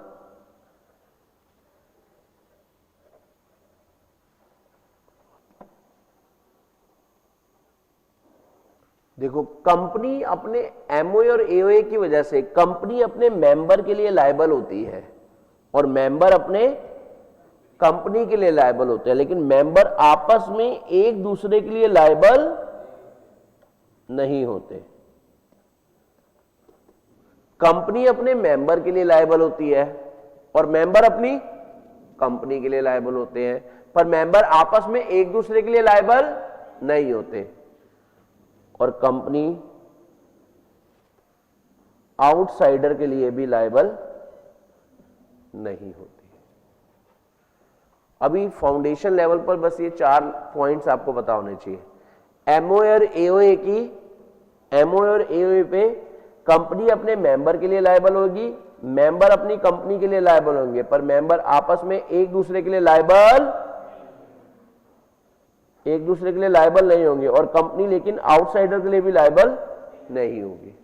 देखो कंपनी अपने एमओए और एओए की वजह से कंपनी अपने मेंबर के लिए लायबल होती है, और मेंबर अपने कंपनी के लिए लायबल होते हैं, लेकिन मेंबर आपस में एक दूसरे के लिए लायबल नहीं होते। कंपनी अपने मेंबर के लिए लायबल होती है, और मेंबर अपनी कंपनी के लिए लायबल होते हैं, पर मेंबर आपस में एक दूसरे के लिए लायबल नहीं होते। और कंपनी आउटसाइडर के लिए भी लायबल नहीं होती। अभी फाउंडेशन लेवल पर बस ये 4 पॉइंट्स आपको पता होने चाहिए। एमओए और एओए की, एमओए और एओए पे कंपनी अपने मेंबर के लिए लायबल होगी, मेंबर अपनी कंपनी के लिए लायबल होंगे, पर मेंबर आपस में एक दूसरे के लिए लायबल नहीं होंगे, और कंपनी लेकिन आउटसाइडर के लिए भी लायबल नहीं होगी।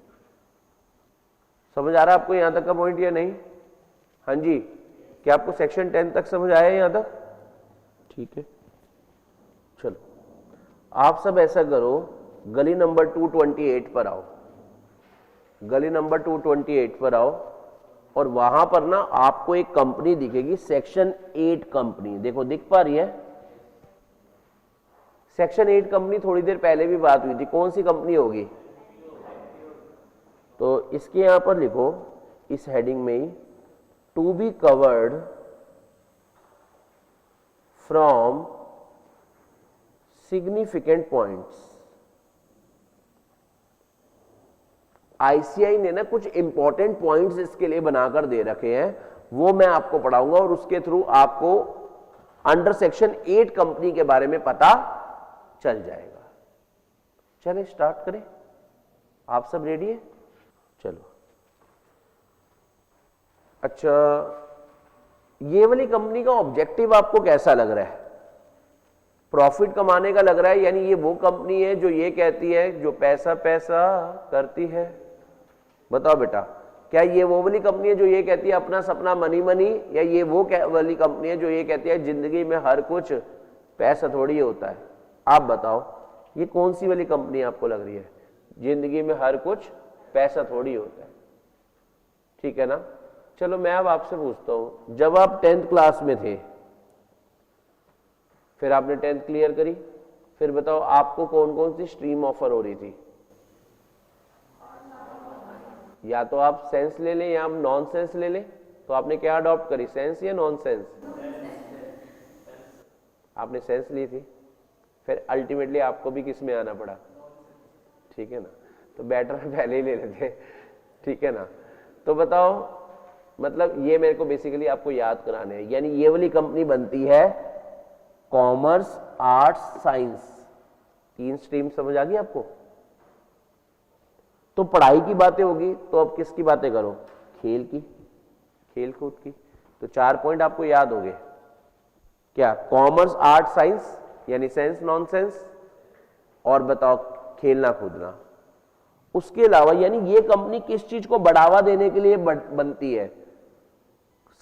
समझ आ रहा है आपको यहां तक का पॉइंट या नहीं? हाँ जी, क्या आपको सेक्शन 10 तक समझ आया यहां तक? ठीक है, चलो आप सब ऐसा करो, गली नंबर 228 पर आओ, गली नंबर 228 पर आओ, और वहां पर ना आपको एक कंपनी दिखेगी, सेक्शन 8 कंपनी। देखो दिख पा रही है? सेक्शन 8 कंपनी थोड़ी देर पहले भी बात हुई थी, कौन सी कंपनी होगी? तो इसके यहां पर लिखो, इस हेडिंग में ही, to be covered from significant points. ICI ने ना कुछ इंपॉर्टेंट पॉइंट्स इसके लिए बनाकर दे रखे हैं, वो मैं आपको पढ़ाऊंगा, और उसके थ्रू आपको अंडर सेक्शन 8 कंपनी के बारे में पता चल जाएगा। चलिए स्टार्ट करें, आप सब रेडी है? चलो अच्छा, ये वाली कंपनी का ऑब्जेक्टिव आपको कैसा लग रहा है? प्रॉफिट कमाने का लग रहा है, यानी ये वो कंपनी है जो ये कहती है जो पैसा पैसा करती है। बताओ बेटा, क्या ये वो वाली कंपनी है जो ये कहती है अपना सपना मनी मनी, या ये वो वाली कंपनी है जो ये कहती है जिंदगी में हर कुछ पैसा थोड़ी होता है? आप बताओ ये कौन सी वाली कंपनी आपको लग रही है? जिंदगी में हर कुछ पैसा थोड़ी होता है, ठीक है ना। चलो मैं अब आपसे पूछता हूं, जब आप 10th क्लास में थे, फिर आपने 10th क्लियर करी, फिर बताओ आपको कौन कौन सी स्ट्रीम ऑफर हो रही थी? या तो आप साइंस ले लें या आप नॉन साइंस ले लें। तो आपने क्या अडॉप्ट करी, साइंस या नॉन साइंस? आपने साइंस ली थी, फिर अल्टीमेटली आपको भी किस में आना पड़ा? ठीक है ना, तो बेटर पहले ही ले लेते, ठीक है ना। तो बताओ, मतलब ये मेरे को बेसिकली आपको याद कराने हैं, यानी ये वाली कंपनी बनती है कॉमर्स, आर्ट्स, साइंस, 3 स्ट्रीम समझ आ गई आपको। तो पढ़ाई की बातें होगी तो अब किसकी बातें करो? खेल की, खेल कूद की। तो 4 पॉइंट आपको याद हो गए क्या? कॉमर्स, आर्ट, साइंस, यानी साइंस नॉन साइंस, और बताओ खेलना कूदना। उसके अलावा यानी ये कंपनी किस चीज को बढ़ावा देने के लिए बनती है?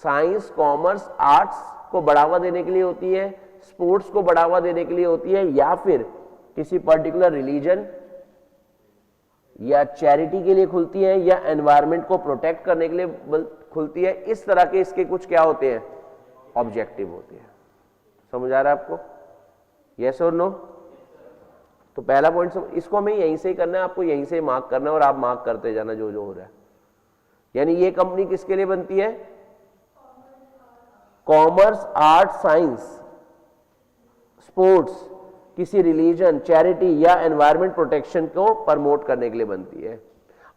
साइंस, कॉमर्स, आर्ट्स को बढ़ावा देने के लिए होती है, स्पोर्ट्स को बढ़ावा देने के लिए होती है, या फिर किसी पर्टिकुलर रिलीजन या चैरिटी के लिए खुलती है, या एनवायरनमेंट को प्रोटेक्ट करने के लिए खुलती है। इस तरह के इसके कुछ क्या होते हैं? ऑब्जेक्टिव होते हैं। समझ आ रहा है आपको? यस और नो? तो पहला पॉइंट इसको हमें यहीं से ही करना है, आपको यहीं से मार्क करना है और आप मार्क करते जाना जो जो हो रहा है। यानी ये कंपनी किसके लिए बनती है? कॉमर्स, आर्ट, साइंस, स्पोर्ट्स, किसी रिलीजन, चैरिटी या एनवायरनमेंट प्रोटेक्शन को प्रमोट करने के लिए बनती है।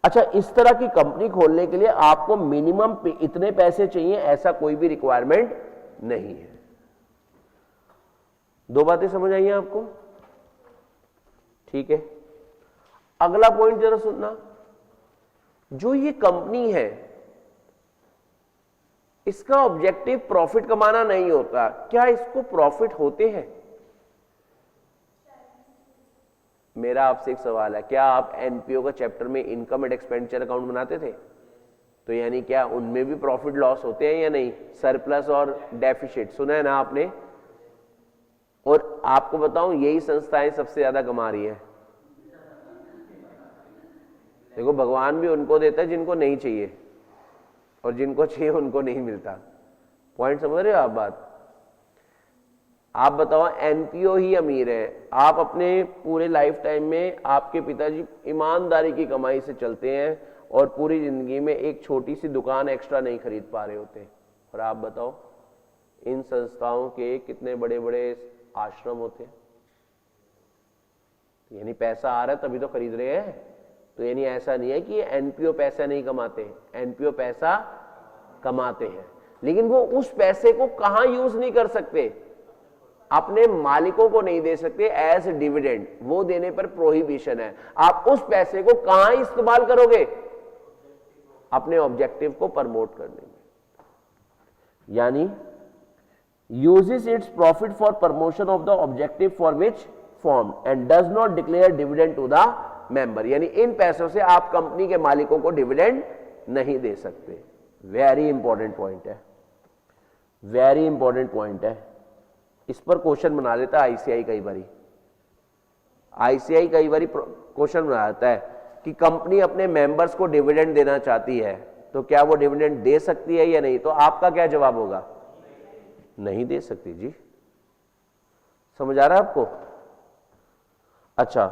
अच्छा, इस तरह की कंपनी खोलने के लिए आपको मिनिमम इतने पैसे चाहिए ऐसा कोई भी रिक्वायरमेंट नहीं है। 2 बातें समझ आई हैं आपको? ठीक है। अगला पॉइंट जरा सुनना, जो ये कंपनी है इसका ऑब्जेक्टिव प्रॉफिट कमाना नहीं होता, क्या इसको प्रॉफिट होते हैं? मेरा आपसे एक सवाल है, क्या आप एनपीओ का चैप्टर में इनकम एंड एक्सपेंडिचर अकाउंट बनाते थे? तो यानी क्या उनमें भी प्रॉफिट लॉस होते हैं या नहीं? सरप्लस और डेफिसिट सुना है ना आपने? और आपको बताऊं यही संस्थाएं सबसे ज्यादा कमा रही है। देखो, भगवान भी उनको देता है जिनको नहीं चाहिए, और जिनको चाहिए उनको नहीं मिलता। पॉइंट समझ रहे हो आप बात? आप बताओ, एनपीओ ही अमीर है। आप अपने पूरे लाइफ टाइम में आपके पिताजी ईमानदारी की कमाई से चलते हैं और पूरी जिंदगी में एक छोटी सी दुकान एक्स्ट्रा नहीं खरीद पा रहे होते। और आप बताओ इन संस्थाओं के कितने बड़े बड़े आश्रम होते हैं। यानी पैसा आ रहा है तभी तो खरीद रहे हैं। तो यानी ऐसा नहीं है कि एनपीओ पैसा नहीं कमाते, एनपीओ पैसा कमाते हैं, लेकिन वो उस पैसे को कहां यूज नहीं कर सकते? अपने मालिकों को नहीं दे सकते एज डिविडेंड, वो देने पर प्रोहिबिशन है। आप उस पैसे को कहां इस्तेमाल करोगे? अपने ऑब्जेक्टिव को प्रमोट करने में। यानी uses its profit for promotion of the objective for which formed and does not declare dividend to the member। यानी इन पैसों से आप कंपनी के मालिकों को डिविडेंड नहीं दे सकते। वेरी इंपॉर्टेंट पॉइंट है, वेरी इंपॉर्टेंट पॉइंट है। इस पर क्वेश्चन बना लेता है आईसीआई कई बारी। आईसीआई कई बारी क्वेश्चन बना देता है कि कंपनी अपने मेंबर्स को डिविडेंड देना चाहती है, तो क्या वो डिविडेंड दे सकती है या नहीं? तो आपका क्या जवाब होगा? नहीं दे सकती जी। समझ आ रहा है आपको? अच्छा,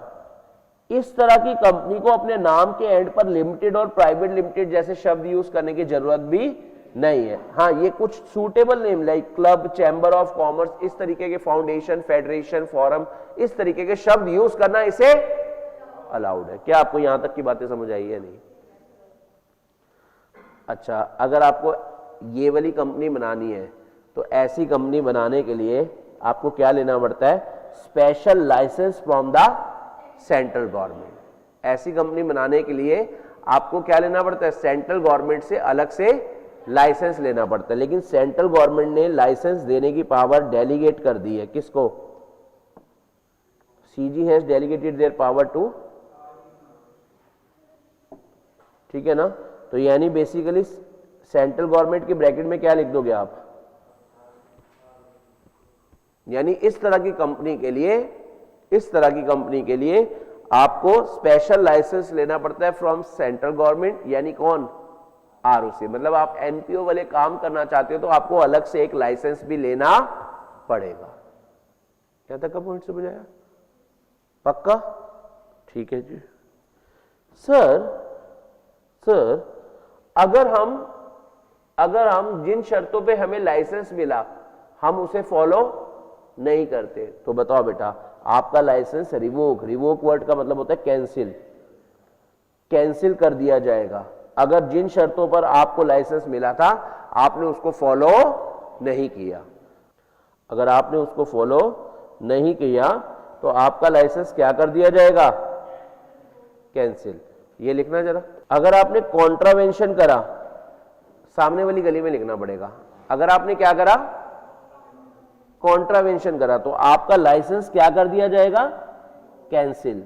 इस तरह की कंपनी को अपने नाम के एंड पर लिमिटेड और प्राइवेट लिमिटेड जैसे शब्द यूज करने की जरूरत भी नहीं है। हाँ, ये कुछ suitable name like club, chamber of commerce, इस तरीके के फाउंडेशन, फेडरेशन, फोरम, इस तरीके के शब्द यूज करना इसे अलाउड है। क्या आपको यहां तक की बातें समझ आई है? नहीं। अच्छा, अगर आपको ये वाली कंपनी बनानी है तो ऐसी कंपनी बनाने के लिए आपको क्या लेना पड़ता है? Special licence from the central government. ऐसी कंपनी बनाने के लिए आपको क्या लेना पड़ता है? सेंट्रल गवर्नमेंट से अलग से लाइसेंस लेना पड़ता है। लेकिन सेंट्रल गवर्नमेंट ने लाइसेंस देने की पावर डेलीगेट कर दी है। किसको? CG has delegated their power to, ठीक है ना। तो यानी बेसिकली सेंट्रल गवर्नमेंट के ब्रैकेट में क्या लिख दोगे आप, यानी इस तरह की कंपनी के लिए आपको स्पेशल लाइसेंस लेना पड़ता है फ्रॉम सेंट्रल गवर्नमेंट, यानी कौन, ROC। मतलब आप NPO वाले काम करना चाहते हो तो आपको अलग से एक लाइसेंस भी लेना पड़ेगा। यहां तक का पॉइंट समझ आया, पक्का, ठीक है जी। सर अगर हम जिन शर्तों पे हमें लाइसेंस मिला हम उसे फॉलो नहीं करते तो बताओ बेटा, आपका लाइसेंस रिवोक वर्ड का मतलब होता है कैंसिल कर दिया जाएगा। अगर जिन शर्तों पर आपको लाइसेंस मिला था आपने उसको फॉलो नहीं किया, अगर आपने उसको फॉलो नहीं किया तो आपका लाइसेंस क्या कर दिया जाएगा, कैंसिल। ये लिखना जरा। अगर आपने कॉन्ट्रावेंशन करा, सामने वाली गली में लिखना पड़ेगा, अगर आपने क्या करा, कॉन्ट्रावेंशन करा, तो आपका लाइसेंस क्या कर दिया जाएगा, कैंसिल।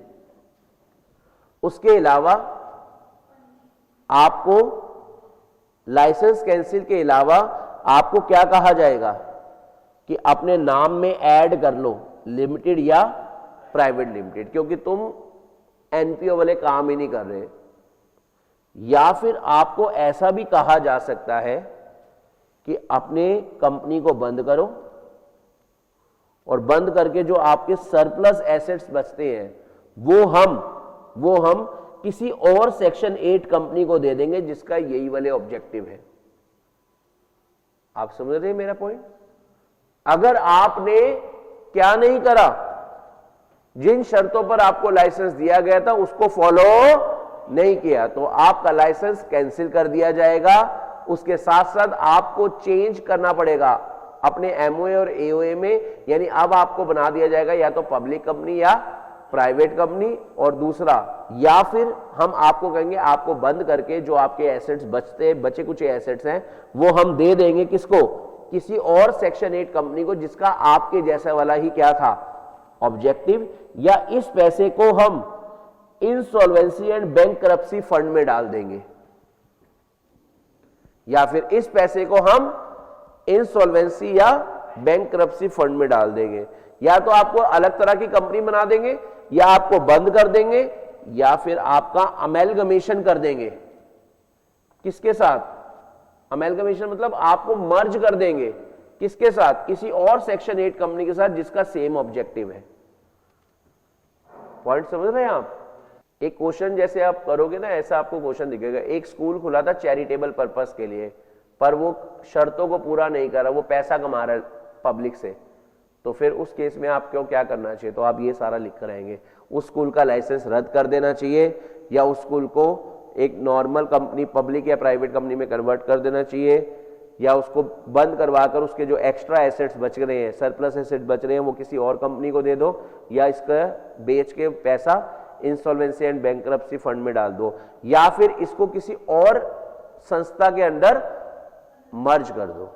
उसके अलावा आपको लाइसेंस कैंसिल के अलावा आपको क्या कहा जाएगा कि अपने नाम में ऐड कर लो लिमिटेड या प्राइवेट लिमिटेड, क्योंकि तुम NPO वाले काम ही नहीं कर रहे। या फिर आपको ऐसा भी कहा जा सकता है कि अपने कंपनी को बंद करो और बंद करके जो आपके सरप्लस एसेट्स बचते हैं वो हम किसी और सेक्शन 8 कंपनी को दे देंगे जिसका यही वाले ऑब्जेक्टिव है। आप समझ रहे हैं मेरा पॉइंट। अगर आपने क्या नहीं करा, जिन शर्तों पर आपको लाइसेंस दिया गया था उसको फॉलो नहीं किया तो आपका लाइसेंस कैंसिल कर दिया जाएगा। उसके साथ साथ आपको चेंज करना पड़ेगा अपने MOA और AOA में, यानी अब आपको बना दिया जाएगा या तो पब्लिक कंपनी या प्राइवेट कंपनी, और दूसरा या फिर हम आपको कहेंगे आपको बंद करके जो आपके एसेट्स बचे कुछ एसेट्स हैं वो हम दे देंगे किसको, किसी और सेक्शन 8 कंपनी को जिसका आपके जैसा वाला ही क्या था, ऑब्जेक्टिव। या इस पैसे को हम इंसॉल्वेंसी एंड बैंकरप्सी फंड में डाल देंगे, या फिर इस पैसे को हम इंसॉल्वेंसी या बैंकरप्सी फंड में डाल देंगे। या तो आपको अलग तरह की कंपनी बना देंगे, या आपको बंद कर देंगे, या फिर आपका अमेलगमेशन कर देंगे। किसके साथ अमेलगमेशन, मतलब आपको मर्ज कर देंगे किसके साथ, किसी और सेक्शन 8 कंपनी के साथ जिसका सेम ऑब्जेक्टिव है। पॉइंट समझ रहे हैं आप। एक क्वेश्चन जैसे आप करोगे ना, ऐसा आपको क्वेश्चन दिखेगा। एक स्कूल खुला था चैरिटेबल पर्पस के लिए, पर वो शर्तों को पूरा नहीं कर रहा, वो पैसा कमा रहा है पब्लिक से, तो फिर उस केस में आपको क्या करना चाहिए, तो आप ये सारा लिख कर आएंगे। उस स्कूल का लाइसेंस रद्द कर देना चाहिए, या उस स्कूल को एक नॉर्मल कंपनी, पब्लिक या प्राइवेट कंपनी में कन्वर्ट कर देना चाहिए, या उसको बंद करवाकर उसके जो एक्स्ट्रा एसेट्स बच रहे हैं, सरप्लस एसेट बच रहे हैं, वो किसी और कंपनी को दे दो, या इसका बेच के पैसा इंसॉल्वेंसी एंड बैंकरप्सी फंड में डाल दो, या फिर इसको किसी और संस्था के अंदर मर्ज कर दो।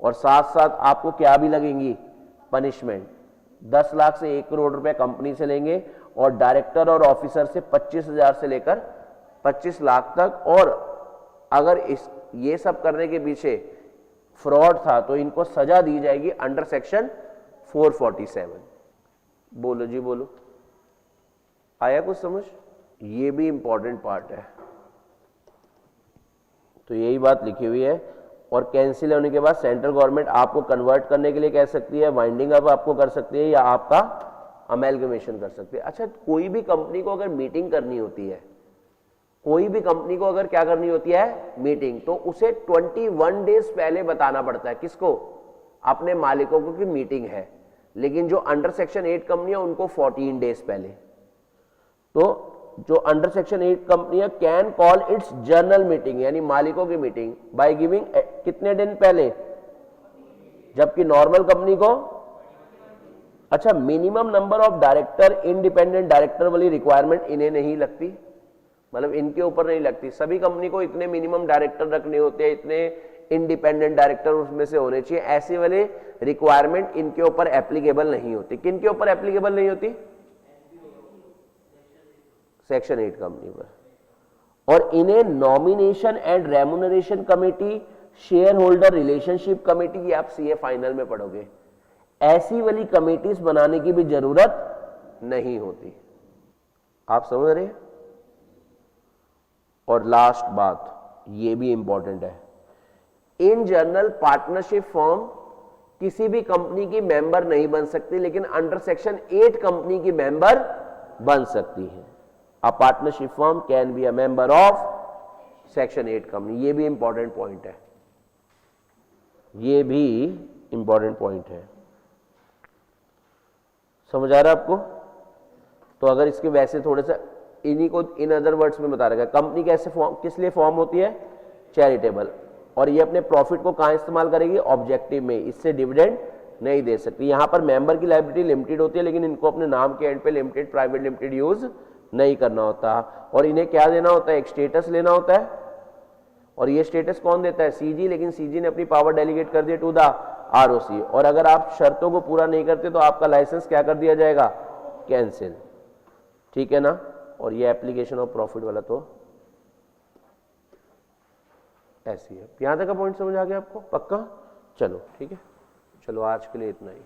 और साथ साथ आपको क्या भी लगेंगी पनिशमेंट, 10 लाख से 1 करोड़ रुपए कंपनी से लेंगे, और डायरेक्टर और ऑफिसर से 25,000 से लेकर 25 लाख तक। और अगर ये सब करने के पीछे फ्रॉड था तो इनको सजा दी जाएगी अंडर सेक्शन 447। बोलो जी बोलो, आया कुछ समझ। ये भी इंपॉर्टेंट पार्ट है, तो यही बात लिखी हुई है। और कैंसिल होने के बाद सेंट्रल गवर्नमेंट आपको कन्वर्ट करने के लिए कह सकती है, वाइंडिंग अप आपको कर सकती है, या आपका अमेलगमेशन कर सकती है। अच्छा, कोई भी कंपनी को अगर मीटिंग करनी होती है, कोई भी कंपनी को अगर क्या करनी होती है मीटिंग, तो उसे 21 डेज पहले बताना पड़ता है किसको, अपने मालिकों को कि मीटिंग है। लेकिन जो अंडर सेक्शन 8 कंपनी है उनको 14 डेज पहले। तो जो under section 8 company can call it's journal meeting, यानी मालिकों की मीटिंग बाय गिविंग कितने दिन पहले, जबकि नॉर्मल कंपनी को अच्छा minimum number of director, independent director वाली रिक्वायरमेंट इन्हें नहीं लगती, मतलब इनके ऊपर नहीं लगती। सभी कंपनी को इतने मिनिमम डायरेक्टर रखने होते हैं, इतने इंडिपेंडेंट डायरेक्टर उसमें से होने चाहिए, ऐसे वाले रिक्वायरमेंट इनके ऊपर एप्लीकेबल नहीं होती। किन के ऊपर एप्लीकेबल नहीं होती, सेक्शन 8 कंपनी पर। और इन्हें nomination and remuneration committee, share holder relationship committee, ये आप सीए फाइनल में पढ़ोगे, ऐसी वाली कमेटीज बनाने की भी जरूरत नहीं होती। आप समझ रहे हैं? और लास्ट बात, ये भी इंपॉर्टेंट है, इन जनरल पार्टनरशिप फर्म किसी भी कंपनी की मेंबर नहीं बन सकती, लेकिन अंडर सेक्शन 8 कंपनी की मेंबर बन सकती है। A partnership firm can be a member of section 8 company. ये भी इंपॉर्टेंट पॉइंट है, ये भी इंपॉर्टेंट पॉइंट है। समझ आ रहा है आपको? तो अगर इसके वैसे थोड़े सा इन्हीं को इन अदर वर्ड्स में बता रखा है, कंपनी कैसे फॉर्म, किस लिए फॉर्म होती है? चैरिटेबल। और ये अपने प्रॉफिट को कहां इस्तेमाल करेगी? ऑब्जेक्टिव में। इससे डिविडेंड नहीं दे सकती। यहां पर मेंबर की लायबिलिटी लिमिटेड होती है, लेकिन इनको अपने नाम के एंड पे लिमिटेड, प्राइवेट लिमिटेड यूज नहीं करना होता। और इन्हें क्या देना होता है? एक स्टेटस लेना होता है। और ये स्टेटस कौन देता है? सीजी। लेकिन सीजी ने अपनी पावर डेलीगेट कर दी टू द आरओसी। और अगर आप शर्तों को पूरा नहीं करते तो आपका लाइसेंस क्या कर दिया जाएगा? कैंसिल। ठीक है ना? और ये एप्लीकेशन ऑफ प्रॉफिट वाला तो ऐसी है। यहां तक का पॉइंट समझ आ गया आपको? पक्का? चलो ठीक है, चलो आज के लिए इतना ही।